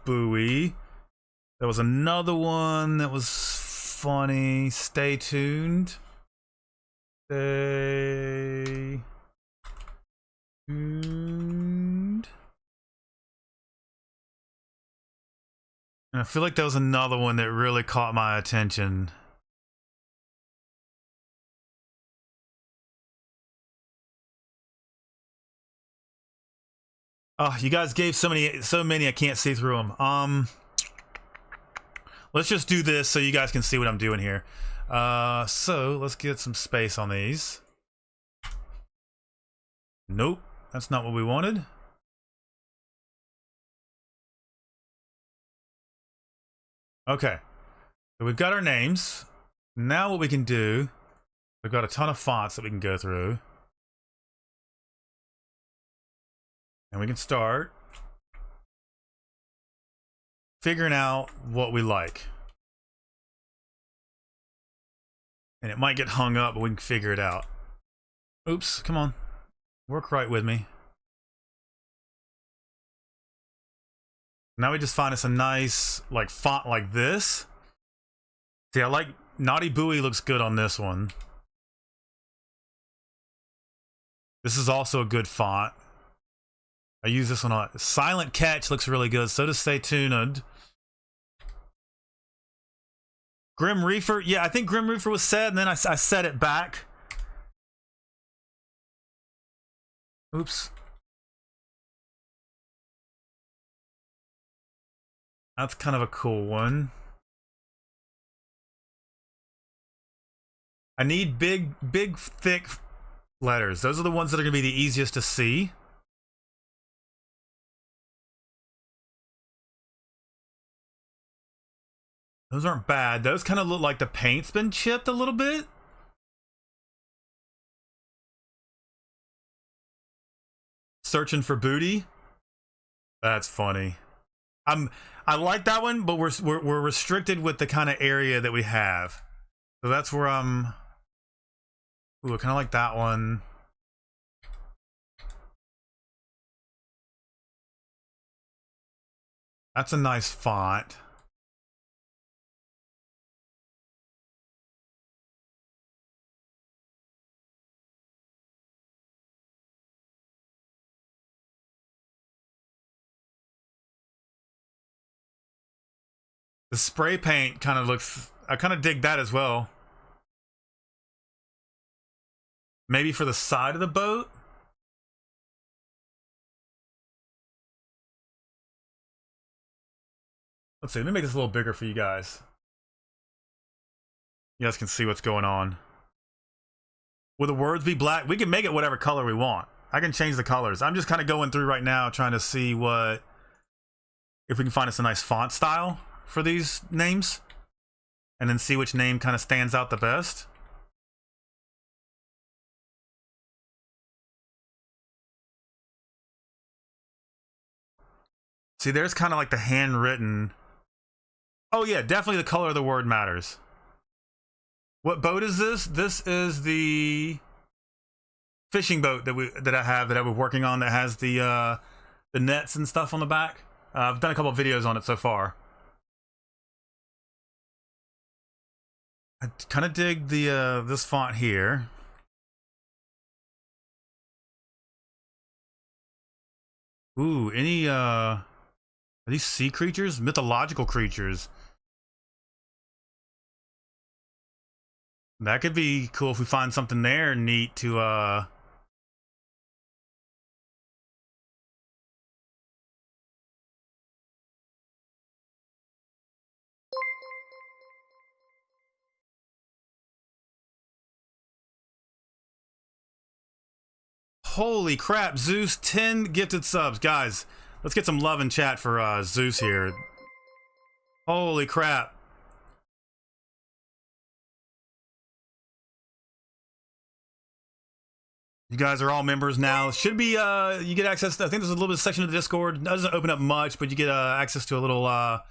buoy. There was another one that was funny. Stay tuned. Stay tuned. And I feel like there was another one that really caught my attention. Oh, you guys gave so many I can't see through them. Let's just do this so you guys can see what I'm doing here. So let's get some space on these. Nope, that's not what we wanted. Okay, so we've got our names. Now what we can do, we've got a ton of fonts that we can go through. And we can start figuring out what we like. And it might get hung up, but we can figure it out. Oops, come on. Work right with me. Now we just find us a nice like font like this. See, I like Naughty Buoy looks good on this one. This is also a good font. I use this one a lot. Silent Catch looks really good. So does Stay Tuned. Grim Reaper. Yeah, I think Grim Reaper was said, and then I set it back. Oops. That's kind of a cool one. I need big, thick letters. Those are the ones that are going to be the easiest to see. Those aren't bad. Those kind of look like the paint's been chipped a little bit. Searching for booty. That's funny. I like that one, but we're restricted with the kind of area that we have. So that's where I'm. Ooh, I kind of like that one. That's a nice font. The spray paint kind of looks. I kind of dig that as well. Maybe for the side of the boat. Let's see. Let me make this a little bigger for you guys. You guys can see what's going on. Will the words be black? We can make it whatever color we want. I can change the colors. I'm just kind of going through right now trying to see what, if we can find us a nice font style for these names, and then see which name kind of stands out the best. See, there's kind of like the handwritten. Oh yeah, definitely the color of the word matters. What boat is this? This is the fishing boat that I was working on that has the nets and stuff on the back. I've done a couple of videos on it so far. I kind of dig the this font here. Ooh, any are these sea creatures? Mythological creatures. That could be cool if we find something there neat to Holy crap, Zeus, 10 gifted subs. Guys, let's get some love in chat for Zeus here. Holy crap. You guys are all members now. Should be you get access to, I think there's a little bit of section of the Discord. It doesn't open up much, but you get access to a little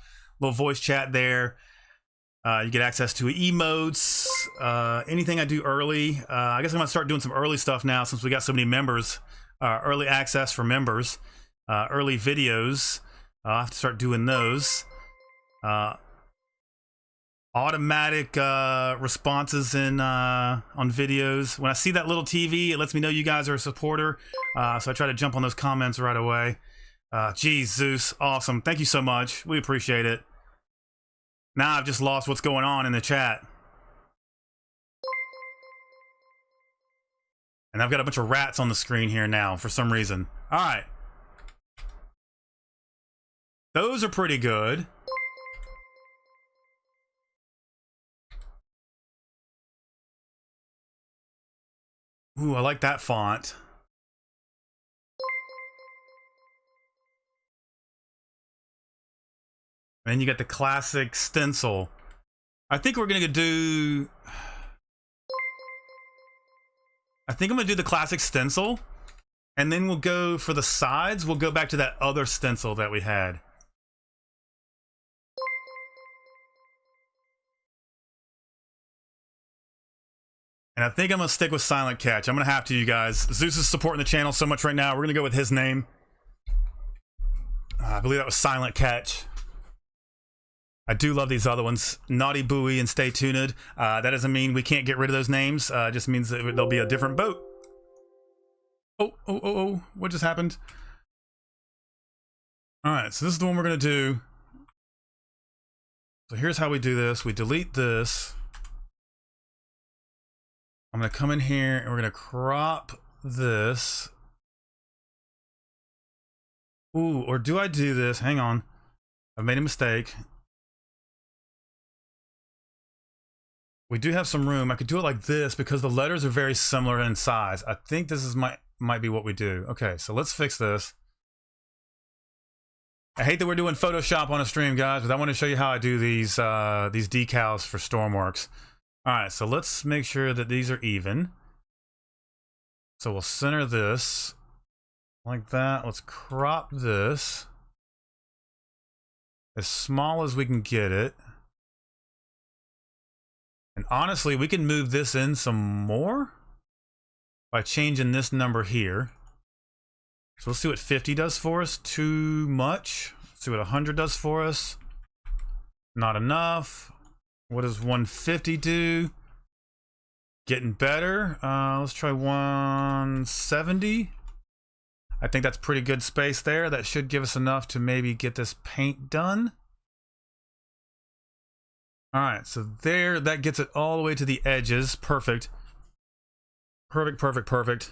voice chat there. You get access to emotes, anything I do early. I guess I'm gonna start doing some early stuff now since we got so many members. Early access for members, early videos. I'll have to start doing those. Automatic responses in on videos. When I see that little TV, it lets me know you guys are a supporter. So I try to jump on those comments right away. Geez, Zeus, awesome. Thank you so much. We appreciate it. Now I've just lost what's going on in the chat. And I've got a bunch of rats on the screen here now for some reason. All right. Those are pretty good. Ooh, I like that font. And you got the classic stencil. I think we're gonna do... I think I'm gonna do the classic stencil. And then we'll go for the sides. We'll go back to that other stencil that we had. And I think I'm gonna stick with Silent Catch. I'm gonna have to, you guys. Zeus is supporting the channel so much right now. We're gonna go with his name. I believe that was Silent Catch. I do love these other ones. Naughty Buoy and Stay Tuned. That doesn't mean we can't get rid of those names. It just means that there'll be a different boat. Oh, what just happened? All right, so this is the one we're gonna do. So here's how we do this. We delete this. I'm gonna come in here and we're gonna crop this. Ooh, or do I do this? Hang on. I've made a mistake. We do have some room. I could do it like this because the letters are very similar in size. I think this is might be what we do. Okay, so let's fix this. I hate that we're doing Photoshop on a stream, guys, but I want to show you how I do these decals for Stormworks. All right, so let's make sure that these are even. So we'll center this like that. Let's crop this as small as we can get it. And honestly, we can move this in some more by changing this number here. So let's see what 50 does for us. Too much. Let's see what 100 does for us. Not enough. What does 150 do? Getting better. Let's try 170. I think that's pretty good space there. That should give us enough to maybe get this paint done. All right, so there, that gets it all the way to the edges. Perfect. Perfect.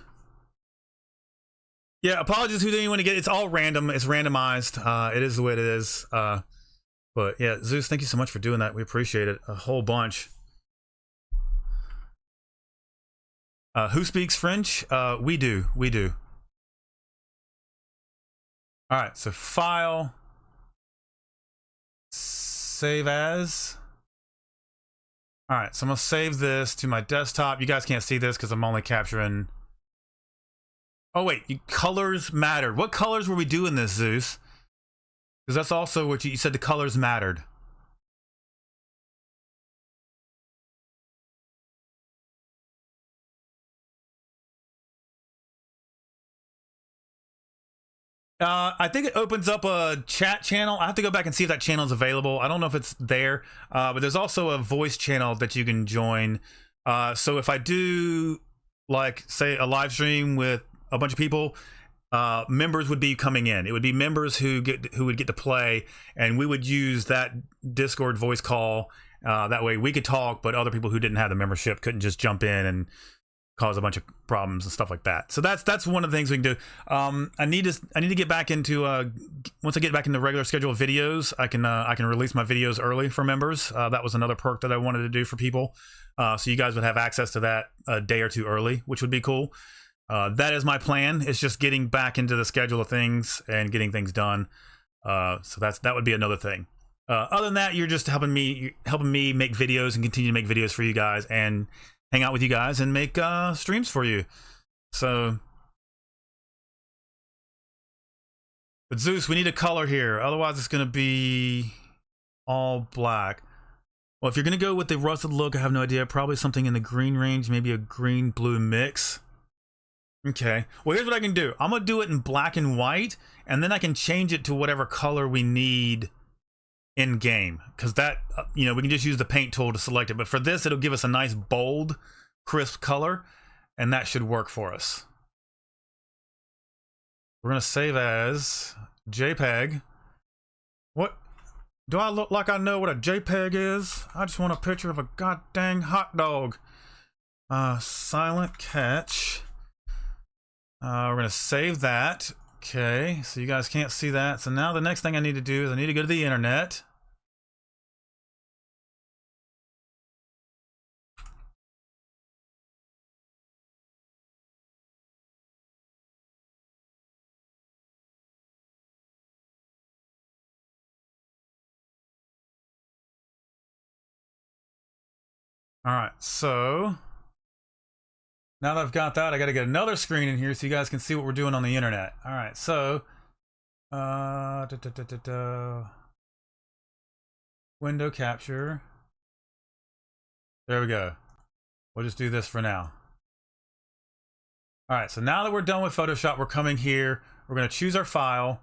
Yeah, apologies who didn't want to get, it's all random, it's randomized. It is the way it is. But yeah, Zeus, thank you so much for doing that. We appreciate it a whole bunch. Who speaks French? We do. All right, so file, save as. All right, so I'm gonna save this to my desktop. You guys can't see this because I'm only capturing. Oh wait, colors mattered. What colors were we doing this, Zeus? Because that's also what you said, the colors mattered. I think it opens up a chat channel. I have to go back and see if that channel is available. I don't know if it's there, but there's also a voice channel that you can join. So if I do, like, say, a live stream with a bunch of people, members would be coming in. It would be members who would get to play, and we would use that Discord voice call. That way we could talk, but other people who didn't have the membership couldn't just jump in and cause a bunch of problems and stuff like that. So that's one of the things we can do. I need to get back into once I get back into regular schedule of videos, I can release my videos early for members. That was another perk that I wanted to do for people, so you guys would have access to that a day or two early, which would be cool. That is my plan. It's just getting back into the schedule of things and getting things done. So that would be another thing. Other than that, you're just helping me make videos and continue to make videos for you guys and hang out with you guys and make streams for you. So, but Zeus, we need a color here. Otherwise, it's going to be all black. Well, if you're going to go with the rusted look, I have no idea. Probably something in the green range, maybe a green-blue mix. Okay. Well, here's what I can do. I'm going to do it in black and white, and then I can change it to whatever color we need in game, because that we can just use the paint tool to select it. But for this, it'll give us a nice bold crisp color, and that should work for us. We're gonna save as JPEG. What do I look like? I know what a JPEG is. I just want a picture of a goddamn hot dog. Silent catch. We're gonna save that. Okay, so you guys can't see that. So now the next thing I need to do is I need to go to the internet. All right, so now that I've got that, I got to get another screen in here so you guys can see what we're doing on the internet. All right, so window capture. There we go. We'll just do this for now. All right, so now that we're done with Photoshop, we're coming here. We're going to choose our file.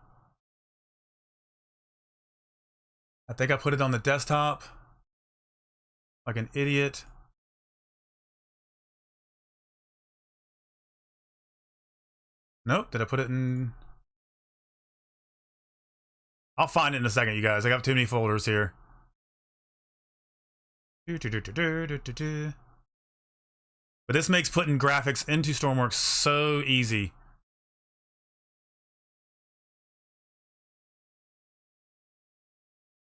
I think I put it on the desktop like an idiot. Nope, did I put it in? I'll find it in a second, you guys. I got too many folders here. But this makes putting graphics into Stormworks so easy.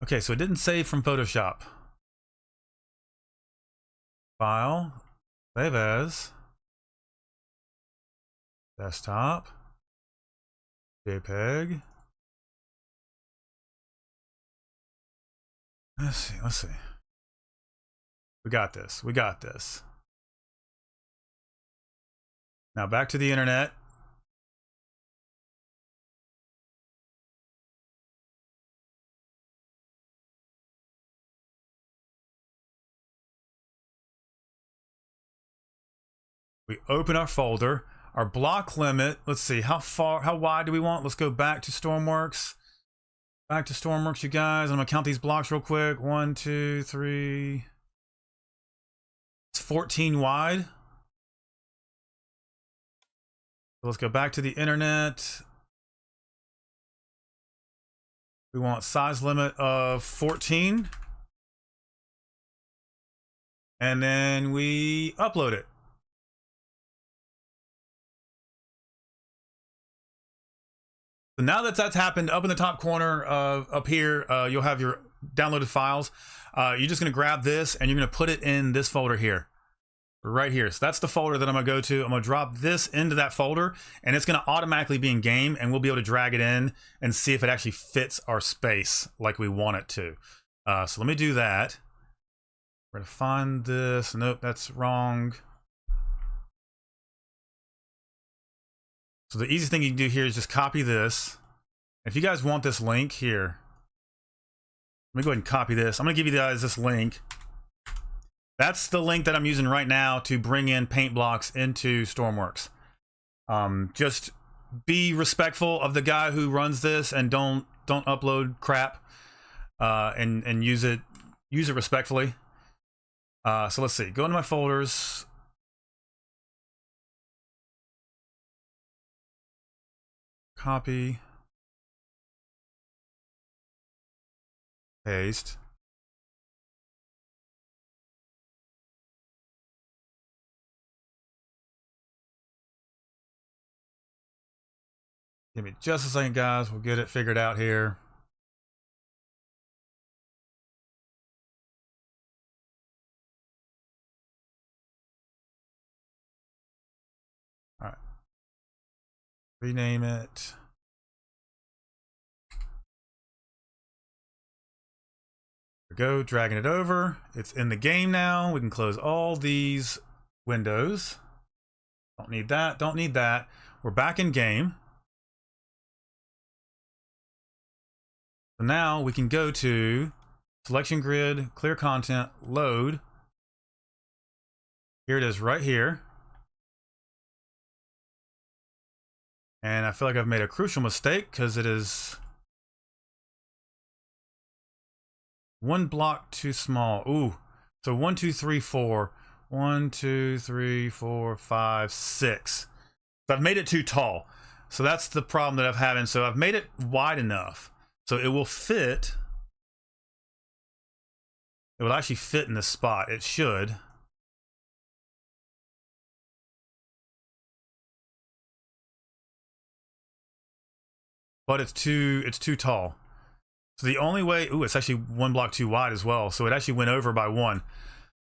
Okay, so it didn't save from Photoshop. File, save as, desktop, JPEG. Let's see. We got this. Now back to the internet. We open our folder, our block limit. Let's see, how wide do we want? Let's go back to Stormworks. Back to Stormworks, you guys. I'm gonna count these blocks real quick. 1, 2, 3. It's 14 wide. So let's go back to the internet. We want size limit of 14. And then we upload it. So now that that's happened, up in the top corner up here, you'll have your downloaded files. You're just going to grab this and you're going to put it in this folder here, right here. So that's the folder that I'm going to go to. I'm going to drop this into that folder and it's going to automatically be in game, and we'll be able to drag it in and see if it actually fits our space like we want it to. So let me do that. We're going to find this. Nope, that's wrong. So the easiest thing you can do here is just copy this. If you guys want this link here, let me go ahead and copy this. I'm going to give you guys this link. That's the link that I'm using right now to bring in paint blocks into Stormworks. Just be respectful of the guy who runs this and don't upload crap, and use it respectfully. So let's see. Go into my folders. Copy. Paste. Give me just a second, guys. We'll get it figured out here. All right. Rename it. There we go, dragging it over. It's in the game now. We can close all these windows. Don't need that, don't need that. We're back in game. So now we can go to selection grid, clear content, load. Here it is right here. And I feel like I've made a crucial mistake because it is one block too small. Ooh, so 1, 2, 3, 4. 1, 2, 3, 4, 5, 6. So I've made it too tall. So that's the problem that I'm having. So I've made it wide enough. So it will fit. It will actually fit in this spot. It should. But it's too tall. So the only way, ooh, it's actually one block too wide as well. So it actually went over by one.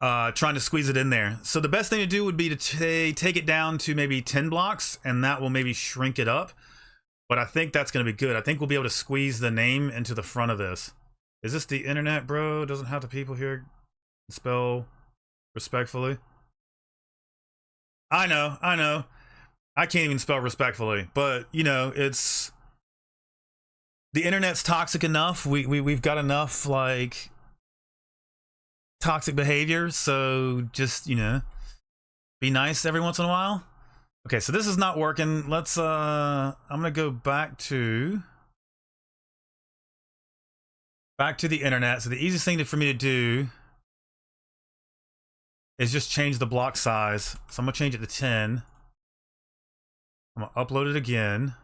Trying to squeeze it in there. So the best thing to do would be to take it down to maybe 10 blocks, and that will maybe shrink it up. But I think that's going to be good. I think we'll be able to squeeze the name into the front of this. Is this the internet, bro? Doesn't have the people here spell respectfully. I know. I can't even spell respectfully, but you know, it's the internet's toxic enough. We've got enough like toxic behavior, so just, you know, be nice every once in a while. Okay, so this is not working. Let's I'm gonna go back to the internet. So the easiest thing for me to do is just change the block size. So I'm gonna change it to 10. I'm gonna upload it again.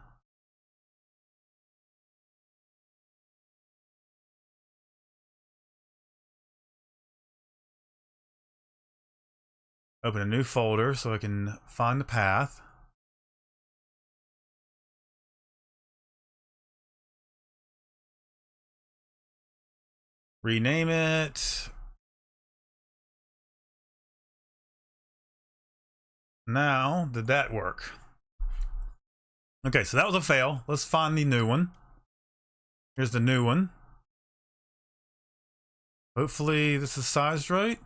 Open a new folder so I can find the path. Rename it. Now, did that work? Okay, so that was a fail. Let's find the new one. Here's the new one. Hopefully this is sized right.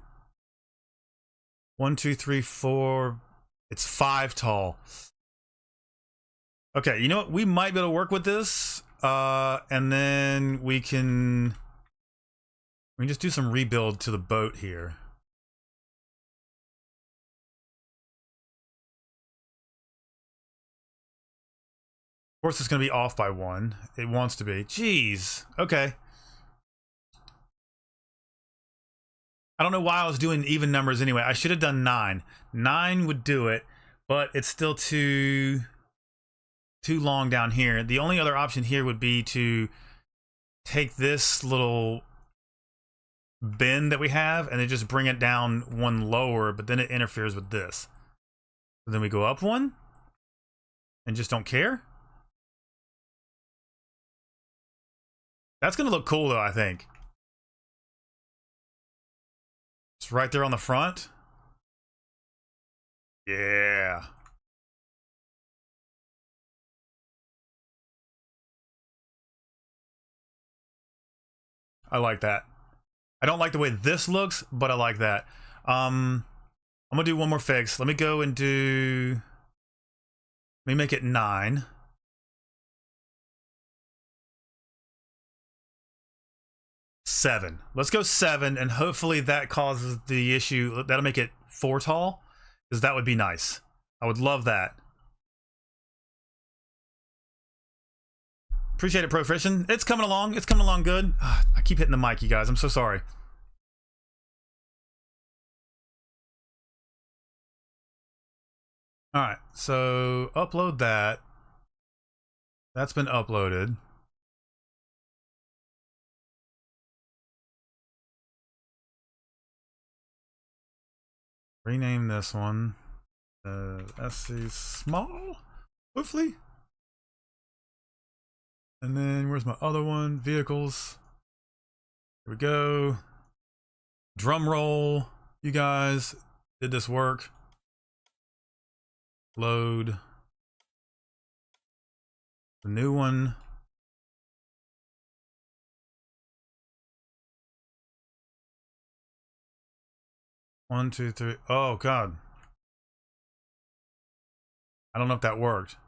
1, 2, 3, 4. It's 5 tall. Okay, you know what? We might be able to work with this. And then we can just do some rebuild to the boat here. Of course, it's going to be off by 1. It wants to be. Jeez. Okay. I don't know why I was doing even numbers anyway. I should have done 9. 9 would do it, but it's still too long down here. The only other option here would be to take this little bend that we have and then just bring it down 1 lower, but then it interferes with this. So then we go up 1 and just don't care. That's gonna look cool though, I think. It's right there on the front. Yeah. I like that. I don't like the way this looks, but I like that. I'm gonna do one more fix. Let me go and do, let me make it 9. Seven. Let's go 7, and hopefully that causes the issue. That'll make it 4 tall, because that would be nice. I would love that. Appreciate it, Profrition. It's coming along. It's coming along good. I keep hitting the mic, you guys. I'm so sorry. All right, so upload that. That's been uploaded. Rename this one. SC small, hopefully. And then where's my other one? Vehicles. Here we go. Drum roll. You guys, did this work? Load. The new one. One, two, three. Oh, God. I don't know if that worked. If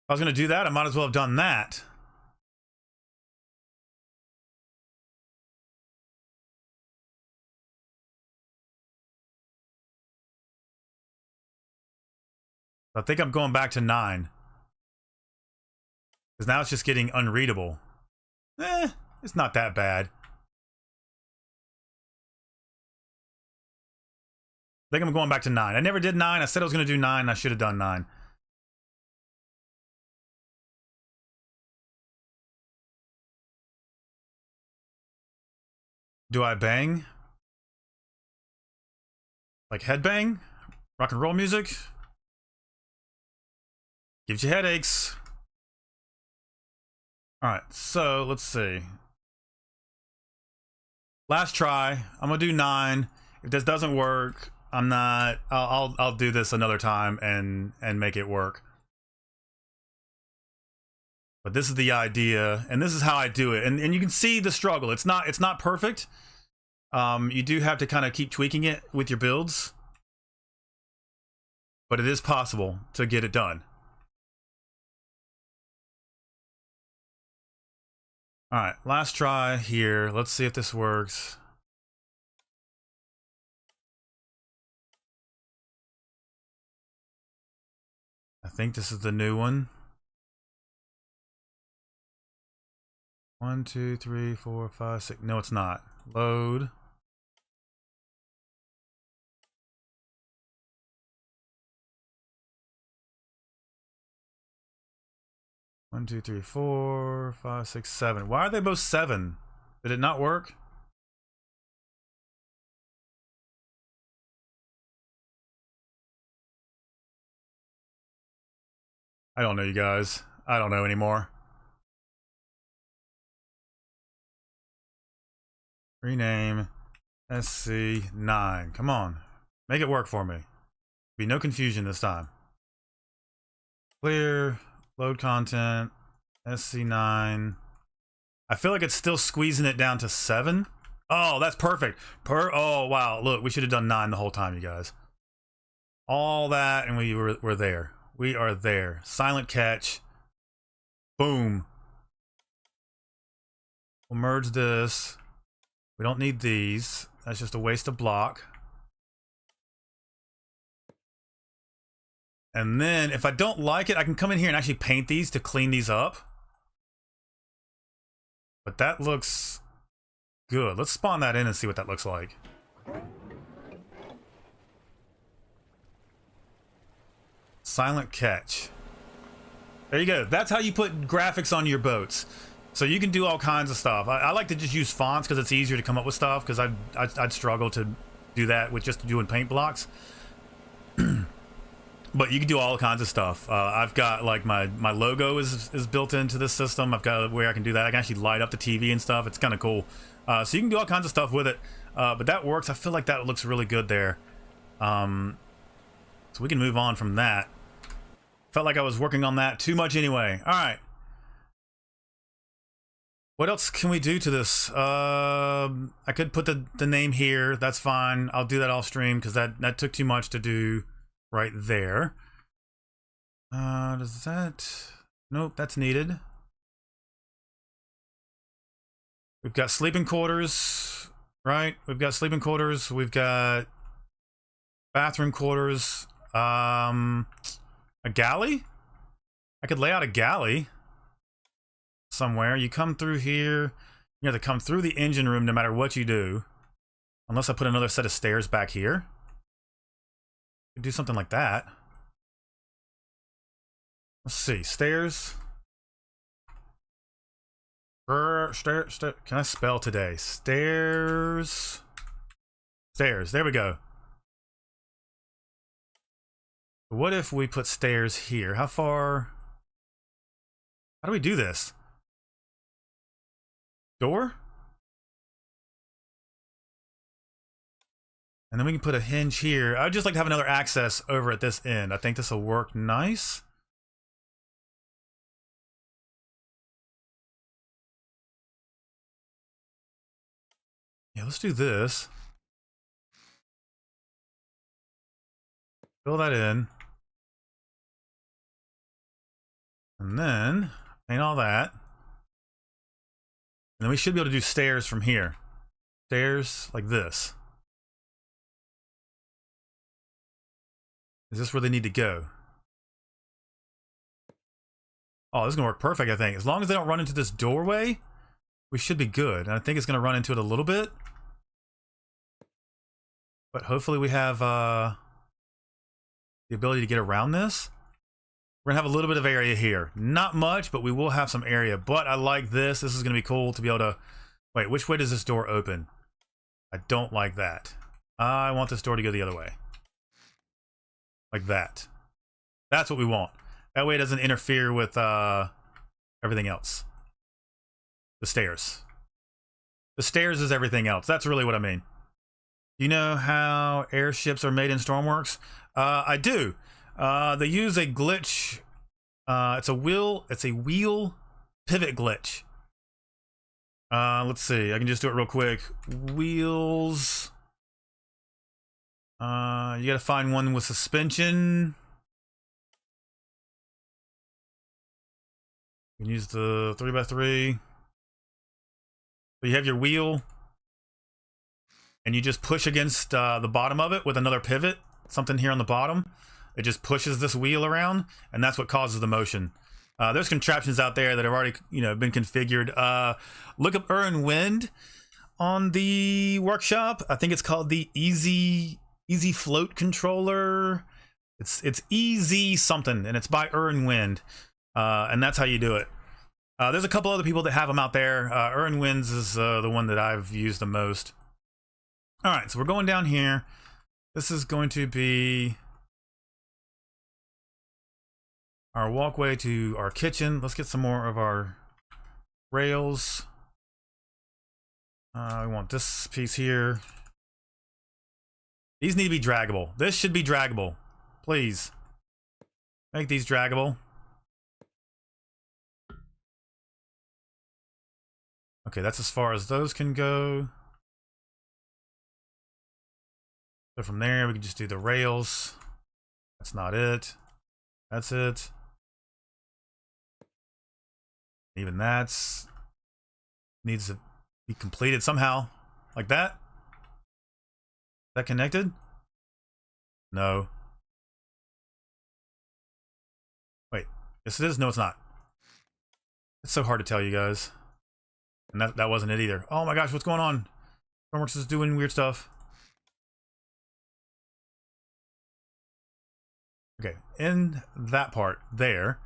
I was going to do that, I might as well have done that. I think I'm going back to 9. Because now it's just getting unreadable. It's not that bad. I think I'm going back to 9. I never did 9. I said I was going to do 9. I should have done 9. Do I bang? Like headbang? Rock and roll music? Gives you headaches. Alright, so let's see. Last try. I'm gonna do 9. If this doesn't work, I'm not. I'll do this another time and make it work. But this is the idea, and this is how I do it. And you can see the struggle. It's not perfect. You do have to kind of keep tweaking it with your builds, but it is possible to get it done. All right, last try here. Let's see if this works. I think this is the new one. 1, 2, 3, 4, 5, 6. No, it's not. Load. One, 2, 3, 4, 5, 6, 7. Why are they both 7? Did it not work? I don't know, you guys. I don't know anymore. Rename SC9. Come on. Make it work for me. Be no confusion this time. Clear. Load content. SC9. I feel like it's still squeezing it down to 7. Oh, that's perfect. Oh, wow. Look, we should have done 9 the whole time, you guys. All that, and we're there. We are there. Silent catch. Boom. We'll merge this. We don't need these. That's just a waste of block. And then if I don't like it, I can come in here and actually paint these to clean these up. But that looks good. Let's spawn that in and see what that looks like. Silent catch. There you go. That's how you put graphics on your boats. So you can do all kinds of stuff. I like to just use fonts because it's easier to come up with stuff, because I'd struggle to do that with just doing paint blocks. But you can do all kinds of stuff. I've got like my logo is built into this system. I've got where I can do that. I can actually light up the TV and stuff. It's kind of cool. So you can do all kinds of stuff with it. But that works. I feel like that looks really good there. So we can move on from that. Felt like I was working on that too much anyway. All right. What else can we do to this? I could put the name here. That's fine. I'll do that off stream because that took too much to do right there. Does that... Nope, that's needed. We've got sleeping quarters, right? We've got sleeping quarters. We've got bathroom quarters. A galley? I could lay out a galley somewhere. You come through here. You have to come through the engine room no matter what you do. Unless I put another set of stairs back here. Do something like that. Let's see, stairs. Can I spell today? Stairs. Stairs. There we go. What if we put stairs here? How far? How do we do this? Door? And then we can put a hinge here. I'd just like to have another access over at this end. I think this will work nice. Yeah, let's do this. Fill that in. And then paint all that. And then we should be able to do stairs from here. Stairs like this. Is this where they need to go? Oh, this is gonna work perfect, I think. As long as they don't run into this doorway, we should be good. And I think it's gonna run into it a little bit. But hopefully we have the ability to get around this. We're gonna have a little bit of area here. Not much, but we will have some area. But I like this. This is gonna be cool to be able to... Wait, which way does this door open? I don't like that. I want this door to go the other way. Like that. That's what we want. That way it doesn't interfere with everything else. The stairs. The stairs is everything else. That's really what I mean. You know how airships are made in Stormworks? I do. They use a glitch. It's a wheel pivot glitch. Let's see. I can just do it real quick. Wheels. You gotta find one with suspension. You can use the 3x3. So you have your wheel, and you just push against the bottom of it with another pivot, something here on the bottom. It just pushes this wheel around, and that's what causes the motion. There's contraptions out there that have already, been configured. Look up Urn Wind on the workshop. I think it's called the Easy Float Controller. It's Easy something, and it's by Urn Wind, and that's how you do it. There's a couple other people that have them out there. Urn Winds is the one that I've used the most. All right, so we're going down here. This is going to be our walkway to our kitchen. Let's get some more of our rails. We want this piece here. These need to be draggable. This should be draggable. Please. Make these draggable. Okay, that's as far as those can go. So from there, we can just do the rails. That's not it. That's it. Even that's needs to be completed somehow, like that. Is that connected? No. Wait, yes it is. No, it's not. It's so hard to tell you guys. And that wasn't it either. Oh my gosh, what's going on? Stormworks is doing weird stuff. Okay, in that part there.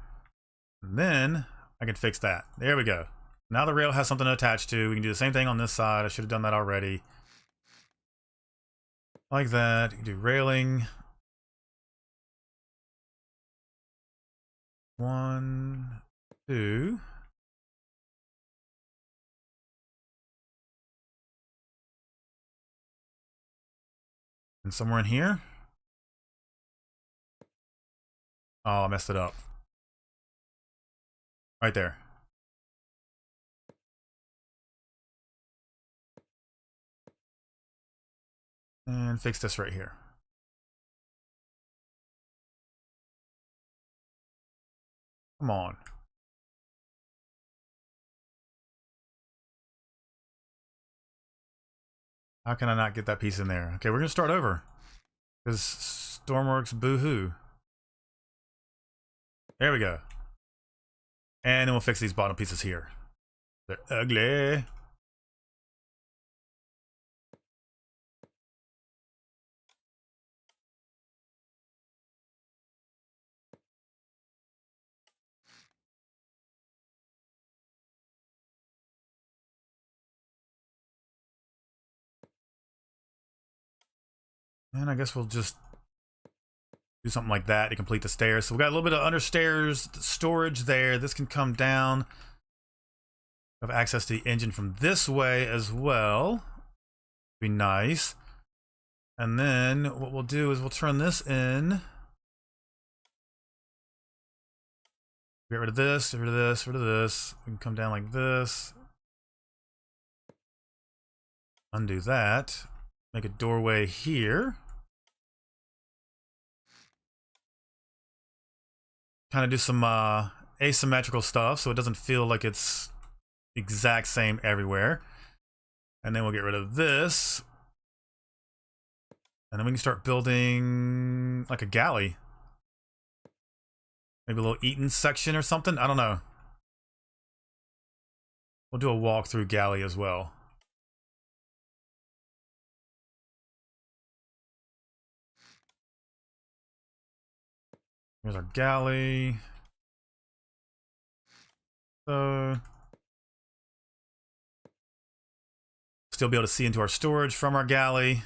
And then I can fix that. There we go. Now the rail has something to attach to. We can do the same thing on this side. I should have done that already. Like that. You can do railing. 1, 2. And somewhere in here. Oh, I messed it up. Right there. And fix this right here. Come on. How can I not get that piece in there? Okay, we're gonna start over. Because Stormworks boo-hoo. There we go. And then we'll fix these bottom pieces here. They're ugly. And I guess we'll just do something like that to complete the stairs. So we've got a little bit of understairs storage there. This can come down. Have access to the engine from this way as well. Be nice. And then what we'll do is we'll turn this in. Get rid of this, get rid of this, rid of this. We can come down like this. Undo that. Make a doorway here. Kind of do some asymmetrical stuff so it doesn't feel like it's exact same everywhere. And then we'll get rid of this. And then we can start building like a galley. Maybe a little eating section or something. I don't know. We'll do a walk-through galley as well. Here's our galley. So still be able to see into our storage from our galley.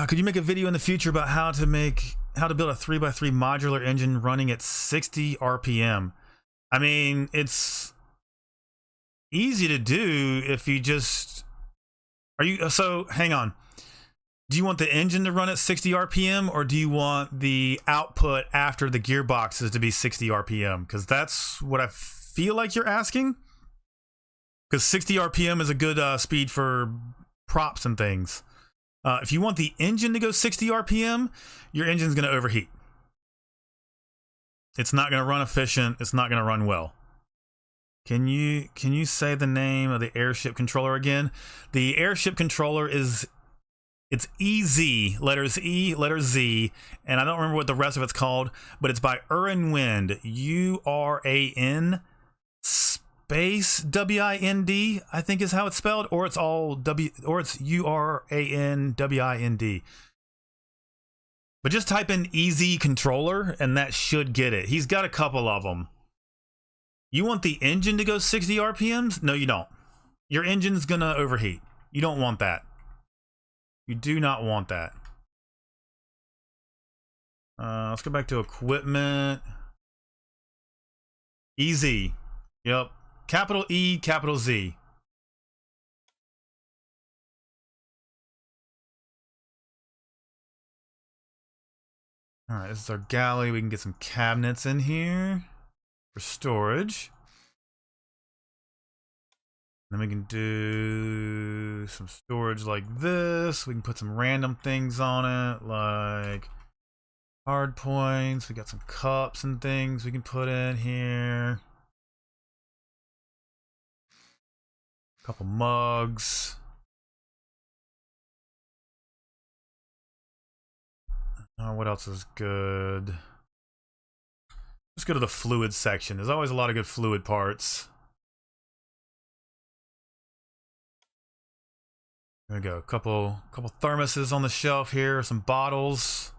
Could you make a video in the future about how to build a 3x3 modular engine running at 60 RPM? I mean, it's easy to do if you just so hang on. Do you want the engine to run at 60 RPM or do you want the output after the gearboxes to be 60 RPM? Because that's what I feel like you're asking. Because 60 RPM is a good speed for props and things. If you want the engine to go 60 RPM, your engine's going to overheat. It's not going to run efficient. It's not going to run well. Can you say the name of the airship controller again? The airship controller it's EZ, letters E, letter Z, and I don't remember what the rest of it's called, but it's by Uran Wind, URAN space WIND, I think is how it's spelled, or it's all it's URAN WIND. But just type in EZ controller and that should get it. He's got a couple of them. You want the engine to go 60 RPMs? No, you don't. Your engine's gonna overheat. You don't want that. You do not want that. Let's go back to equipment. EZ. Yep. Capital E, capital Z. All right, this is our galley. We can get some cabinets in here for storage. Then we can do some storage like this. We can put some random things on it, like hard points. We got some cups and things we can put in here. A couple mugs. What else is good? Let's go to the fluid section. There's always a lot of good fluid parts. There we go. Couple thermoses on the shelf here. Some bottles.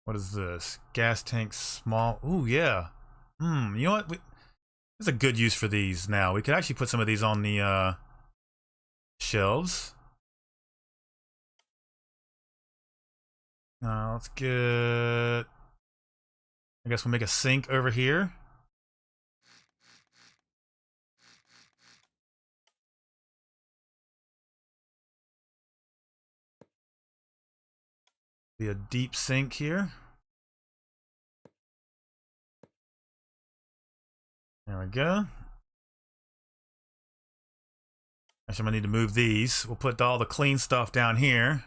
What is this? Gas tank small. Ooh, yeah. You know what? There's a good use for these now. We could actually put some of these on the shelves. Let's get... I guess we'll make a sink over here. Be a deep sink here. There we go. Actually, I'm gonna need to move these. We'll put all the clean stuff down here.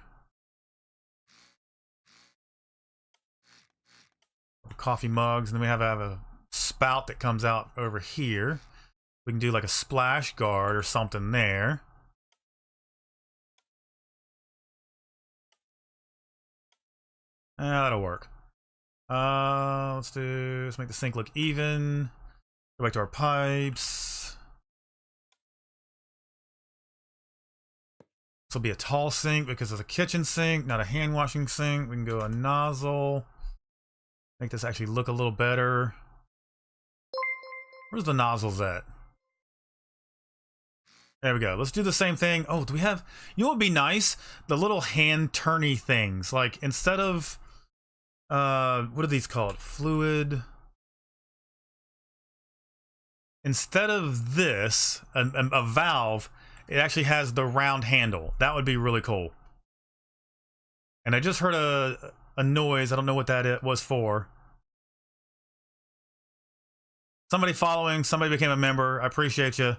Coffee mugs, and then we have a spout that comes out over here. We can do like a splash guard or something there. That'll work. Let's make the sink look even. Go back to our pipes. This will be a tall sink because it's a kitchen sink, not a hand washing sink. We can go a nozzle. Make this actually look a little better. Where's the nozzles at? There we go. Let's do the same thing. Oh, do we have... You know what would be nice? The little hand-turny things. Like, instead of... what are these called? Fluid... Instead of this, a valve, it actually has the round handle. That would be really cool. And I just heard a noise. I don't know what that it was for. Somebody following. Somebody became a member. I appreciate you.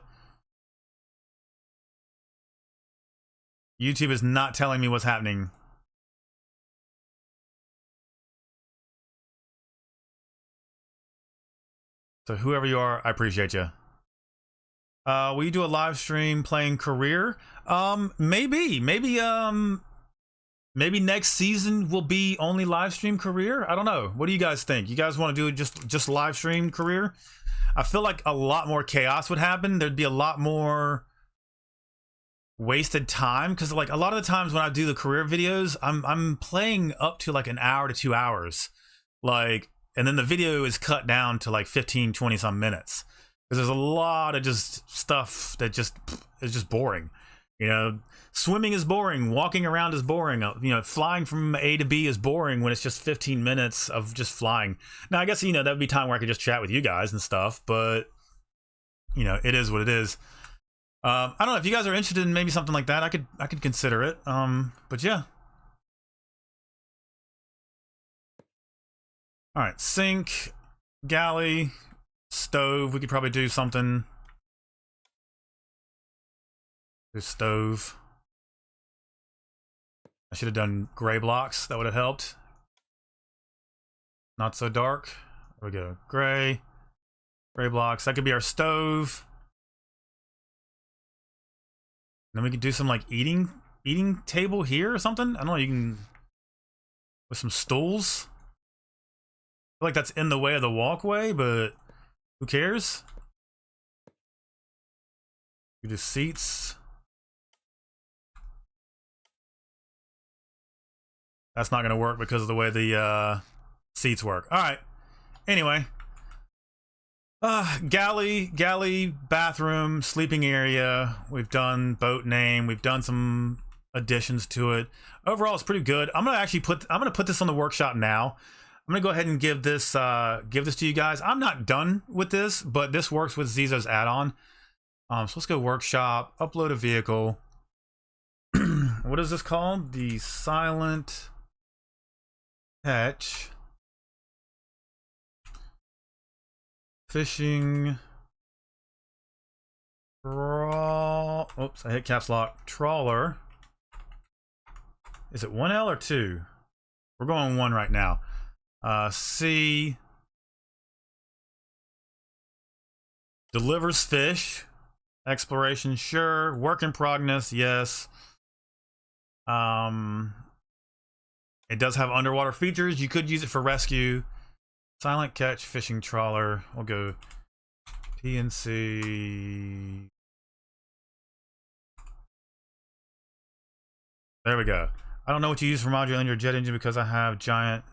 YouTube is not telling me what's happening. So whoever you are, I appreciate you. Will you do a live stream playing career? Maybe next season will be only live stream career. I don't know. What do you guys think? You guys want to do just live stream career? I feel like a lot more chaos would happen. There'd be a lot more wasted time, because like a lot of the times when I do the career videos, I'm playing up to like an hour to 2 hours, like. And then the video is cut down to like 15, 20 some minutes. Because there's a lot of just stuff that just is just boring. You know, swimming is boring. Walking around is boring. You know, flying from A to B is boring when it's just 15 minutes of just flying. Now, I guess, you know, that would be time where I could just chat with you guys and stuff. But, you know, it is what it is. I don't know if you guys are interested in maybe something like that. I could consider it. But yeah. All right, sink, galley, stove. We could probably do something. Do stove. I should have done gray blocks. That would have helped. Not so dark. There we go. Gray blocks. That could be our stove. And then we could do some like eating table here or something. I don't know. You can with some stools. I feel like that's in the way of the walkway, but who cares? We do seats. That's not going to work because of the way the seats work. All right. Anyway. Galley, bathroom, sleeping area. We've done boat name. We've done some additions to it. Overall, it's pretty good. I'm going to put this on the workshop now. I'm gonna go ahead and give this to you guys. I'm not done with this, but this works with Zizo's add-on. So let's go workshop, upload a vehicle. What is this called? The Silent Catch Fishing Oops, I hit caps lock. Trawler. Is it 1L or 2? We're going 1 right now. C delivers fish. Exploration, sure. Work in progress, yes. It does have underwater features. You could use it for rescue. Silent catch fishing trawler. We'll go PNC. There we go. I don't know what you use for module in your jet engine because I have giant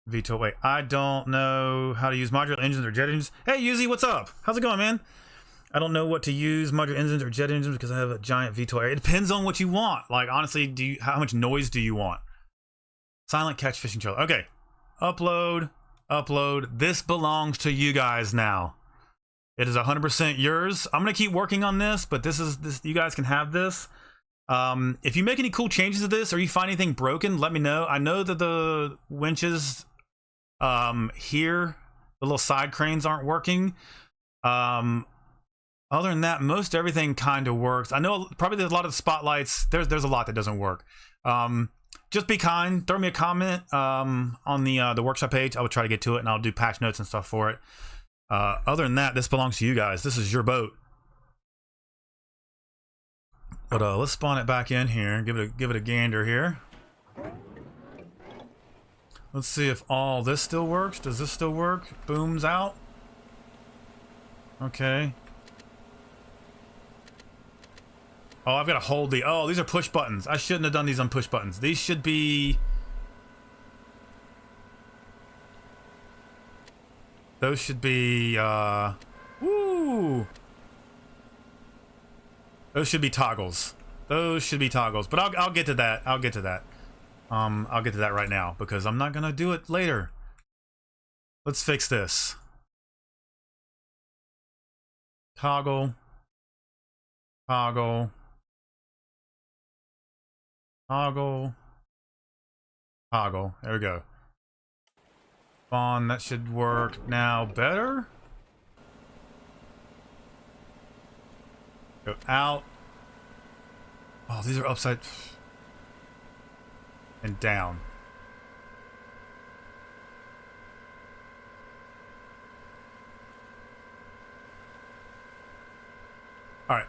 VTOL. Wait, I don't know how to use modular engines or jet engines. Hey, Yuzi, what's up? How's it going, man? I don't know what to use modular engines or jet engines because I have a giant VTOL area. It depends on what you want. Like, honestly, how much noise do you want? Silent catch fishing trailer. Okay. Upload. This belongs to you guys now. It is 100% yours. I'm going to keep working on this, but this. You guys can have this. If you make any cool changes to this or you find anything broken, let me know. I know that the winches here, the little side cranes aren't working. Other than that, most everything kind of works. I know probably there's a lot of spotlights. There's a lot that doesn't work. Just be kind. Throw me a comment on the workshop page. I will try to get to it, and I'll do patch notes and stuff for it. Other than that, this belongs to you guys. This is your boat. But let's spawn it back in here. Give it a gander here. Let's see if all this still works. Does this still work? Booms out. Okay. Oh, I've got to hold the... Oh, these are push buttons. I shouldn't have done these on push buttons. These should be... Those should be... Woo! Those should be toggles. Those should be toggles. But I'll get to that. I'll get to that. I'll get to that right now because I'm not gonna do it later. Let's fix this. Toggle. Toggle. Toggle. Toggle. There we go. On, that should work now better. Go out. Oh, these are upside and down. All right,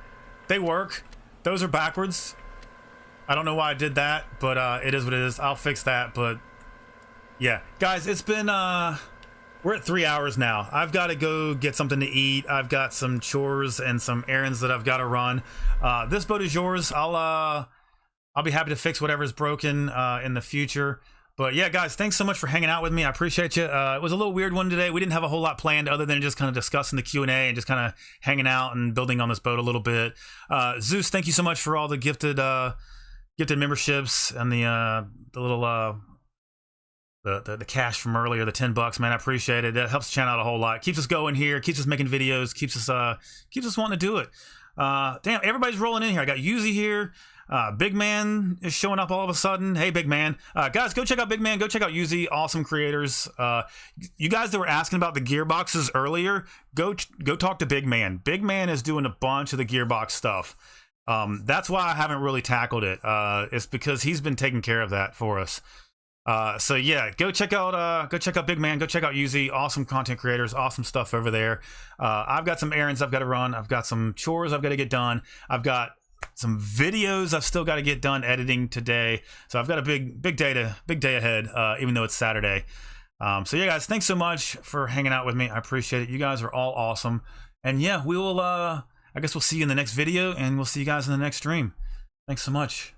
they work. Those are backwards. I don't know why I did that, but it is what it is. I'll fix that, but yeah. Guys, it's been, we're at 3 hours now. I've got to go get something to eat. I've got some chores and some errands that I've got to run. This boat is yours. I'll be happy to fix whatever's broken in the future. But yeah, guys, thanks so much for hanging out with me. I appreciate you. It was a little weird one today. We didn't have a whole lot planned other than just kind of discussing the Q&A and just kind of hanging out and building on this boat a little bit. Zeus, thank you so much for all the gifted memberships and the little the cash from earlier, the $10, man. I appreciate it. That helps the channel out a whole lot. Keeps us going here. Keeps us making videos. Keeps us wanting to do it. Damn, everybody's rolling in here. I got Yuzi here. Big Man is showing up all of a sudden. Hey, Big Man. Guys, go check out Big Man. Go check out Yuzi. Awesome creators. You guys that were asking about the gearboxes earlier, go talk to Big Man. Big Man is doing a bunch of the gearbox stuff. That's why I haven't really tackled it. It's because he's been taking care of that for us. So yeah, go check out Big Man. Go check out Yuzi. Awesome content creators. Awesome stuff over there. I've got some errands I've got to run. I've got some chores I've got to get done. I've got some videos I've still got to get done editing today. So I've got a big day ahead, even though it's Saturday. So yeah, guys, thanks so much for hanging out with me. I appreciate it. You guys are all awesome. And yeah, we will, I guess we'll see you in the next video and we'll see you guys in the next stream. Thanks so much.